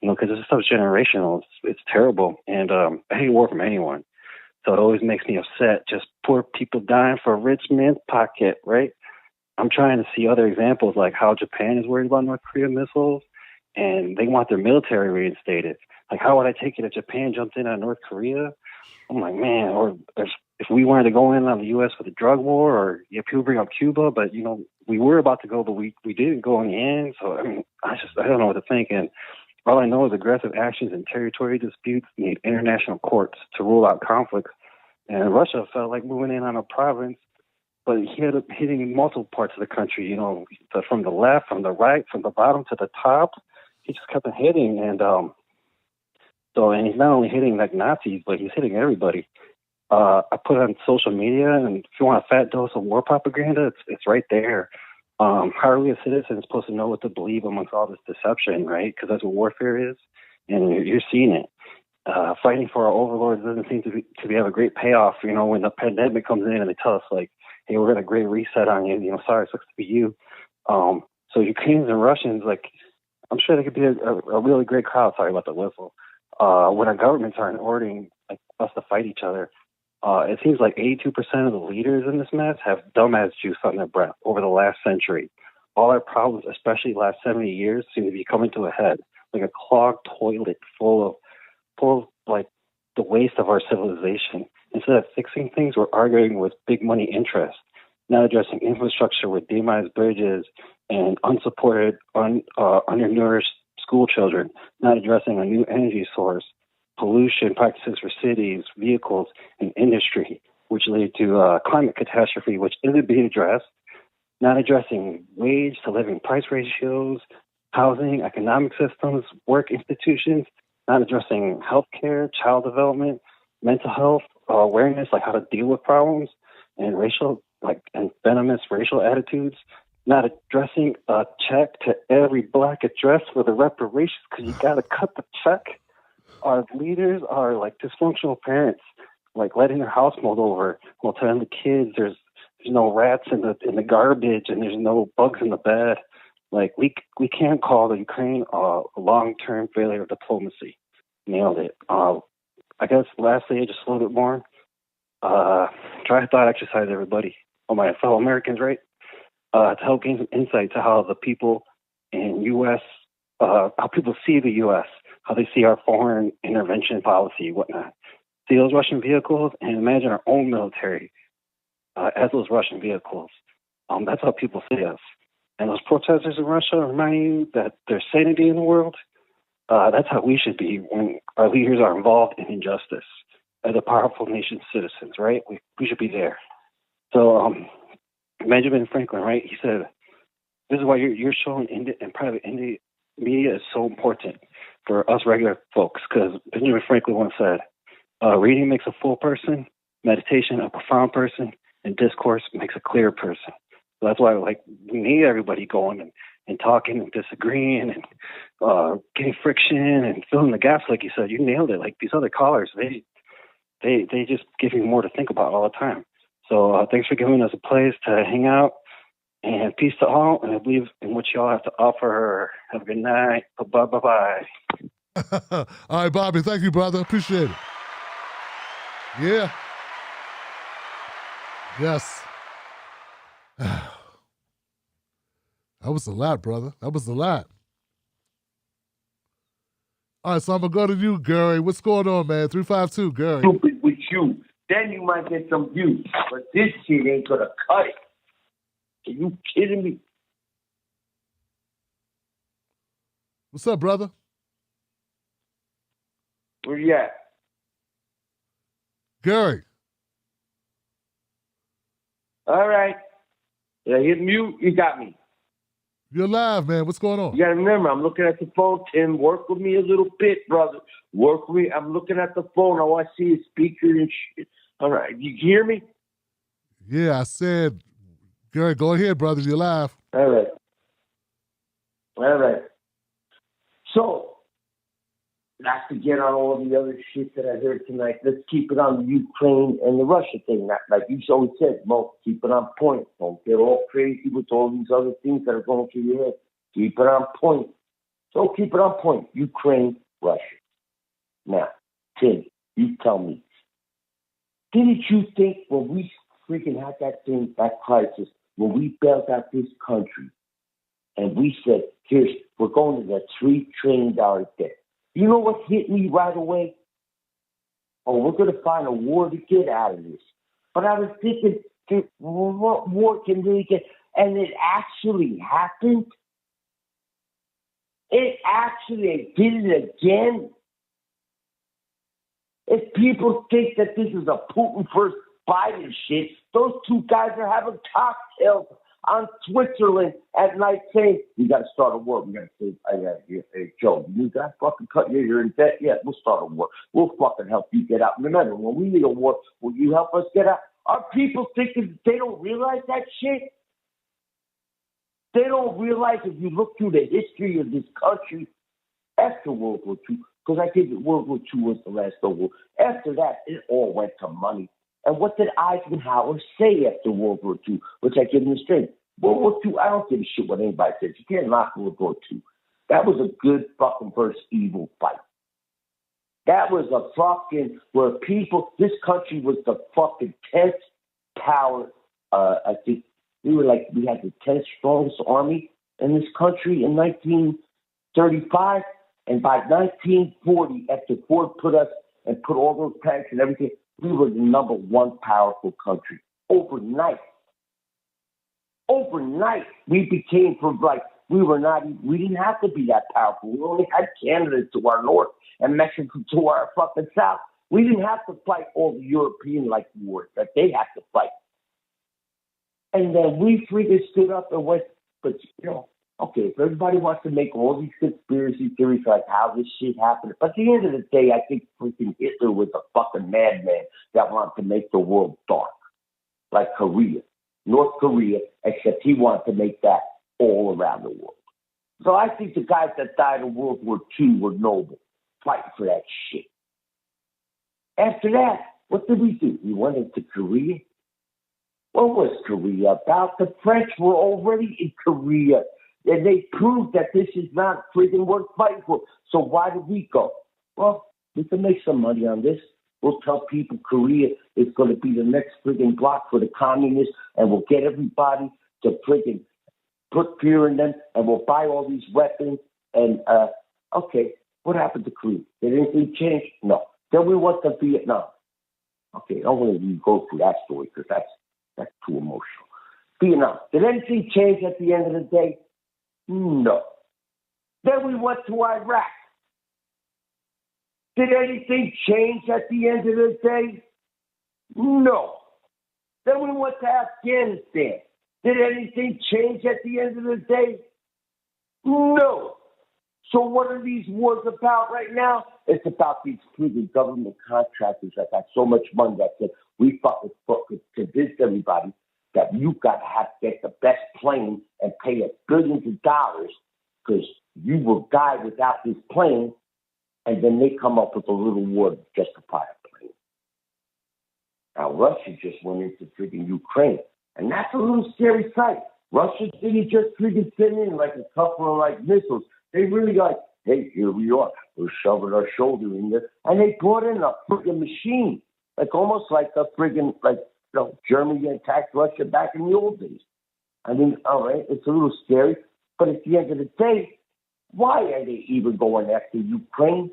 Because this stuff's generational. It's terrible. And I hate war from anyone. So it always makes me upset. Just poor people dying for a rich man's pocket, right? I'm trying to see other examples, like how Japan is worried about North Korean missiles, and they want their military reinstated. Like, how would I take it if Japan jumped in on North Korea? I'm like, man, or if we wanted to go in on the U.S. with a drug war, or people bring up Cuba, but, we were about to go, but we didn't go in the end. So, I don't know what to think. And all I know is aggressive actions and territory disputes need international courts to rule out conflicts. And Russia felt like moving in on a province, but he ended up hitting multiple parts of the country, from the left, from the right, from the bottom to the top. He just kept on hitting. And and he's not only hitting like Nazis, but he's hitting everybody. I put it on social media, and if you want a fat dose of war propaganda, it's right there. How are we as citizens supposed to know what to believe amongst all this deception, right? Because that's what warfare is, and you're seeing it. Fighting for our overlords doesn't seem to have a great payoff. When the pandemic comes in and they tell us, like, hey, we're going to great reset on you. Sorry, it sucks to be you. So Ukrainians and Russians, like, I'm sure they could be a really great crowd. Sorry about the whistle. When our governments aren't ordering us to fight each other. It seems like 82% of the leaders in this mess have dumbass juice on their breath over the last century. All our problems, especially the last 70 years, seem to be coming to a head, like a clogged toilet full of like the waste of our civilization. Instead of fixing things, we're arguing with big money interests, not addressing infrastructure with demised bridges and unsupported, undernourished school children, not addressing a new energy source, pollution practices for cities, vehicles, and industry, which lead to climate catastrophe, which isn't being addressed, not addressing wage to living price ratios, housing, economic systems, work institutions, not addressing healthcare, child development, mental health, awareness, like how to deal with problems, and and venomous racial attitudes, not addressing a check to every black address for the reparations because you got to cut the check. Our leaders are like dysfunctional parents, like letting their house mold over while telling the kids there's no rats in the garbage and there's no bugs in the bed. Like we can't call the Ukraine a long-term failure of diplomacy. Nailed it. I guess lastly, just a little bit more. Try a thought exercise, everybody. All my fellow Americans, right? To help gain some insight to how the people in U.S. How people see the U.S., how they see our foreign intervention policy, whatnot. See those Russian vehicles and imagine our own military as those Russian vehicles. That's how people see us. And those protesters in Russia remind you that there's sanity in the world. That's how we should be when our leaders are involved in injustice as a powerful nation's citizens, right? We should be there. So Benjamin Franklin, right? He said, this is why you're showing in private media is so important for us regular folks, because Benjamin Franklin once said, reading makes a full person, meditation a profound person, and discourse makes a clear person. So that's why we need everybody going and talking and disagreeing and getting friction and filling the gaps, like you said. You nailed it. Like these other callers, they just give you more to think about all the time. So thanks for giving us a place to hang out. And peace to all, and I believe in what y'all have to offer. Have a good night. Bye-bye. All right, Bobby. Thank you, brother. Appreciate it. Yeah. Yes. That was a lot, brother. That was a lot. All right, so I'm going to go to you, Gary. What's going on, man? 352, Gary. Stupid with you. Then you might get some views. But this shit ain't going to cut it. Are you kidding me? What's up, brother? Where you at? Gary. All right. Did I hit mute? You got me. You're live, man. What's going on? You got to remember, I'm looking at the phone, Tim. Work with me a little bit, brother. Work with me. I'm looking at the phone. All I see is speaker and shit. All right. You hear me? Yeah, I said, Gary, go ahead, brother. You're live. All right. All right. So, not to get on all the other shit that I heard tonight, let's keep it on the Ukraine and the Russia thing. Like you always said, Mo, keep it on point. Don't get all crazy with all these other things that are going through your head. Keep it on point. So keep it on point. Ukraine, Russia. Now, Tim, you tell me, didn't you think when we freaking had that thing, that crisis, when we bailed out this country, and we said, we're going to the $3 trillion debt. You know what hit me right away? Oh, we're going to find a war to get out of this. But I was thinking, what war can really get? And it actually happened. It actually did it again. If people think that this is a Putin versus Biden shit, those two guys are having cocktails on Switzerland at night saying, we got to start a war. We got to say, hey, Joe, you got to fucking cut you're in debt? Yeah, we'll start a war. We'll fucking help you get out. Remember, when we need a war, will you help us get out? Are people thinking they don't realize that shit? They don't realize if you look through the history of this country after World War II, because I think that World War II was the last war. After that, it all went to money. And what did Eisenhower say after World War II, which I give him the strength? World War II, I don't give a shit what anybody says. You can't knock World War II. That was a good fucking versus evil fight. That was a fucking, where people, this country was the fucking 10th power. I think we had the 10th strongest army in this country in 1935. And by 1940, after Ford put all those tanks and everything, we were the number one powerful country. Overnight, we became we didn't have to be that powerful. We only had Canada to our north and Mexico to our fucking south. We didn't have to fight all the European-like wars that they had to fight. And then we freaking stood up and went, but okay, if everybody wants to make all these conspiracy theories like how this shit happened, but at the end of the day, I think freaking Hitler was a fucking madman that wanted to make the world dark, like Korea, North Korea, except he wanted to make that all around the world. So I think the guys that died in World War II were noble, fighting for that shit. After that, what did we do? We went into Korea. What was Korea about? The French were already in Korea. And they proved that this is not freaking worth fighting for. So why did we go? Well, we can make some money on this. We'll tell people Korea is going to be the next freaking block for the communists, and we'll get everybody to freaking put fear in them, and we'll buy all these weapons. And, okay, what happened to Korea? Did anything change? No. Then we went to Vietnam. Okay, I don't want to go through that story because that's too emotional. Vietnam. Did anything change at the end of the day? No. Then we went to Iraq. Did anything change at the end of the day? No. Then we went to Afghanistan. Did anything change at the end of the day? No. So what are these wars about right now? It's about these freaking government contractors that got so much money that said, we fucking convinced everybody that you got to have to get the best plane and pay us billions of dollars because you will die without this plane, and then they come up with a little war to justify a plane. Now, Russia just went into freaking Ukraine, and that's a little scary sight. Russia didn't just freaking send in like a couple of like missiles. They really like, hey, here we are. We're shoving our shoulder in there. And they brought in a freaking machine, like almost like a freaking, like, Germany attacked Russia back in the old days. I mean, all right, it's a little scary, but at the end of the day, Why are they even going after Ukraine?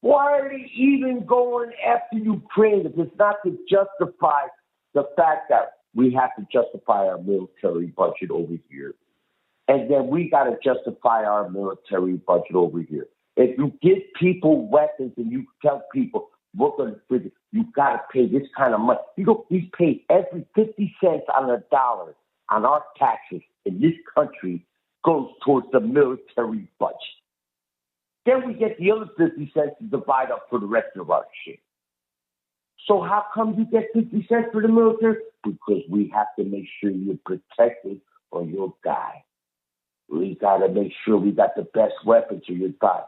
Why are they even going after Ukraine if it's not to justify the fact that we have to justify our military budget over here? And then we got to justify our military budget over here. If you give people weapons and you tell people, we're going to, you got to pay this kind of money. You know, we pay every 50 cents on a dollar on our taxes in this country goes towards the military budget. Then we get the other 50 cents to divide up for the rest of our shit. So how come you get 50 cents for the military? Because we have to make sure you're protected or you'll die. We got to make sure we got the best weapons or you'll die.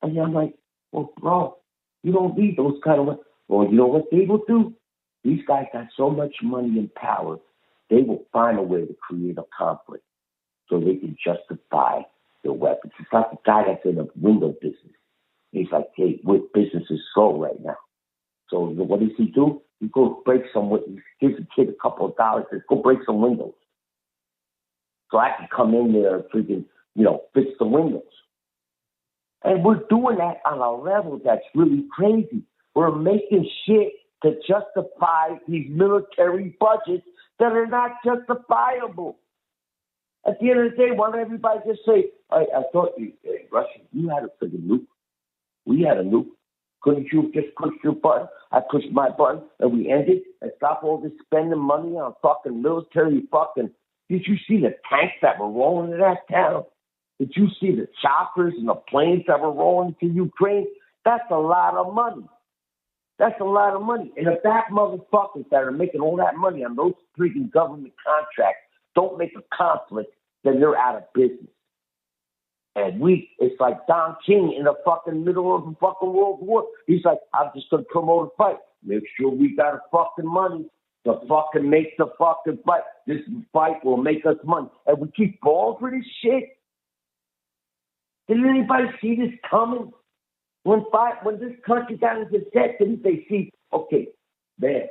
And I'm like, well, bro, you don't need those kind of weapons. Well, you know what they will do? These guys got so much money and power, they will find a way to create a conflict so they can justify their weapons. It's like the guy that's in the window business. He's like, hey, what business is slow right now? So what does he do? He goes break some windows. He gives a kid a couple of dollars. Says, go break some windows. So I can come in there and freaking, fix the windows. And we're doing that on a level that's really crazy. We're making shit to justify these military budgets that are not justifiable. At the end of the day, why don't everybody just say, I thought, hey, Russia, you had a freaking nuke. We had a nuke. Couldn't you just push your button? I pushed my button and we ended and stop all this spending money on fucking military fucking. Did you see the tanks that were rolling in that town? Did you see the choppers and the planes that were rolling to Ukraine? That's a lot of money. That's a lot of money. And if that motherfuckers that are making all that money on those freaking government contracts don't make a conflict, then they're out of business. And it's like Don King in the fucking middle of the fucking World War. He's like, I'm just going to promote a fight. Make sure we got the fucking money to fucking make the fucking fight. This fight will make us money. And we keep falling for this shit. Didn't anybody see this coming? When this country got into debt, didn't they see, okay, man,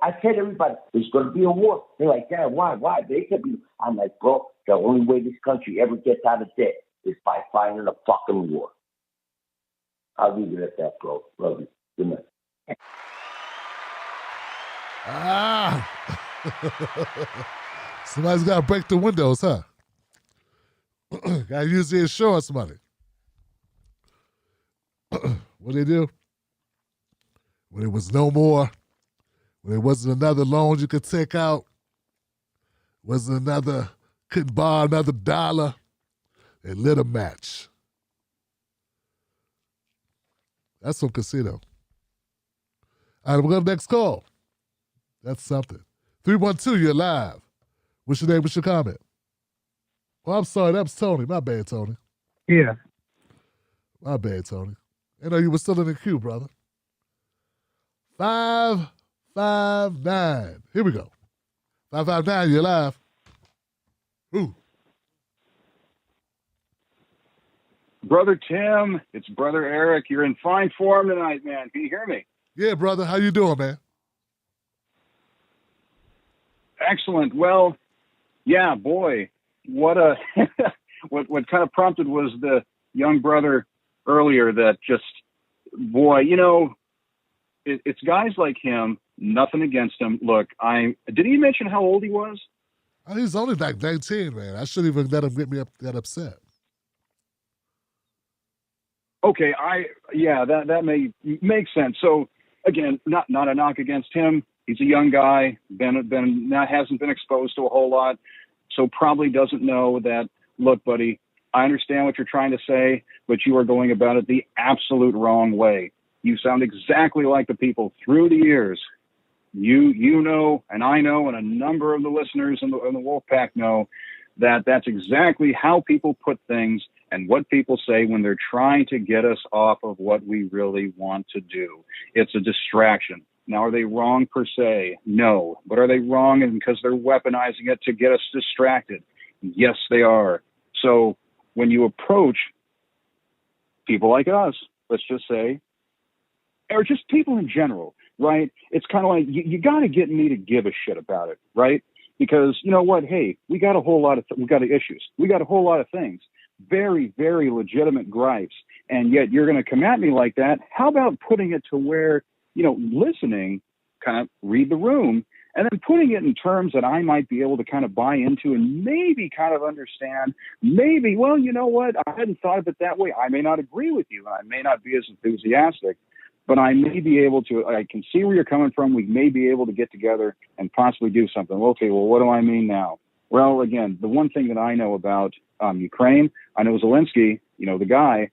I said everybody, there's going to be a war. They're like, yeah, why? They could be. I'm like, bro, the only way this country ever gets out of debt is by fighting a fucking war. I'll leave it at that, bro. Love you. Good night. Somebody's got to break the windows, huh? Got to use the insurance money. What they do? When it was no more, when there wasn't another loan you could take out, couldn't borrow another dollar, they lit a match. That's some casino. All right, we'll go to the next call. That's something. 312, you're live. What's your name? What's your comment? Oh, I'm sorry, that was Tony. My bad, Tony. Yeah. My bad, Tony. I know you were still in the queue, brother. 559. Here we go. 559, you're live. Who? Brother Tim, it's Brother Eric. You're in fine form tonight, man. Can you hear me? Yeah, brother. How you doing, man? Excellent. Well, yeah, boy, what what kind of prompted was the young brother earlier that just, boy, it's guys like him, nothing against him. Look, did he mention how old he was? He's only like 19, man. I shouldn't even let him get me that upset. Okay, that may make sense. So again, not a knock against him. He's a young guy, hasn't been exposed to a whole lot, so probably doesn't know that, look, buddy, I understand what you're trying to say, but you are going about it the absolute wrong way. You sound exactly like the people through the years. You know, and I know, and a number of the listeners in the Wolfpack know that that's exactly how people put things and what people say when they're trying to get us off of what we really want to do. It's a distraction. Now, are they wrong per se? No. But are they wrong because they're weaponizing it to get us distracted? Yes, they are. So when you approach people like us, let's just say, or just people in general, right? It's kind of like, you got to get me to give a shit about it, right? Because you know what? Hey, we got a whole lot of, we got issues. We got a whole lot of things. very, very legitimate gripes, and yet you're going to come at me like that. How about putting it to where, listening, kind of read the room, and then putting it in terms that I might be able to kind of buy into and maybe kind of understand, maybe, well, you know what, I hadn't thought of it that way. I may not agree with you. I may not be as enthusiastic, but I may be able to, I can see where you're coming from. We may be able to get together and possibly do something. Okay, well, what do I mean now? Well, again, the one thing that I know about Ukraine, I know Zelensky, the guy,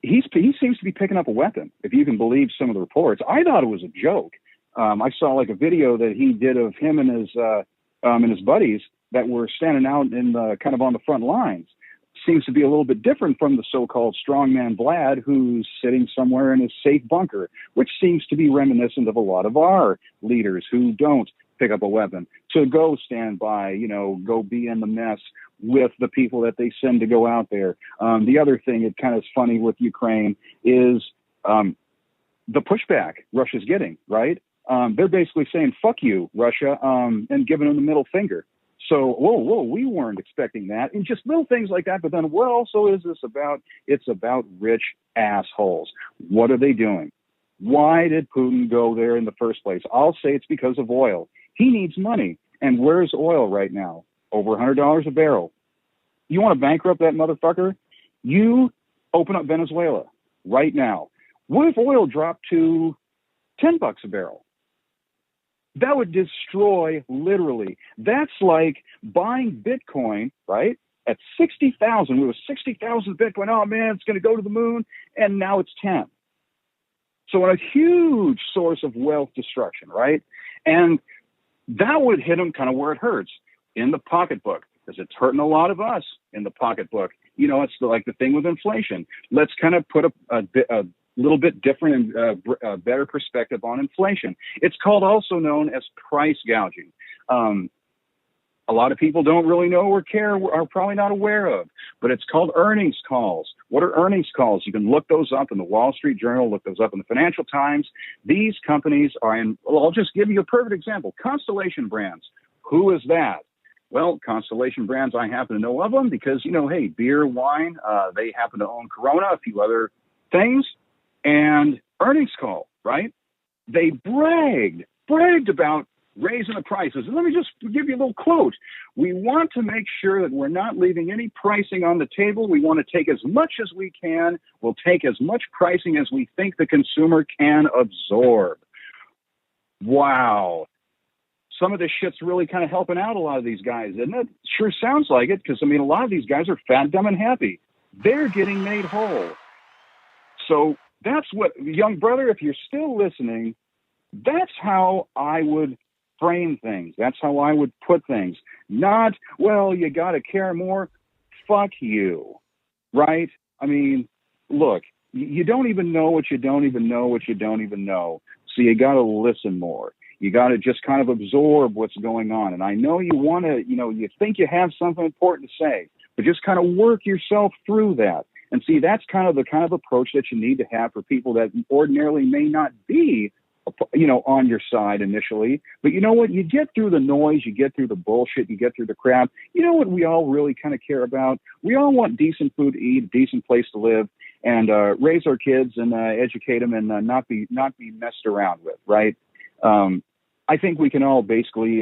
he seems to be picking up a weapon, if you can believe some of the reports. I thought it was a joke. I saw like a video that he did of him and his buddies that were standing out in the kind of on the front lines. Seems to be a little bit different from the so-called strongman Vlad, who's sitting somewhere in his safe bunker, which seems to be reminiscent of a lot of our leaders who don't pick up a weapon to go stand by, go be in the mess with the people that they send to go out there. The other thing that kind of is funny with Ukraine is the pushback Russia's getting, right? They're basically saying, fuck you, Russia, and giving them the middle finger. So, whoa, we weren't expecting that. And just little things like that. But then what also is this about? It's about rich assholes. What are they doing? Why did Putin go there in the first place? I'll say it's because of oil. He needs money. And where's oil right now? Over $100 a barrel. You want to bankrupt that motherfucker? You open up Venezuela right now. What if oil dropped to $10 a barrel? That would destroy, literally. That's like buying Bitcoin, right? At 60,000. It was 60,000 Bitcoin. Oh, man, it's going to go to the moon. And now it's 10. So a huge source of wealth destruction, right? And that would hit them kind of where it hurts, in the pocketbook, because it's hurting a lot of us in the pocketbook. It's like the thing with inflation. Let's kind of put a little bit different and better perspective on inflation. It's also known as price gouging. A lot of people don't really know or care, are probably not aware of, but it's called earnings calls. What are earnings calls? You can look those up in the Wall Street Journal, look those up in the Financial Times. These companies I'll just give you a perfect example. Constellation Brands. Who is that? Well, Constellation Brands, I happen to know of them because, hey, beer, wine, they happen to own Corona, a few other things. And earnings call, right? They bragged about raising the prices. And let me just give you a little quote. We want to make sure that we're not leaving any pricing on the table. We want to take as much as we can. We'll take as much pricing as we think the consumer can absorb. Wow. Some of this shit's really kind of helping out a lot of these guys, isn't it? Sure sounds like it, because, a lot of these guys are fat, dumb, and happy. They're getting made whole. So that's what, young brother, if you're still listening, that's how I would frame things. That's how I would put things. Not, well, you got to care more. Fuck you, right? Look, you don't even know what you don't even know what you don't even know. So you got to listen more. You got to just kind of absorb what's going on. And I know you want to, you think you have something important to say, but just kind of work yourself through that. And see, that's kind of the kind of approach that you need to have for people that ordinarily may not be, on your side initially. But you know what? You get through the noise, you get through the bullshit, you get through the crap. You know what we all really kind of care about? We all want decent food to eat, a decent place to live, and raise our kids and educate them and not be messed around with, right? I think we can all basically,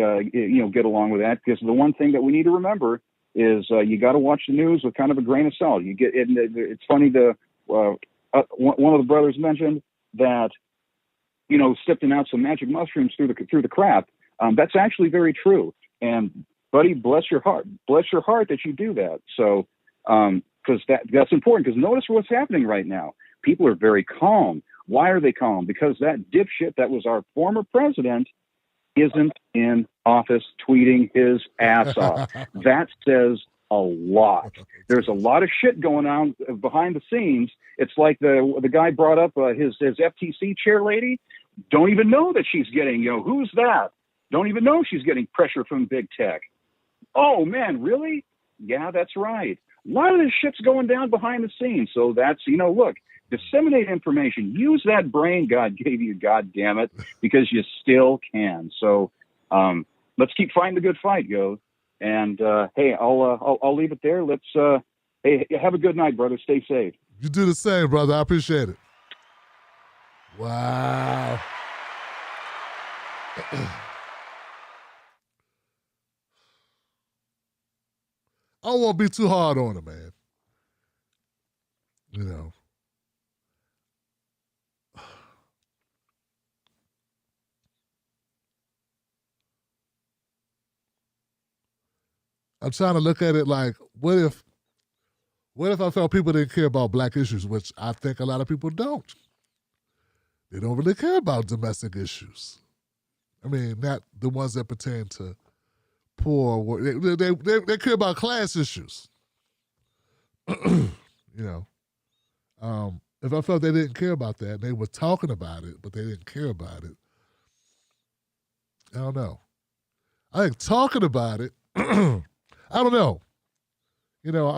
get along with that, because the one thing that we need to remember is you got to watch the news with kind of a grain of salt. It's funny, one of the brothers mentioned that, sifting out some magic mushrooms through the crap. That's actually very true. And buddy, bless your heart that you do that. So, because that's important. Because notice what's happening right now. People are very calm. Why are they calm? Because that dipshit that was our former president isn't in office tweeting his ass off. That says a lot. There's a lot of shit going on behind the scenes. It's like the guy brought up his FTC chair lady. Don't even know that she's getting, who's that? Don't even know she's getting pressure from big tech. Oh, man, really? Yeah, that's right. A lot of this shit's going down behind the scenes. So that's, look, disseminate information. Use that brain God gave you, God damn it, because you still can. So let's keep fighting the good fight, yo. And hey, I'll leave it there. Let's Hey, have a good night, brother. Stay safe. You do the same, brother. I appreciate it. Wow. I don't want to be too hard on him, man. You know. I'm trying to look at it like, what if I felt people didn't care about black issues, which I think a lot of people don't. They don't really care about domestic issues. I mean, not the ones that pertain to poor. They care about class issues. You know, if I felt they didn't care about that, they were talking about it, but they didn't care about it. I don't know. I think talking about it, I don't know. You know,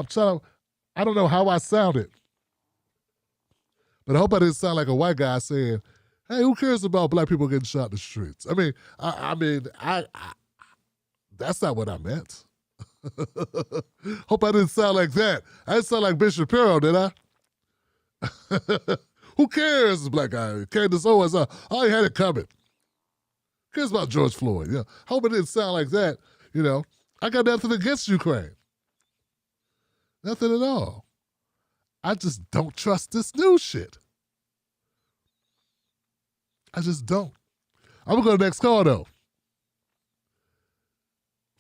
I don't know how I sounded, but I hope I didn't sound like a white guy saying, "Hey, who cares about black people getting shot in the streets?" I mean, that's not what I meant. Hope I didn't sound like that. I didn't sound like Ben Shapiro, did I? Who cares, black guy? Candace Owens, I had it coming. Who cares about George Floyd? Yeah, hope it didn't sound like that. You know, I got nothing against Ukraine. Nothing at all. I just don't trust this new shit. I just don't. I'm going to go to the next call, though.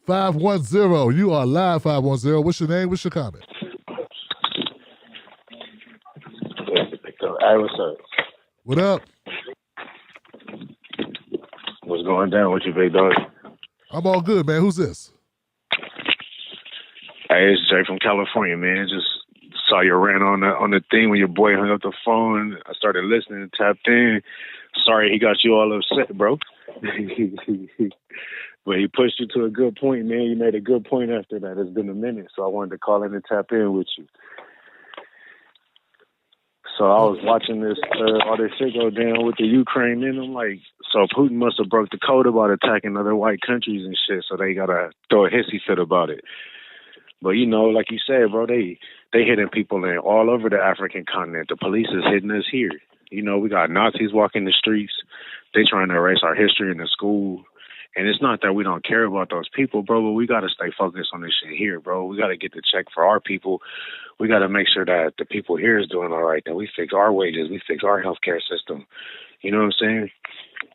510. You are live, 510. What's your name? What's your comment? Hey, what's up? What up? What's going down with you, big dog? I'm all good, man. Who's this? Hey, it's Jay from California, man. Just saw your rant on the thing when your boy hung up the phone. I started listening and tapped in. Sorry he got you all upset, bro. But he pushed you to a good point, man. You made a good point after that. It's been a minute, so I wanted to call in and tap in with you. So I was watching this, all this shit go down with the Ukraine, and I'm like, so Putin must have broke the code about attacking other white countries and shit, so they gotta throw a hissy fit about it. But, you know, like you said, bro, they hitting people in all over the African continent. The police is hitting us here. You know, we got Nazis walking the streets. They trying to erase our history in the school. And it's not that we don't care about those people, bro, but we got to stay focused on this shit here, bro. We got to get the check for our people. We got to make sure that the people here is doing all right, that we fix our wages, we fix our healthcare system. You know what I'm saying?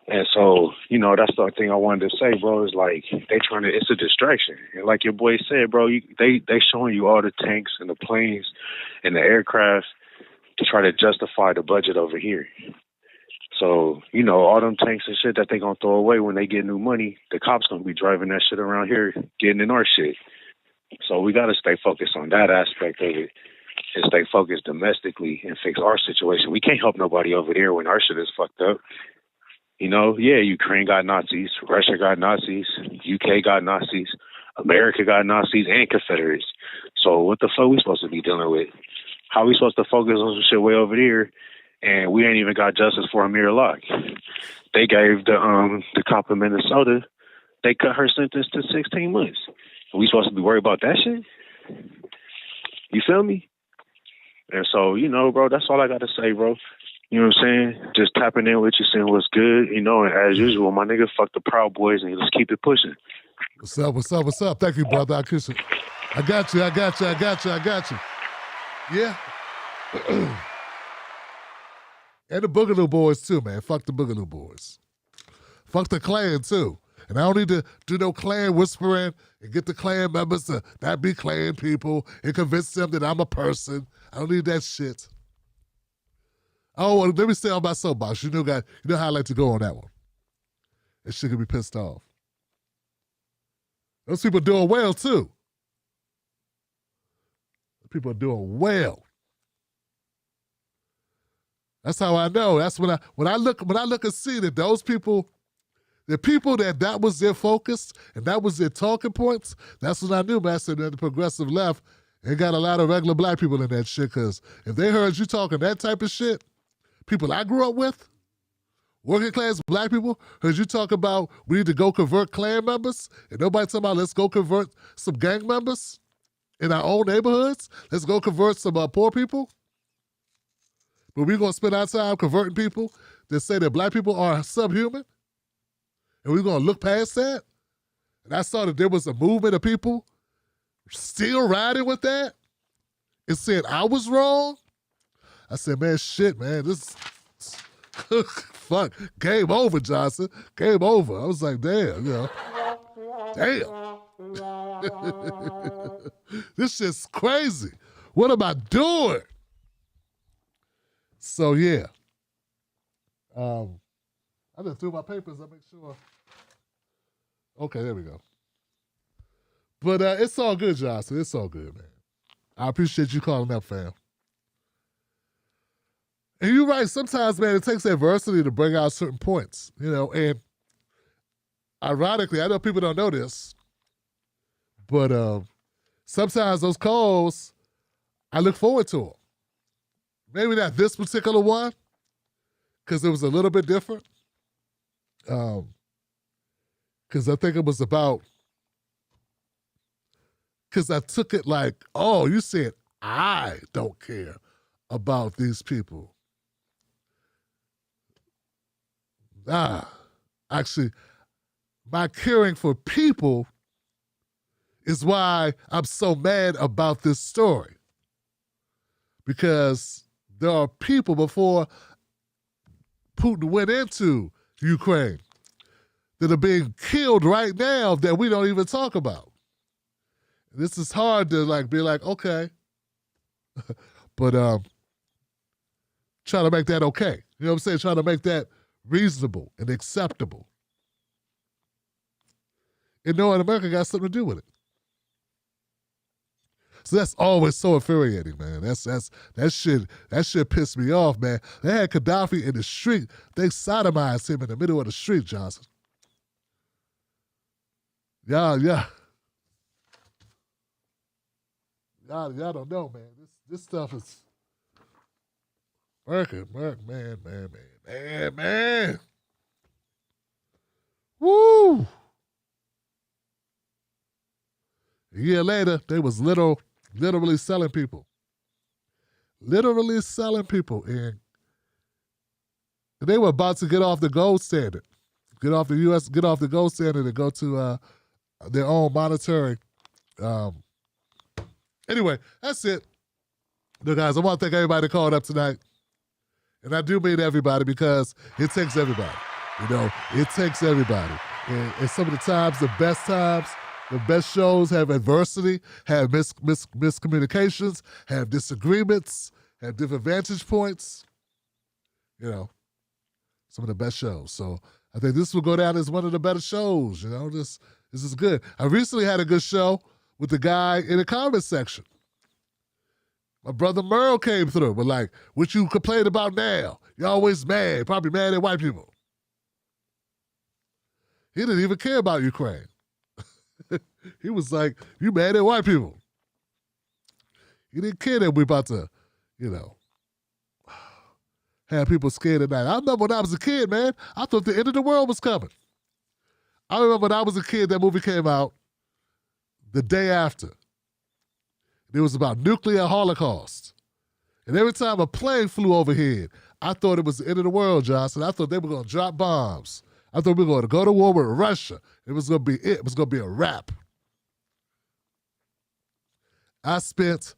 And so, you know, that's the thing I wanted to say, bro, is like it's a distraction. And like your boy said, bro, they showing you all the tanks and the planes and the aircraft to try to justify the budget over here. So, you know, all them tanks and shit that they going to throw away when they get new money, the cops going to be driving that shit around here, getting in our shit. So we got to stay focused on that aspect of it and stay focused domestically and fix our situation. We can't help nobody over there when our shit is fucked up. You know, yeah, Ukraine got Nazis, Russia got Nazis, UK got Nazis, America got Nazis and Confederates. So what the fuck we supposed to be dealing with? How we supposed to focus on some shit way over there, and we ain't even got justice for Amir Locke? They gave the cop in Minnesota, they cut her sentence to 16 months. Are we supposed to be worried about that shit? You feel me? And so, you know, bro, that's all I got to say, bro. You know what I'm saying? Just tapping in with you, saying what's good, you know, and as usual, my nigga, fuck the Proud Boys and let's keep it pushing. What's up, what's up, what's up? Thank you, brother. I kiss you. I got you. Yeah. And the Boogaloo Boys, too, man. Fuck the Boogaloo Boys. Fuck the Klan, too. And I don't need to do no Klan whispering and get the Klan members to not be Klan people and convince them that I'm a person. I don't need that shit. Oh, well, let me stay on my soapbox. You know how I like to go on that one. That shit can be pissed off. Those people are doing well, too. People are doing well. That's how I know. That's when I look and see that those people, the people that was their focus and that was their talking points, that's when I knew, man, I said that the progressive left ain't got a lot of regular black people in that shit, because if they heard you talking that type of shit, people I grew up with, working class black people, heard you talk about we need to go convert Klan members, and nobody talking about let's go convert some gang members. in our own neighborhoods. Let's go convert some poor people. But we're going to spend our time converting people that say that black people are subhuman. And we're going to look past that. And I saw that there was a movement of people still riding with that and said I was wrong. I said, man, shit, man, this fuck, game over, Johnson. Game over. I was like, damn, damn. This shit's crazy. What am I doing? So, yeah. I just threw my papers. I make sure. Okay, there we go. But it's all good, Johnson. It's all good, man. I appreciate you calling up, fam. And you're right. Sometimes, man, it takes adversity to bring out certain points, and ironically, I know people don't know this, but sometimes those calls, I look forward to them. Maybe not this particular one, because it was a little bit different. Because I think it was about, because I took it like, oh, you said I don't care about these people. Actually, my caring for people is why I'm so mad about this story. Because there are people before Putin went into Ukraine that are being killed right now that we don't even talk about. This is hard to be like, okay, but try to make that okay. You know what I'm saying? Trying to make that reasonable and acceptable. And knowing America got something to do with it. So that's always so infuriating, man. That shit pissed me off, man. They had Gaddafi in the street. They sodomized him in the middle of the street, Johnson. Y'all don't know, man. This stuff is working, man. Woo! A year later, they was literally selling people. Literally selling people. And they were about to get off the gold standard. Get off the gold standard and go to their own monetary. Anyway, that's it. Look, guys, I want to thank everybody that called up tonight. And I do mean everybody because it takes everybody. It takes everybody. And some of the times, the best shows have adversity, have miscommunications, have disagreements, have different vantage points. Some of the best shows. So I think this will go down as one of the better shows. This is good. I recently had a good show with the guy in the comment section. My brother Merle came through, but what you complain about now? You're always mad, probably mad at white people. He didn't even care about Ukraine. He was like, you mad at white people. He didn't care that we about to, have people scared at night. I remember when I was a kid, man, I thought the end of the world was coming. I remember when I was a kid, that movie came out the day after. It was about nuclear holocaust. And every time a plane flew overhead, I thought it was the end of the world, Johnson. I thought they were going to drop bombs. I thought we were going to go to war with Russia. It was going to be it. It was going to be a wrap. I spent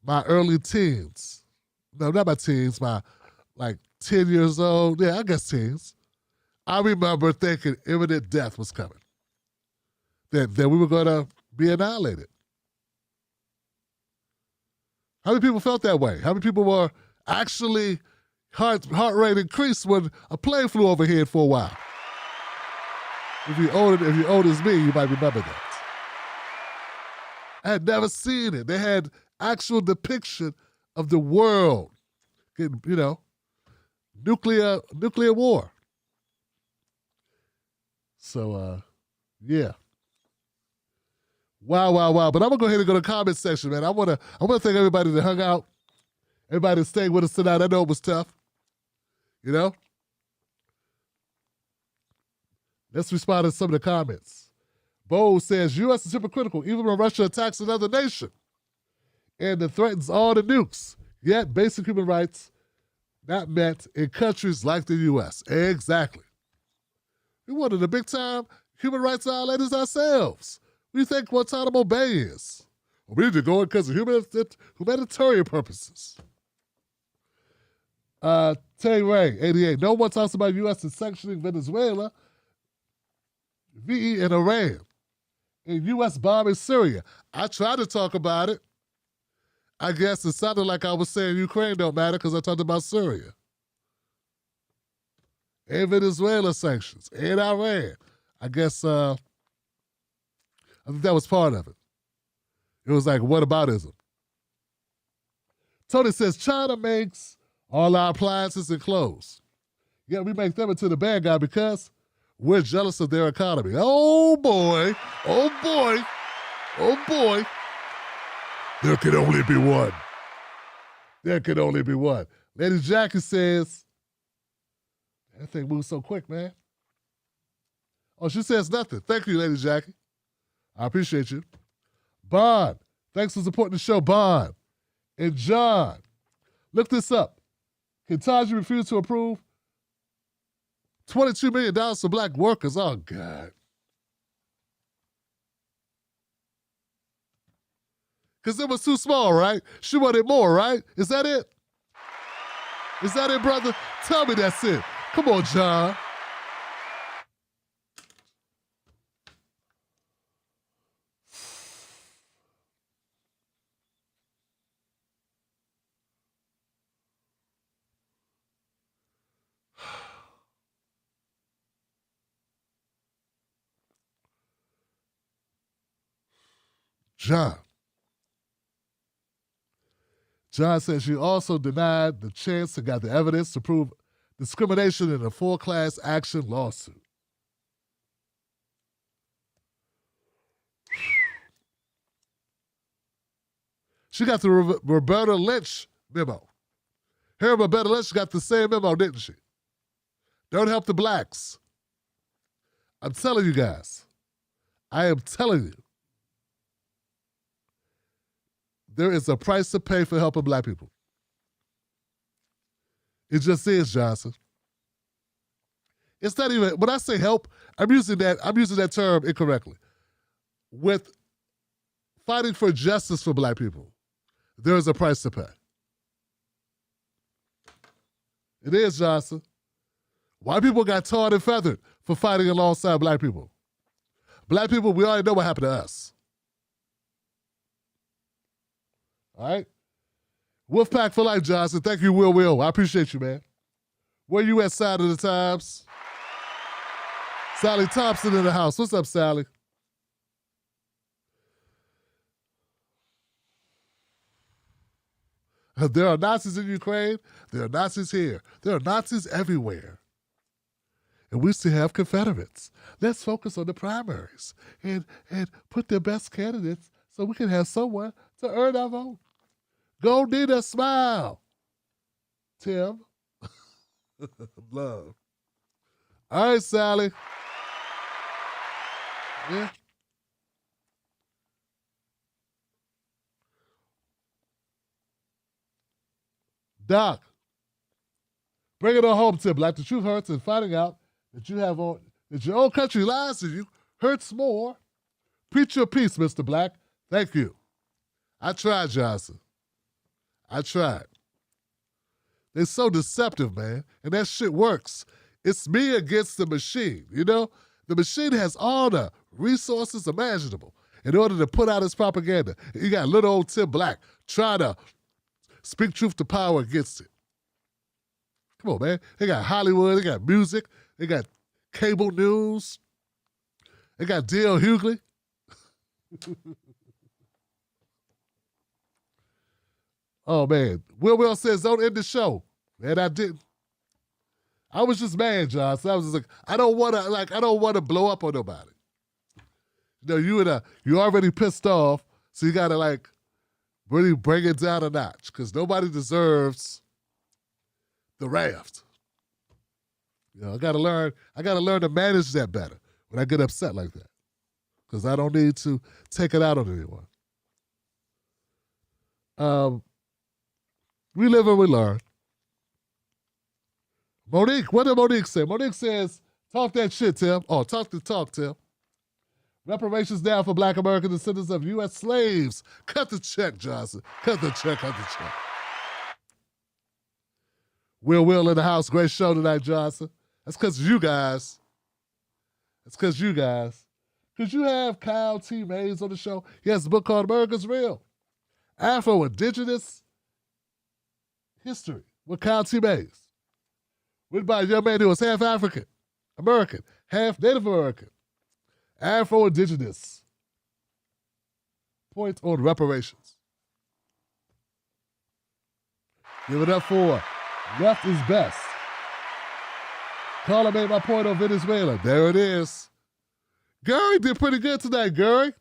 my early teens, no, not my teens, my 10 years old, yeah, I guess teens. I remember thinking imminent death was coming. That we were going to be annihilated. How many people felt that way? How many people were actually heart rate increased when a plane flew overhead for a while? If you're old as me, you might remember that. I had never seen it. They had actual depiction of the world, nuclear war. So, yeah. Wow. But I'm gonna go ahead and go to the comment section, man. I wanna thank everybody that hung out, everybody that stayed with us tonight. I know it was tough. Let's respond to some of the comments. Bo says, U.S. is hypocritical even when Russia attacks another nation. and that threatens all the nukes. Yet basic human rights not met in countries like the U.S. Exactly. We're one of the big-time human rights violators ourselves. We think Guantanamo Bay is. Well, we need to go in because of humanitarian purposes. Tay Ray, 88. No one talks about U.S. is sanctioning Venezuela, VE and Iran, and U.S. bombing Syria. I tried to talk about it. I guess it sounded like I was saying Ukraine don't matter because I talked about Syria. And Venezuela sanctions, and Iran. I guess I think that was part of it. It was like, whataboutism. Tony says, China makes all our appliances and clothes. Yeah, we make them into the bad guy because we're jealous of their economy. Oh, boy. Oh, boy. Oh, boy. There can only be one. There can only be one. Lady Jackie says, that thing moves so quick, man. Oh, she says nothing. Thank you, Lady Jackie. I appreciate you. Bond. Thanks for supporting the show, Bond. And John, look this up. Kentucky refused to approve $22 million for black workers. Oh, God. Because it was too small, right? She wanted more, right? Is that it? Is that it, brother? Tell me that's it. Come on, John. John says she also denied the chance to get the evidence to prove discrimination in a full class action lawsuit. She got the Roberta Lynch memo. Her and Roberta Lynch got the same memo, didn't she? Don't help the blacks. I'm telling you guys. I am telling you. There is a price to pay for helping black people. It just is, Johnson. It's not even, when I say help, I'm using that term incorrectly. With fighting for justice for black people, there is a price to pay. It is, Johnson. White people got tarred and feathered for fighting alongside black people. Black people, we already know what happened to us. All right? Wolfpack for life, Johnson. Thank you, Will. I appreciate you, man. Where you at, Side of the Times? Sally Thompson in the house. What's up, Sally? There are Nazis in Ukraine. There are Nazis here. There are Nazis everywhere. And we still have Confederates. Let's focus on the primaries and put the best candidates so we can have someone to earn our vote. Go need a smile, Tim. Love. All right, Sally. Yeah. Doc, bring it on home, Tim. Like the truth hurts, and finding out that that your own country lies to you hurts more. Preach your peace, Mr. Black. Thank you. I tried, Johnson. I tried. They're so deceptive, man, and that shit works. It's me against the machine, you know? The machine has all the resources imaginable in order to put out its propaganda. You got little old Tim Black trying to speak truth to power against it. Come on, man. They got Hollywood, they got music, they got cable news, they got D.L. Hughley. Oh, man. Will says, don't end the show. Man, I didn't. I was just mad, John. So I was just like, I don't want to blow up on nobody. You know, you already pissed off, so you got to, really bring it down a notch, because nobody deserves the raft. You know, I gotta learn to manage that better when I get upset like that. Because I don't need to take it out on anyone. We live and we learn. Monique, what did Monique say? Monique says, talk that shit, Tim. Oh, talk the talk, Tim. Reparations down for Black American descendants of U.S. slaves. Cut the check, Johnson. Cut the check, cut the check. Will in the house. Great show tonight, Johnson. That's because you guys. That's because you guys. Could you have Kyle T. Mays on the show? He has a book called America's Real. Afro-Indigenous History with Kyle T. Mays. Written by a young man who was half African American, half Native American. Afro-Indigenous. Point on reparations. Give it up for Left is Best. Carla made my point on Venezuela. There it is. Gary did pretty good tonight, Gary.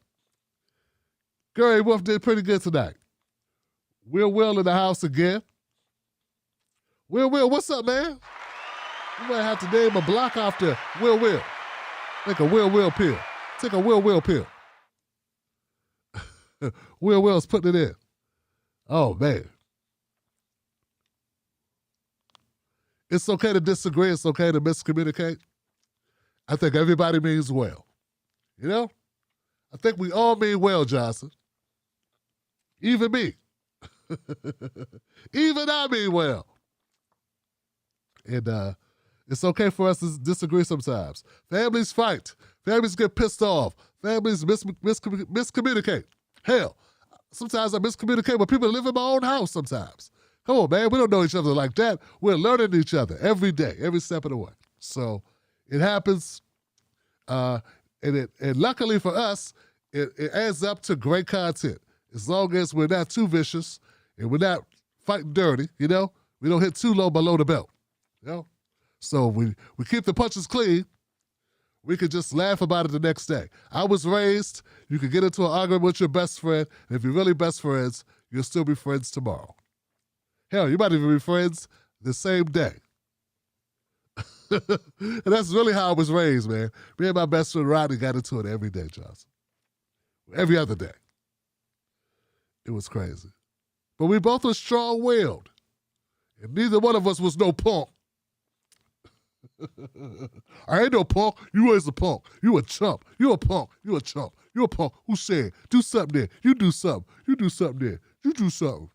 Gary Wolf did pretty good tonight. Will in the house again. Will, what's up, man? You might have to name a block after Will. Take a Will pill. Take a Will pill. Will's putting it in. Oh, man. It's okay to disagree. It's okay to miscommunicate. I think everybody means well. You know? I think we all mean well, Johnson. Even me. Even I mean well. And it's okay for us to disagree sometimes. Families fight. Families get pissed off. Families miscommunicate. Hell, sometimes I miscommunicate with people that live in my own house sometimes. Come on, man. We don't know each other like that. We're learning each other every day, every step of the way. So it happens. And luckily for us, it adds up to great content. As long as we're not too vicious and we're not fighting dirty, you know? We don't hit too low below the belt, you know? So we keep the punches clean. We could just laugh about it the next day. I was raised, you could get into an argument with your best friend, and if you're really best friends, you'll still be friends tomorrow. Hell, you might even be friends the same day. And that's really how I was raised, man. Me and my best friend Rodney got into it every day, Johnson. Every other day. It was crazy. But we both were strong-willed. And neither one of us was no punk. I ain't no punk. You was a punk. You a chump. You a punk. You a chump. You a punk. Who said, do something there. You do something. You do something there. You do something.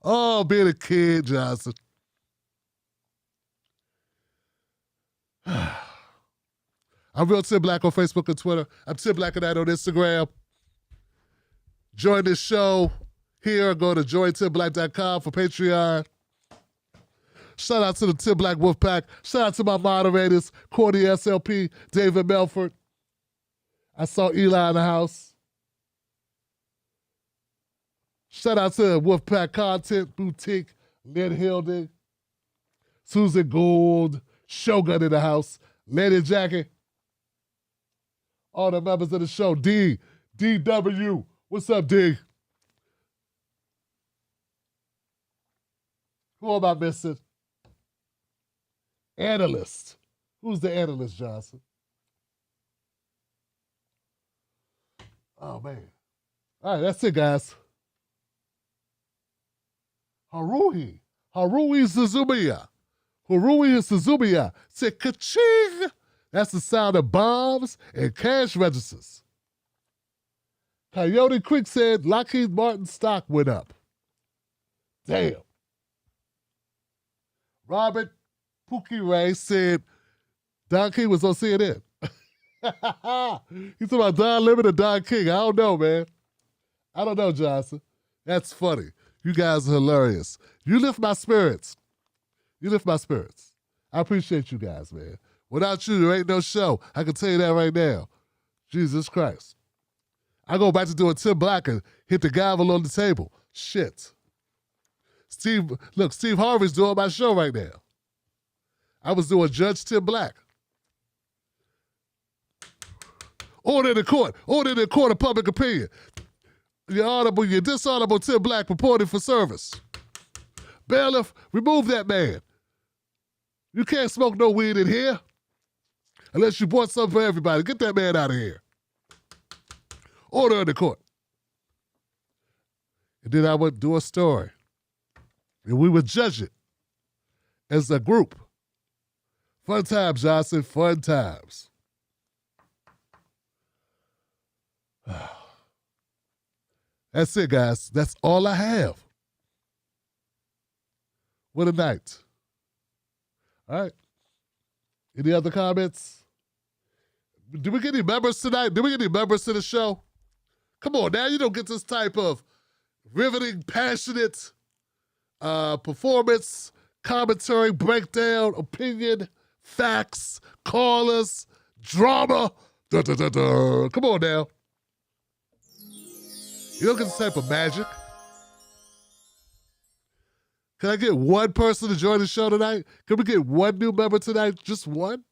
Oh, being a kid, Johnson. I'm Real Tim Black on Facebook and Twitter. I'm Tim Black and I on Instagram. Join this show here. Go to jointimblack.com for Patreon. Shout out to the Tim Black Wolfpack. Shout out to my moderators, Courtney SLP, David Melford. I saw Eli in the house. Shout out to Wolfpack Content Boutique, Lynn Hilding, Susan Gould, Shogun in the house, Lady Jackie, all the members of the show, DW. What's up, D? Who am I missing? Analyst. Who's the analyst, Johnson? Oh, man. All right, that's it, guys. Haruhi Suzumiya. Haruhi Suzumiya. Say ka-ching. That's the sound of bombs and cash registers. Coyote Creek said Lockheed Martin stock went up. Damn. Robert Pookie Ray said Don King was on CNN. He's talking about Don Lemon and Don King. I don't know, man. I don't know, Johnson. That's funny. You guys are hilarious. You lift my spirits. You lift my spirits. I appreciate you guys, man. Without you, there ain't no show. I can tell you that right now. Jesus Christ. I go back to doing Tim Black and hit the gavel on the table. Shit. Steve Harvey's doing my show right now. I was doing Judge Tim Black. Order in the court. Order in the court of public opinion. Your dishonorable Tim Black reported for service. Bailiff, remove that man. You can't smoke no weed in here unless you bought something for everybody. Get that man out of here. Order in the court. And then I would do a story. And we would judge it as a group. Fun times, Johnson, fun times. That's it, guys. That's all I have. What a night. All right. Any other comments? Do we get any members tonight? Do we get any members to the show? Come on, now you don't get this type of riveting, passionate performance, commentary, breakdown, opinion, facts, callers, drama. Come on now. You don't get this type of magic. Can I get one person to join the show tonight? Can we get one new member tonight? Just one?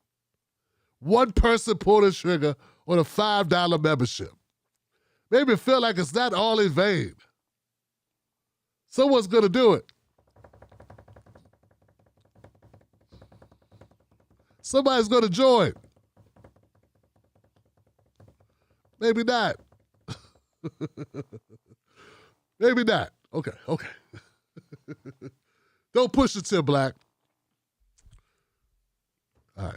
One person pull the trigger on a $5 membership. Made me feel like it's not all in vain. Someone's going to do it. Somebody's going to join. Maybe not. Maybe not. Okay. Don't push it, Tim Black. All right.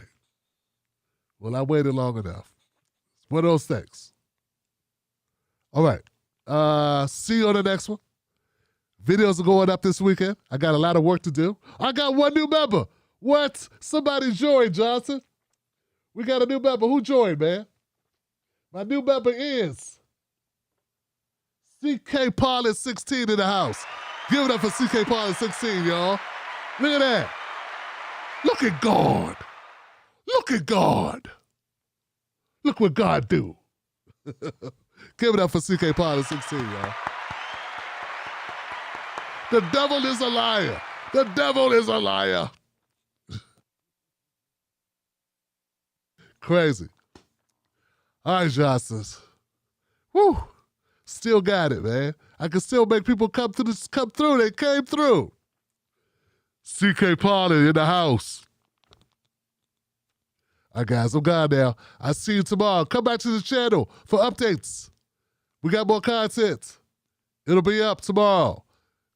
Well, I waited long enough. It's one of those things. All right. See you on the next one. Videos are going up this weekend. I got a lot of work to do. I got one new member. What? Somebody joined, Johnson. We got a new member. Who joined, man? My new member is CK Pilot 16 in the house. Give it up for CK Pilot 16, y'all. Look at that. Look at God. Look at God. Look what God do. Give it up for CK Pilot 16, y'all. The devil is a liar. The devil is a liar. Crazy. All right, Johnsons. Woo. Still got it, man. I can still make people come through. They came through. CK Pilot in the house. All right, guys, I'm gone now. I'll see you tomorrow. Come back to the channel for updates. We got more content. It'll be up tomorrow.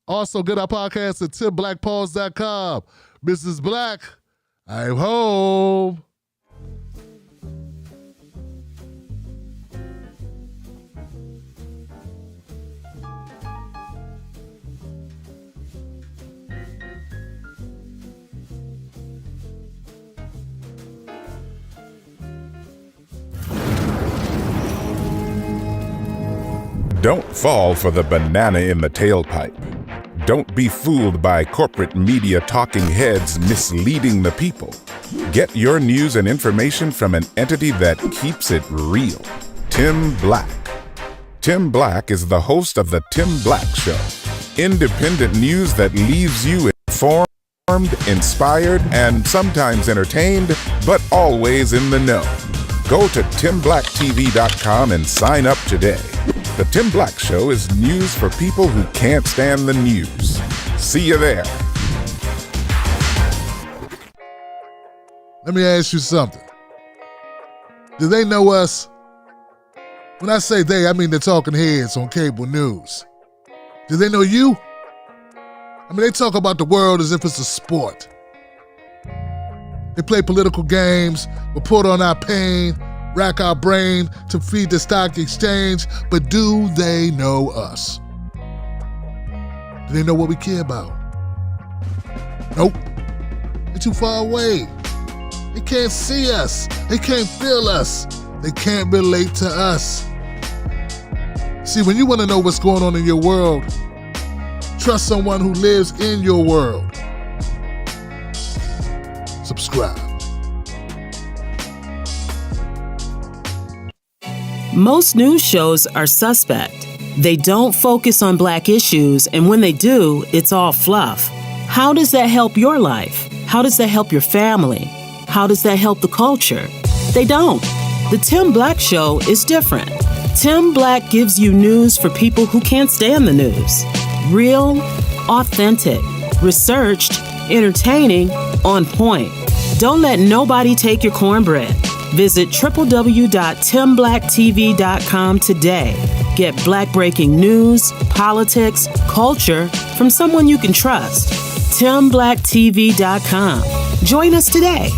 Also, get our podcast at timblackpause.com. Mrs. Black, I'm home. Don't fall for the banana in the tailpipe. Don't be fooled by corporate media talking heads misleading the people. Get your news and information from an entity that keeps it real. Tim Black. Tim Black is the host of The Tim Black Show. Independent news that leaves you informed, inspired, and sometimes entertained, but always in the know. Go to timblacktv.com and sign up today. The Tim Black Show is news for people who can't stand the news. See you there. Let me ask you something. Do they know us? When I say they, I mean the talking heads on cable news. Do they know you? I mean, they talk about the world as if it's a sport. They play political games, report on our pain, rack our brain to feed the stock exchange, but do they know us? Do they know what we care about? Nope. They're too far away. They can't see us. They can't feel us. They can't relate to us. See, when you want to know what's going on in your world, trust someone who lives in your world. Subscribe. Most news shows are suspect. They don't focus on Black issues, and when they do, it's all fluff. How does that help your life? How does that help your family? How does that help the culture? They don't. The Tim Black Show is different. Tim Black gives you news for people who can't stand the news. Real, authentic, researched, entertaining, on point. Don't let nobody take your cornbread. Visit www.timblacktv.com today. Get Black breaking news, politics, culture from someone you can trust. TimBlackTV.com. Join us today.